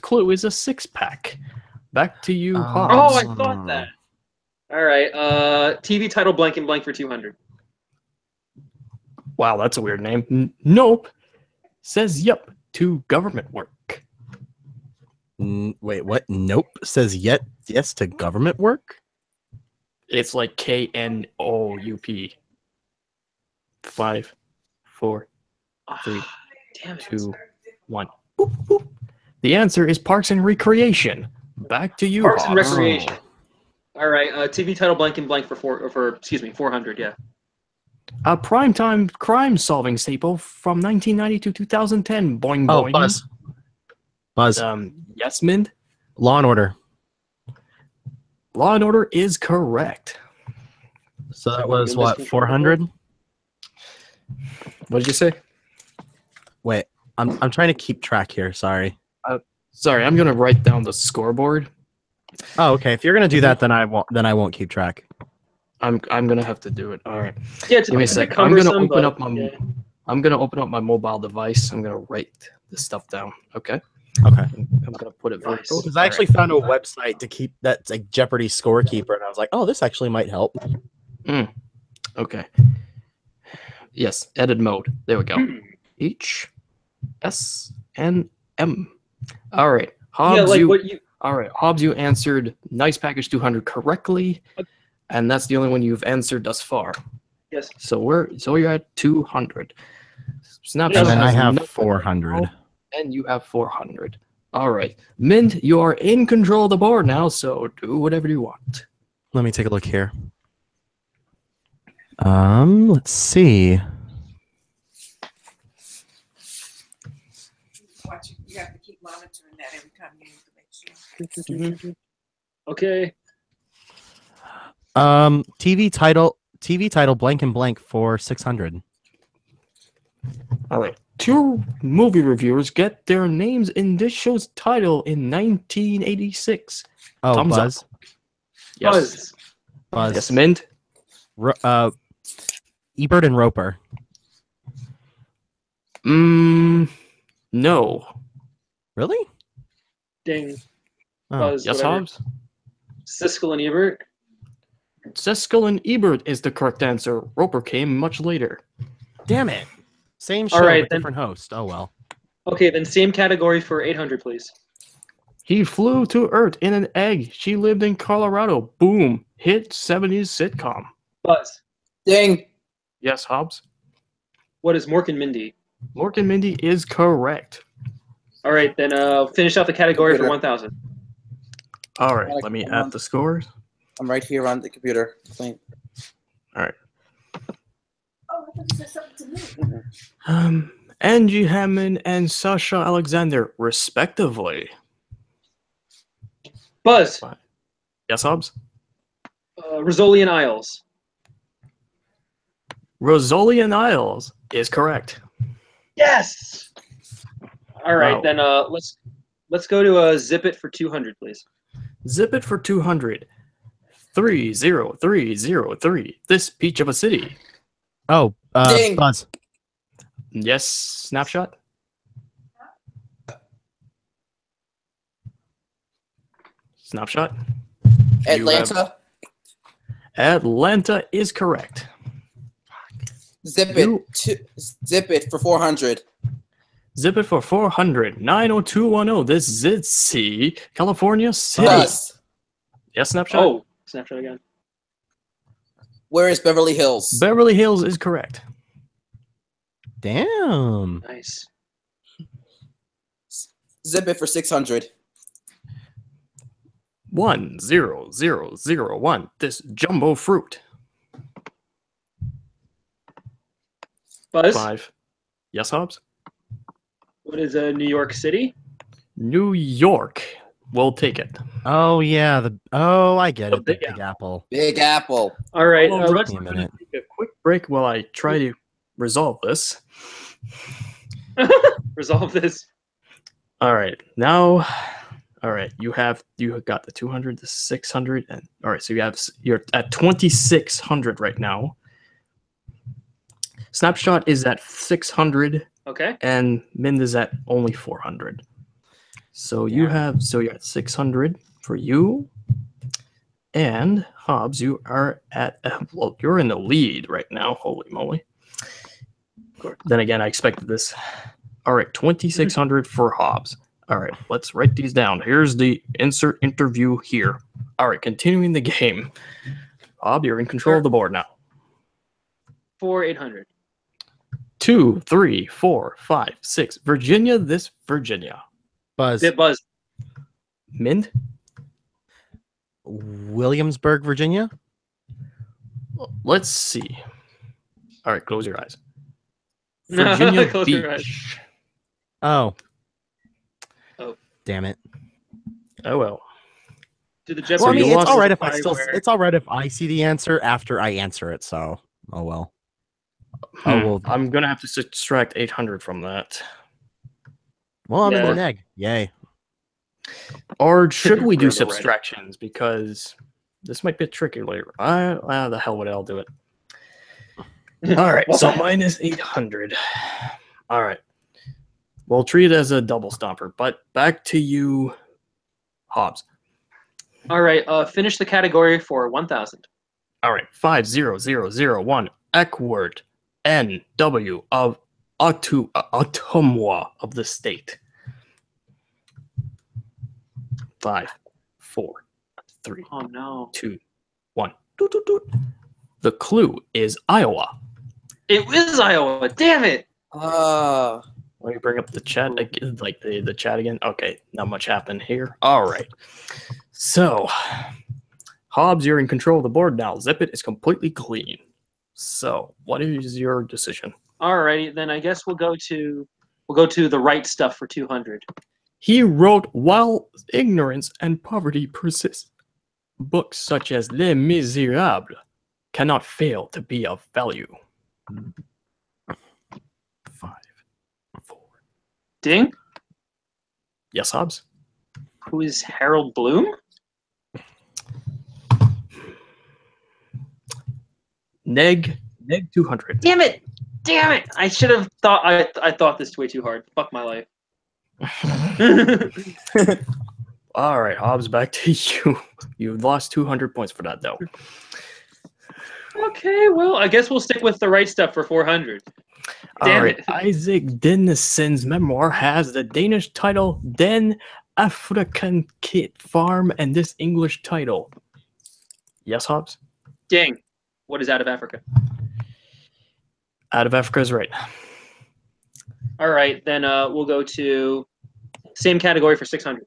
clue is a 6-pack. Back to you, Hobbs. Oh, I thought that. All right. TV title blank and blank for 200. Wow, that's a weird name. Nope. Says yep to government work. Wait, what? Nope says yes to government work? It's like KNOUP. 5, 4, 3, Damn it. 2, 1. Boop, boop. The answer is Parks and Recreation. Back to you, Parks and Hobbs. Recreation. All right. TV title blank and blank for 400. Yeah. A primetime crime-solving staple from 1990 to 2010. Boing Oh, boing. Buzz. Buzz. Yes, Mind. Law and Order. Law and Order is correct. So that was what, Missing 400? What did you say? Wait, I'm trying to keep track here. Sorry. Sorry, I'm gonna write down the scoreboard. Oh, okay. If you're gonna do that, then I won't keep track. I'm gonna have to do it. All right. Yeah. It's Give me a bit sec. I'm gonna cumbersome, open up but, my yeah. I'm gonna open up my mobile device. I'm gonna write this stuff down. Okay. Okay. I'm gonna put it Nice. vertical. Because I actually found a website to keep that's like Jeopardy scorekeeper, and I was like, oh, this actually might help. Okay. Yes, edit mode. There we go. H, S, and M. All right. Hobbs, Yeah, like you. what you. All right, Hobbs, you answered Nice Package 200 correctly, and that's the only one you've answered thus far. Yes. So you're at 200. Snapshot And then I has have no- 400. And you have 400. All right, Mint, you are in control of the board now, so do whatever you want. Let me take a look here. Let's see. You have to keep monitoring that every time you need to make sure. Okay. TV title blank and blank for 600. All right, 2 movie reviewers get their names in this show's title in 1986. Oh, Thumbs up. Buzz. Yes, Buzz. Buzz. yes, Mint. Ebert and Roper. No. Really? Ding. Oh. Buzz. Yes, whatever. Hobbs. Siskel and Ebert. Siskel and Ebert is the correct answer. Roper came much later. Damn it. Same show, All right, but then. different host. Oh, well. Okay, then same category for 800, please. He flew to Earth in an egg. She lived in Colorado. Boom. Hit 70s sitcom. Buzz. Ding. Yes, Hobbs. What is Mork and Mindy? Mork and Mindy is correct. All right, then finish off the category for Computer. 1,000. All right, let me add the scores. I'm right here on the computer. Clean. All right. Oh, I thought you said something to me. Angie Hammond and Sasha Alexander, respectively. Buzz. Yes, Hobbs. Rizzoli and Isles. Rosalie and Isles is correct. Yes. All right, Wow. then let's go to Zip It for 200, please. Zip it for 200. 30303. This peach of a city. Oh, Ding. Buzz. Yes, Snapshot. Snapshot. Atlanta. Atlanta is correct. Zip You- it. Zip it for 400. Zip it for 400. 90210. This is Zitsy, California City. Buzz. Yes, Snapshot. Oh, snapshot again. Where is Beverly Hills? Beverly Hills is correct. Damn. Nice. Zip it for 600. 10001. This jumbo fruit. Buzz. 5. Yes, Hobbs. What is New York City? New York. We'll take it. Oh, yeah. I get The it. The Big Big Apple. Big Apple. All right. All right, let's Give me a minute. take a quick break while I try to resolve this. resolve this. All right, now, all right, you have got the 200, the 600, and all right, so you're at 2,600 right now. Snapshot is at 600, Okay. and Mind is at only 400. So you're at 600 for you, and Hobbs, you are at well, you're in the lead right now. Holy moly! Then again, I expected this. All right, 2,600 for Hobbs. All right, let's write these down. Here's the insert interview here. All right, continuing the game. Hobbs, you're in control of the board now. For 800. 2, 3, 4, 5, 6. Virginia, this Virginia. Buzz. Zip Buzz. Mind? Williamsburg, Virginia. Let's see. All right, close your eyes. Virginia Close your eyes. Beach. Oh. Oh. Damn it. Oh well. Do the Well, Jeopardy I mean, you it's lost all right if apply I still. where- It's all right if I see the answer after I answer it. So, oh well. Oh well. I'm gonna have to subtract 800 from that. Well, I'm in Yeah. the neg. Yay. Or should we do We're the red. subtractions? Because this might be tricky later. The hell with it, I'll do it. All right, Well, so fine. minus 800. All right. We'll treat it as a double stomper, but back to you, Hobbs. All right, finish the category for 1,000. All right, 50001 Eckward NW of Ottumwa of the state. 5, 4, 3, Oh no. 2, 1. Doot, doot, doot. The clue is Iowa. It was Iowa. Damn it. Ah, Let me bring up the chat again, like the chat again. Okay, not much happened here. All right. So, Hobbs, you're in control of the board now. Zip It is completely clean. So, what is your decision? Alrighty, then I guess we'll go to the right stuff for 200. He wrote while ignorance and poverty persist. Books such as Les Miserables cannot fail to be of value. 5, 4. Ding. Yes, Hobbs? Who is Harold Bloom? Neg 200. Damn it! Damn it! I should have thought. I thought this way too hard. Fuck my life. All right, Hobbs, back to you. You lost 200 points for that, though. Okay, well, I guess we'll stick with the right stuff for 400. All Damn right, it. Isaac Dennison's memoir has the Danish title Den African Kit Farm and this English title. Yes, Hobbs? Ding. What is out of Africa? Out of Africa is right. All right, then we'll go to same category for 600.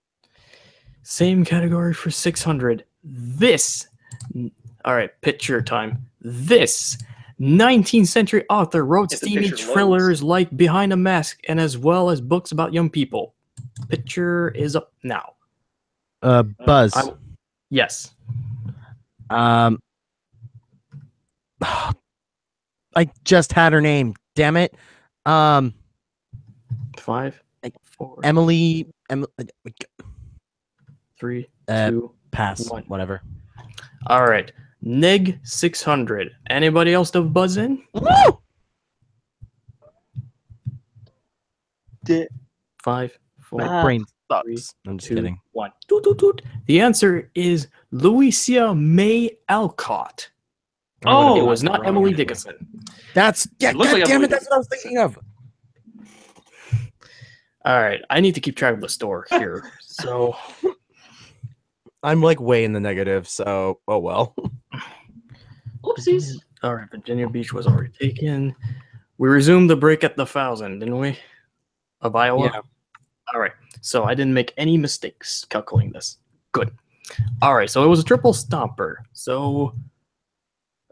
Same category for 600. This, all right, picture time. This 19th century author wrote If the steamy picture thrillers like Behind a Mask and as well as books about young people. Picture is up now. Buzz. Yes. I just had her name. Damn it. 5, 4, Emily. 3, Uh, 2, Pass. 1. Whatever. All right. Neg 600. Anybody else to buzz in? Woo! 5, 4, My brain three, sucks. I'm just 2, kidding. 1. Toot, toot, toot. The answer is Louisa May Alcott. Oh, It was not wrong Emily answer. Dickinson. That's yeah. It looked God like damn Emily it! That's what I was thinking of. All right. I need to keep track of the store here. So, I'm like way in the negative. So oh well. Oopsies. all right. Virginia Beach was already taken. We resumed the break at the 1,000, didn't we? Of Iowa? Yeah. All right. So I didn't make any mistakes calculating this. Good. All right. So it was a triple stomper. So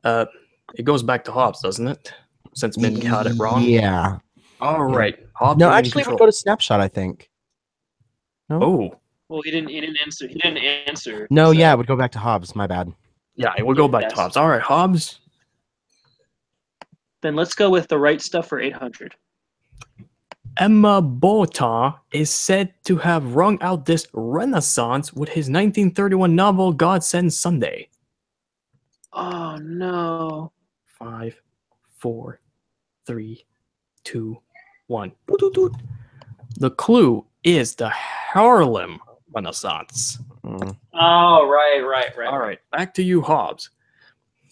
it goes back to Hobbs, doesn't it? Since Min got it wrong. Yeah. All right. Hobbs, No, you're in actually, it would control. go to snapshot. I think. Oh, Well, he didn't answer. He didn't answer. No, so- yeah, it would go back to Hobbs. My bad. yeah. It will go back Yes. to Hobbs. All right, Hobbs. Then let's go with the right stuff for 800. Emma Beauton is said to have rung out this renaissance with his 1931 novel God Sends Sunday. Oh no. 5, 4, 3, 2, 1. Doot, doot, doot. The clue is the Harlem Renaissance. Mm. Oh, right. All right, back to you, Hobbs.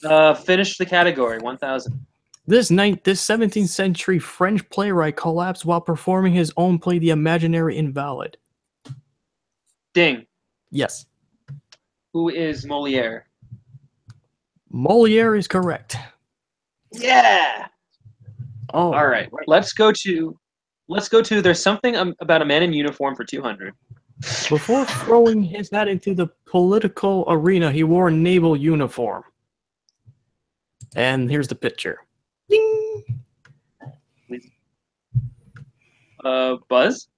Finish the category. 1,000. This 17th century French playwright collapsed while performing his own play, The Imaginary Invalid. Ding. Yes, Who is Moliere? Moliere is correct. Yeah. Oh, All right. Let's go to. There's something about a man in uniform for 200. Before throwing his hat into the political arena, he wore a naval uniform. And here's the picture. Ding! Buzz?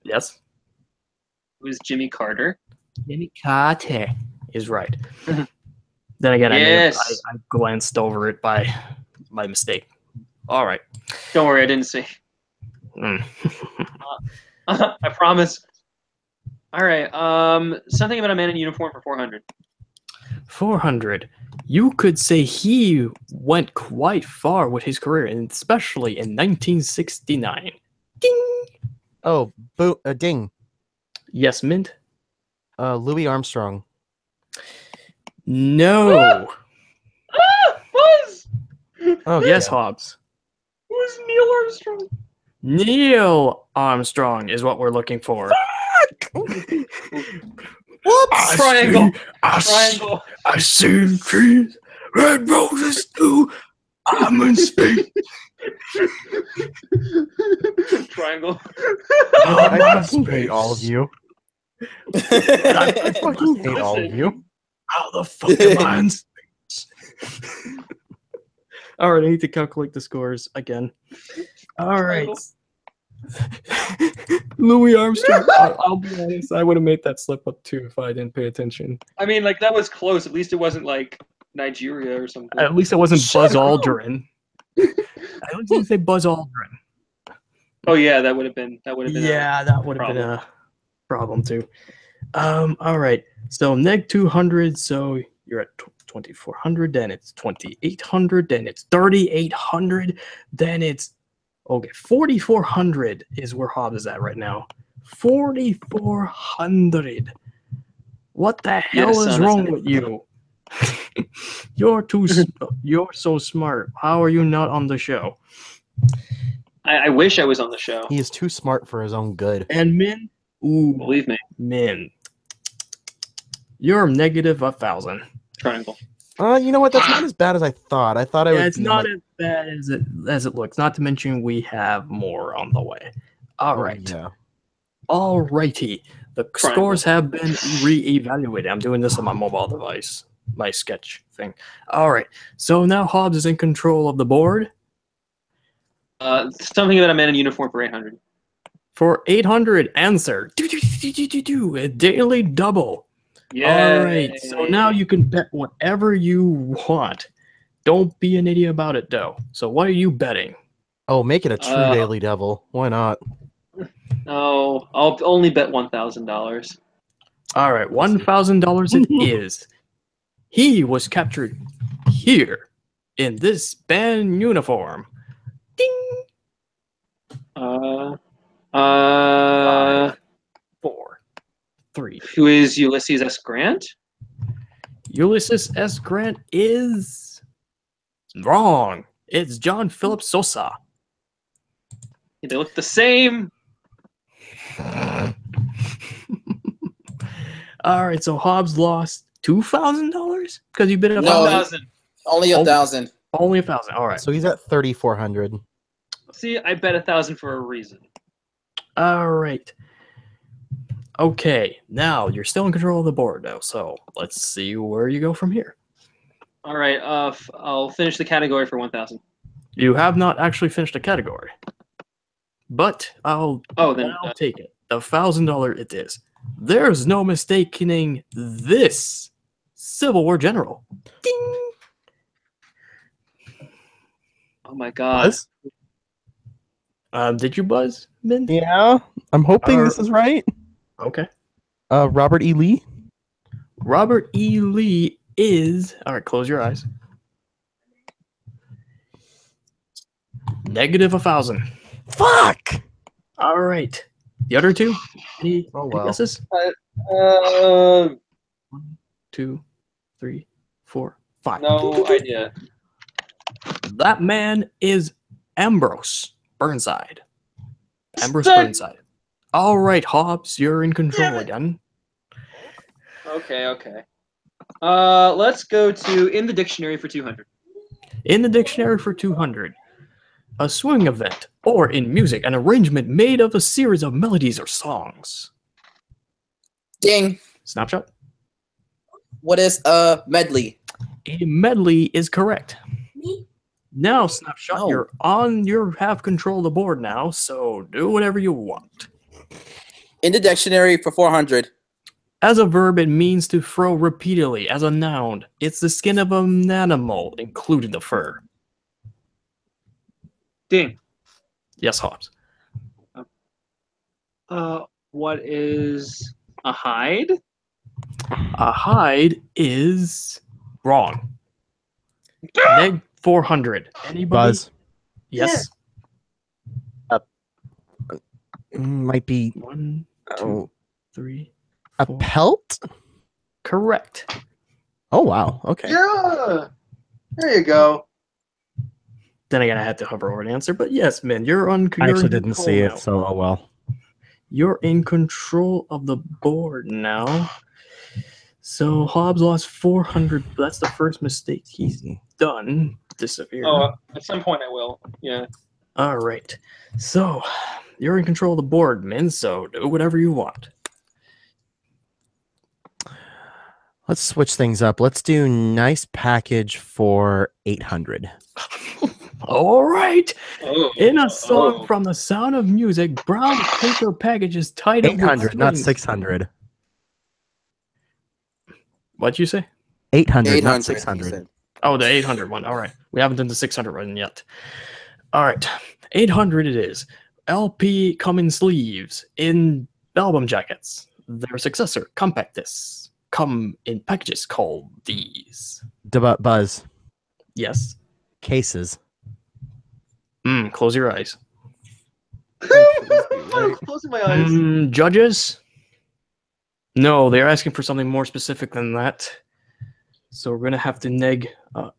Yes. It was Jimmy Carter. Jimmy Carter is right. Then again, Yes. I glanced over it by mistake. All right. Don't worry, I didn't see. Mm. I promise. All right. Something about a man in uniform for 400. 400. You could say he went quite far with his career, and especially in 1969. Ding! Oh, ding. Yes, Mint? Louis Armstrong. No. Buzz! Oh, Yes, yeah. Hobbs. It was Neil Armstrong. Neil Armstrong is what we're looking for. Whoops! Triangle. Triangle. I see trees, red roses too. I'm in space. Triangle. I fucking hate all of you. I fucking hate all of you. How the fuck am I in space? All right, I need to calculate the scores again. All right. Louis Armstrong. I'll be honest, I would have made that slip up too if I didn't pay attention. I mean, like, that was close. At least it wasn't, like, Nigeria or something. At least it wasn't Buzz Aldrin. I don't even say Buzz Aldrin. Oh, yeah, that would have been. That would have been a problem too. All right. So neg 200. So you're at 2400. Then it's 2800. Then it's 3800. Then it's 4400 is where Hobbs is at right now. 4400. What the hell is wrong with you? You're so smart. How are you not on the show? I wish I was on the show. He is too smart for his own good. And Min, ooh, Believe me. Min, you're negative 1,000. Triangle. You know what? That's not as bad as I thought. I thought I would. Yeah, it's not as bad as it looks. Not to mention we have more on the way. All right. Yeah. All righty. The scores have been re-evaluated. I'm doing this on my mobile device, my sketch thing. All right. So now Hobbs is in control of the board. Something about a man in uniform for 800. For 800, answer. A daily double. Yeah. All right. So now you can bet whatever you want. Don't be an idiot about it, though. So what are you betting? Oh, make it a true Daily Devil. Why not? No, I'll only bet $1,000. All right, $1,000 it is. He was captured here in this band uniform. Ding. 5, 4, 3. Who is Ulysses S. Grant? Ulysses S. Grant is wrong. It's John Philip Sosa. They look the same. All right, so Hobbs lost $2,000 because you bid it No, 1,000. Only 1,000. Only 1,000. All right. So he's at 3,400. See, I bet 1,000 for a reason. All right. Okay, now you're still in control of the board, though. So let's see where you go from here. All right. I'll finish the category for 1,000. You have not actually finished a category, but I'll take it. The $1,000 it is. There's no mistaking this Civil War general. Ding. Oh my God. Did you buzz, Min? Yeah, I'm hoping this is right. Okay. Robert E. Lee. Robert E. Lee is... All right, close your eyes. Negative 1,000. Fuck! All right. The other two? Any guesses? 1, 2, 3, 4, 5. no idea. That man is Ambrose Burnside. Ambrose Stuck. Burnside. All right, Hobbs, you're in control again. Okay. Let's go to in the dictionary for 200. In the dictionary for 200, a swing event, or in music, an arrangement made of a series of melodies or songs. Ding. Snapshot. What is medley? A medley is correct. Now, Snapshot, Oh. you have control of the board now, so do whatever you want. In the dictionary for 400. As a verb, it means to throw repeatedly. As a noun, it's the skin of an animal, including the fur. Ding. Yes, Hobbs. What is a hide? A hide is wrong. Neg 400. Anybody? Buzz. Yes. Might be 1, 2, 3, a 4. pelt. Correct. Oh wow. Okay. Yeah. There you go. Then again, I had to hover over an answer, but yes, man, you're on. I you're actually in didn't control see now. it, so oh well. You're in control of the board now. So Hobbs lost 400. That's the first mistake he's done. Disappear. Oh, at some point I will. Yeah. All right. So you're in control of the board, Min. So do whatever you want. Let's switch things up. Let's do nice package for 800. All right. Oh. In a song from The Sound of Music, brown paper package is tied up with 800, not strings. 600. What'd you say? 800, not he 600. said. Oh, the 800 one. All right. We haven't done the 600 one yet. All right. 800 it is. LP come in sleeves, in album jackets. Their successor, compact discs, come in packages called these. Buzz. Yes. Cases. Close your eyes. I'm closing my eyes. Judges? No, they're asking for something more specific than that. So we're going to have to neg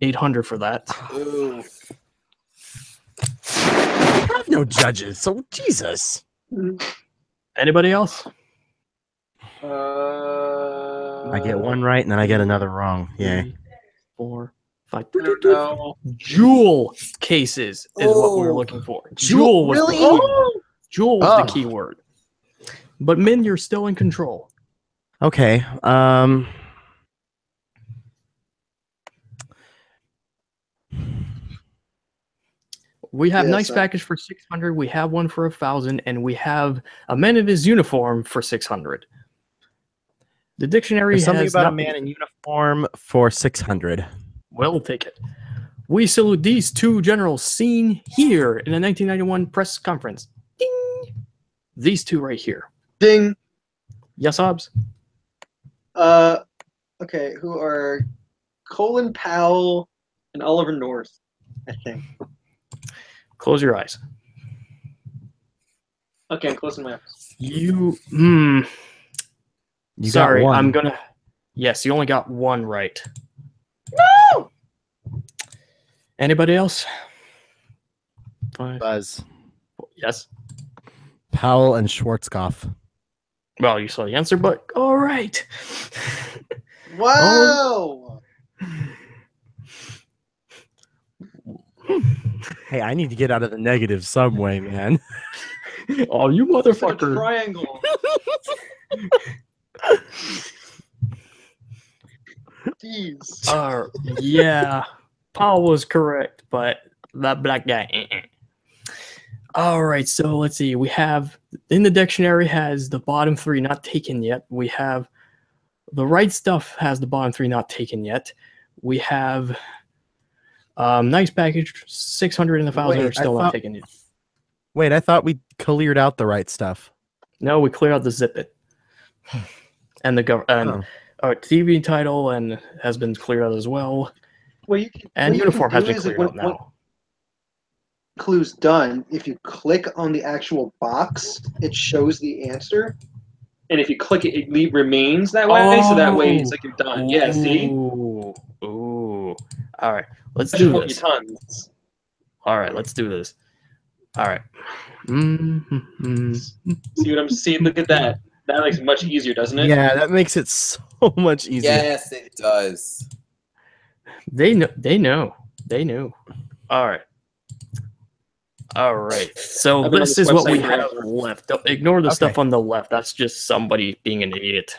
800 for that. Ooh. I have no judges, so Jesus. Anybody else? I get one right and then I get another wrong. Yay. 3, 4, 5. No. Jewel cases is what we were looking for. Jewel was really? the key. Jewel was the Oh. key word. But Min, you're still in control. Okay. We have Yes, nice sir. package for 600. We have one for 1,000, and we have a man in his uniform for 600. The dictionary There's something has about a not- man in uniform for 600. We'll take it. We salute these two generals seen here in the 1991 press conference. Ding! These two right here. Ding. Yes, Hobbs? Okay, who are Colin Powell and Oliver North, I think. Close your eyes. Okay, I'm closing my eyes. You, You sorry, got one. I'm gonna. Yes, you only got one right. No! Anybody else? 5. Buzz. Yes. Powell and Schwarzkopf. Well, you saw the answer, but all right. Wow! Hey, I need to get out of the negative some way, man. Oh, you It's like a motherfucker. triangle. Jeez. Yeah. Paul was correct, but that black guy. All right, so let's see. We have in the dictionary has the bottom three not taken yet. We have the right stuff has the bottom three not taken yet. We have nice package 600 and 1,000 Wait, are still I not thought- taken yet. Wait, I thought we cleared out the right stuff. No, we cleared out the zip it and the our TV title and has been cleared out as well. Well, you can, And what you uniform can has do been is cleared when- out now. clue's done, if you click on the actual box, it shows the answer. And if you click it, it remains that way. So that way it's like you're done. Yeah, see? Ooh. All right, let's That do should help you this. tons. All right, let's do this. All right. See what I'm seeing? Look at that. That makes it much easier, doesn't it? Yeah, that makes it so much easier. Yes, it does. They know. They knew. All right. All right. So I've been on this this is what we website have forever. left. Don't ignore the stuff Okay. on the left. That's just somebody being an idiot.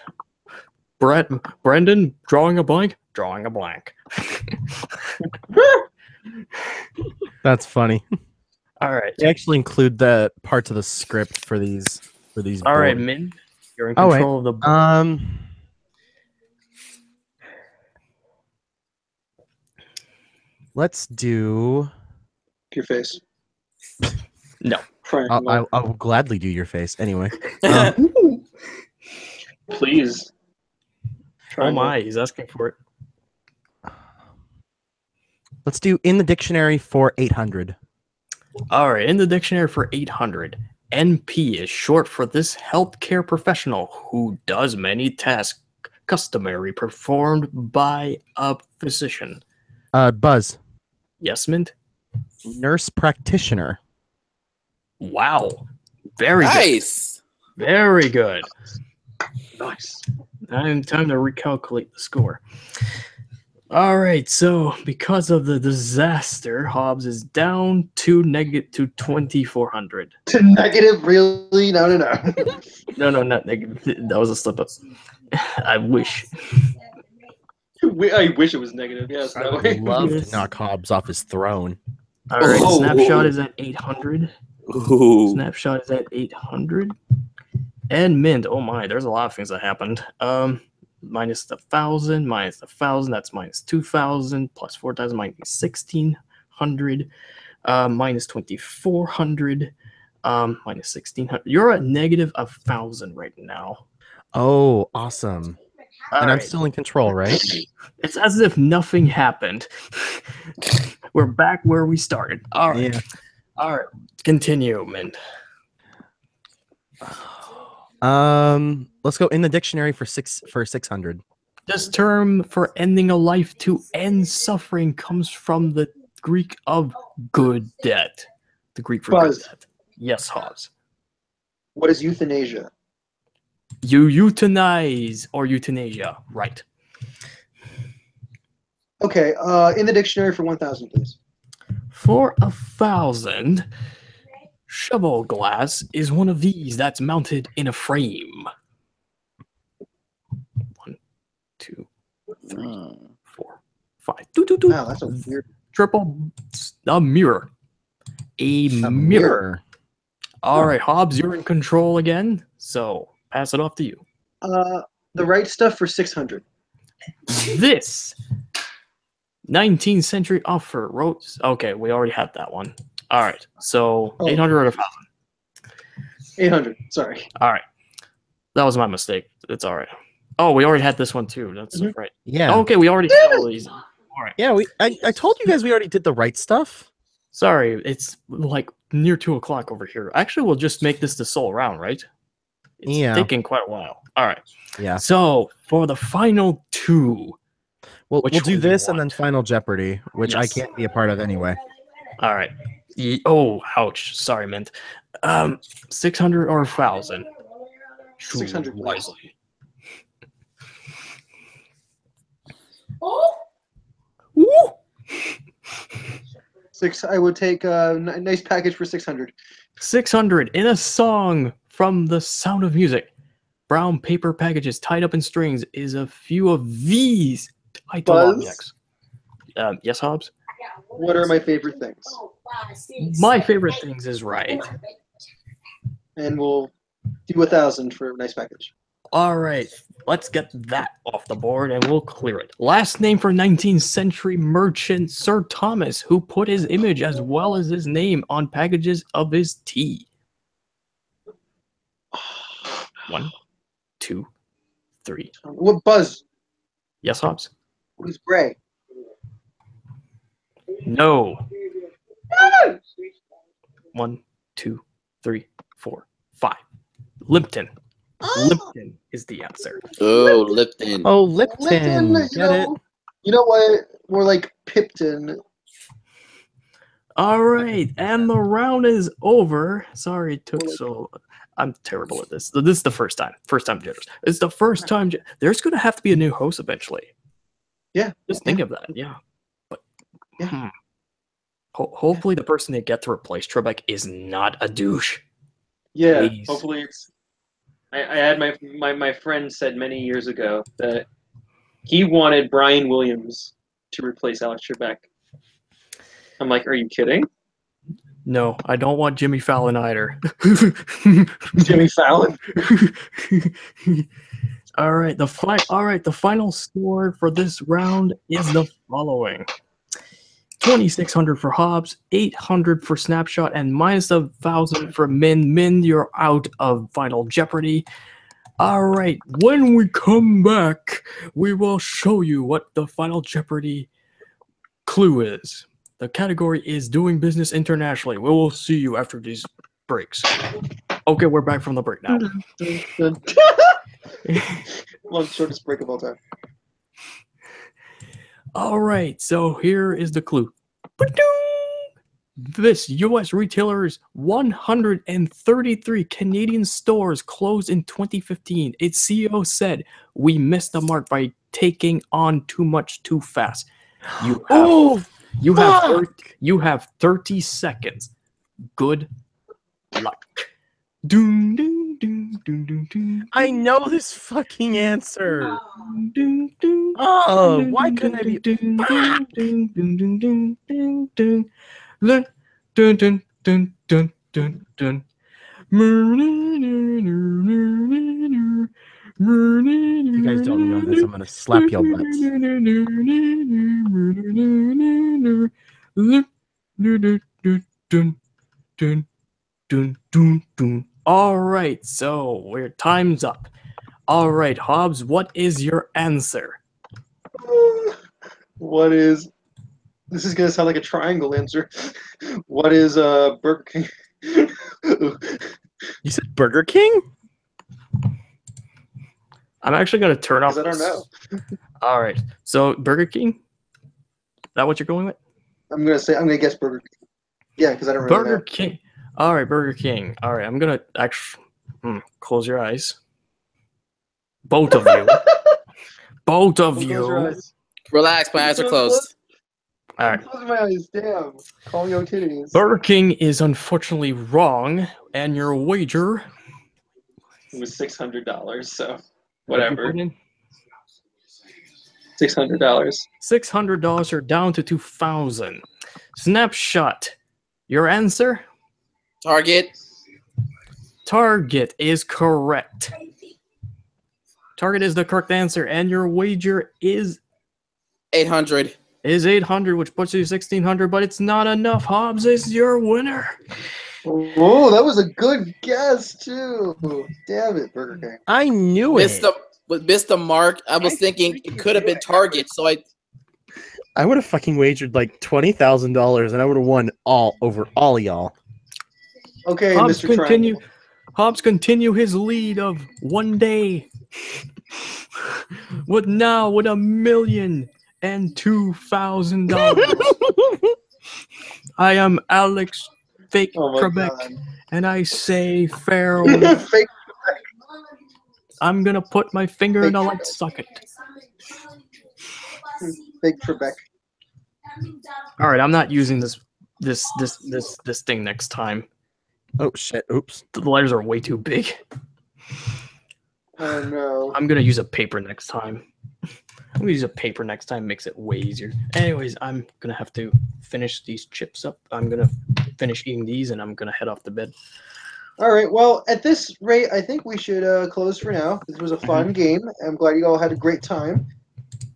Brendan, drawing a blank? Drawing a blank. That's funny. All right. They actually include the parts of the script for these All right, boards. Min. You're in Oh, wait. control of the board. Let's do. Your face. No. Frank, I'll gladly do your face anyway. please. Oh my, he's asking for it. Let's do in the dictionary for 800. All right, in the dictionary for 800, NP is short for this healthcare professional who does many tasks customary performed by a physician. Buzz. Yes, Mint? Nurse practitioner. Wow. Very good. Nice. Very good. Nice. Time to recalculate the score. All right, so because of the disaster, Hobbs is down to 2,400. To negative, really? No. No, not negative. That was a slip up. I wish. I wish it was negative. Yes, I that would way. love Yes. to knock Hobbs off his throne. All right, Oh. snapshot is at 800. Ooh. Snapshot is at 800. And Mint, oh my, there's a lot of things that happened. Minus the 1,000, minus the 1,000, that's minus 2,000, plus 4,000, minus 1,600, minus 2,400, minus 1,600. You're at negative 1,000 right now. Oh, awesome. All and I'm right. still in control, right? It's as if nothing happened. We're back where we started. All right. Yeah. All right. Continue, Mint. Let's go in the dictionary for 600. This term for ending a life to end suffering comes from the Greek of good debt. The Greek for Buzz. good debt. Yes, Hobbs. What is euthanasia? You euthanize or euthanasia. Right. Okay, in the dictionary for 1,000, please. For 1,000, shovel glass is one of these that's mounted in a frame. 1, 2, 3, 4, 5. Wow, that's a weird. Triple a mirror. A mirror. All right, Hobbs, you're in control again. So pass it off to you. The right stuff for 600. This 19th century offer wrote. Okay, we already had that one. All right, so 800 or 1,000. 800. Sorry. All right, that was my mistake. It's all right. Oh, we already had this one too. That's right. Yeah. Okay, we already did all these. All right. Yeah, I told you guys we already did the right stuff. Sorry, it's like near 2 o'clock over here. Actually, we'll just make this the sole round, right? It's Yeah. taking quite a while. All right. Yeah. So for the final two. We'll Which do one do you this and then want? Final Jeopardy, which I Yes. can't be a part of anyway. All right. Oh, ouch. Sorry, Mint. 600 or 1,000? 600, please. wisely. Oh, I would take a nice package for 600. 600 in a song from The Sound of Music. Brown paper packages tied up in strings is a few of these title Buzz? objects. Yes, Hobbs? What are my favorite things? My favorite things is right. And we'll do 1,000 for a nice package. All right, let's get that off the board and we'll clear it. Last name for 19th century merchant Sir Thomas, who put his image as well as his name on packages of his tea. 1, 2, 3. What Buzz? Yes, Hobbs? Who's gray? No. 1, 2, 3, 4, 5. Lipton. Lipton is the answer. Oh, Lipton. Oh, Lipton. Lipton, Get it? You know what? More like Pipton. All right, and the round is over. Sorry it took so. I'm terrible at this. This is the first time. First time jitters. It's the first time. There's going to have to be a new host eventually. Yeah. Just think of that. Yeah. But Yeah. Hopefully, the person they get to replace Trebek is not a douche. Yeah, Please. hopefully it's. I had my friend said many years ago that he wanted Brian Williams to replace Alex Trebek. I'm like, are you kidding? No, I don't want Jimmy Fallon either. Jimmy Fallon. All right, the final score for this round is the following: 2,600 for Hobbs, 800 for Snapshot, and minus 1,000 for Min. Min, you're out of Final Jeopardy. All right, when we come back, we will show you what the Final Jeopardy clue is. The category is doing business internationally. We will see you after these breaks. Okay, we're back from the break now. Shortest break of all time. All right, so here is the clue. This U.S. retailer's 133 Canadian stores closed in 2015. Its CEO said, "We missed the mark by taking on too much too fast." You have 30 seconds. Good luck. Doom, doom, doom, doom, doom, doom. I know this fucking answer. Doom, doom, Oh, doom, why doom, couldn't I be? doom, doom, doom, doom, doom, doom, doom, doom. Dun, dun, dun, dun, dun, dun, dun. If you guys don't know this, I'm gonna slap your butts. All right, so we're time's up. All right, Hobbs, what is your answer? What is? This is gonna sound like a triangle answer. What is Burger King? You said Burger King? I'm actually gonna turn off. I don't know. All right, so Burger King. Is that what you're going with? I'm gonna guess Burger King. Yeah, because I don't really Burger know. King. All right, Burger King. All right, I'm gonna actually close your eyes. Both of you. Both of Close your you. eyes. Relax, my eyes are closed. All right. Close my eyes. Damn. Call me titties. Burger King is unfortunately wrong, and your wager. It was $600, so What'd you whatever. put in? $600. $600 are down to 2,000. Snapshot. Your answer? Target. Target is correct. Target is the correct answer, and your wager is 800. 800, which puts you 1,600, but it's not enough. Hobbs is your winner. Whoa, that was a good guess too. Damn it, Burger King. I knew it. Missed the mark. I was thinking it could have been Target, so I would have fucking wagered like $20,000, and I would have won all over all y'all. Okay, Hobbs Mr. Triangle. continue his lead of one day. with $1,002,000. I am Alex Fake Oh my Trebek, God. and I say farewell. Fake. I'm gonna put my finger in a Fake light socket. Fake Trebek. All right, I'm not using this thing next time. Oh shit! Oops. The letters are way too big. Oh no. I'm gonna use a paper next time. I'm gonna use a paper next time. Makes it way easier. Anyways, I'm gonna have to finish these chips up. I'm gonna finish eating these, and I'm gonna head off to bed. All right. Well, at this rate, I think we should close for now. This was a fun game. I'm glad you all had a great time.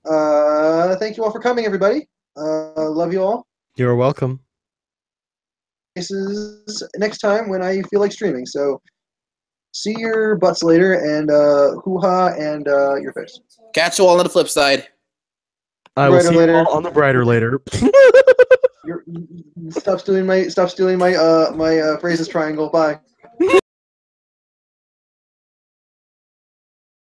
Thank you all for coming, everybody. Love you all. You're welcome. This is next time when I feel like streaming. So see your butts later, and hoo-ha, and your face. catch you all on the flip side. I will Brighter see you later. all on the brighter later. Stop stealing my my phrases triangle. Bye.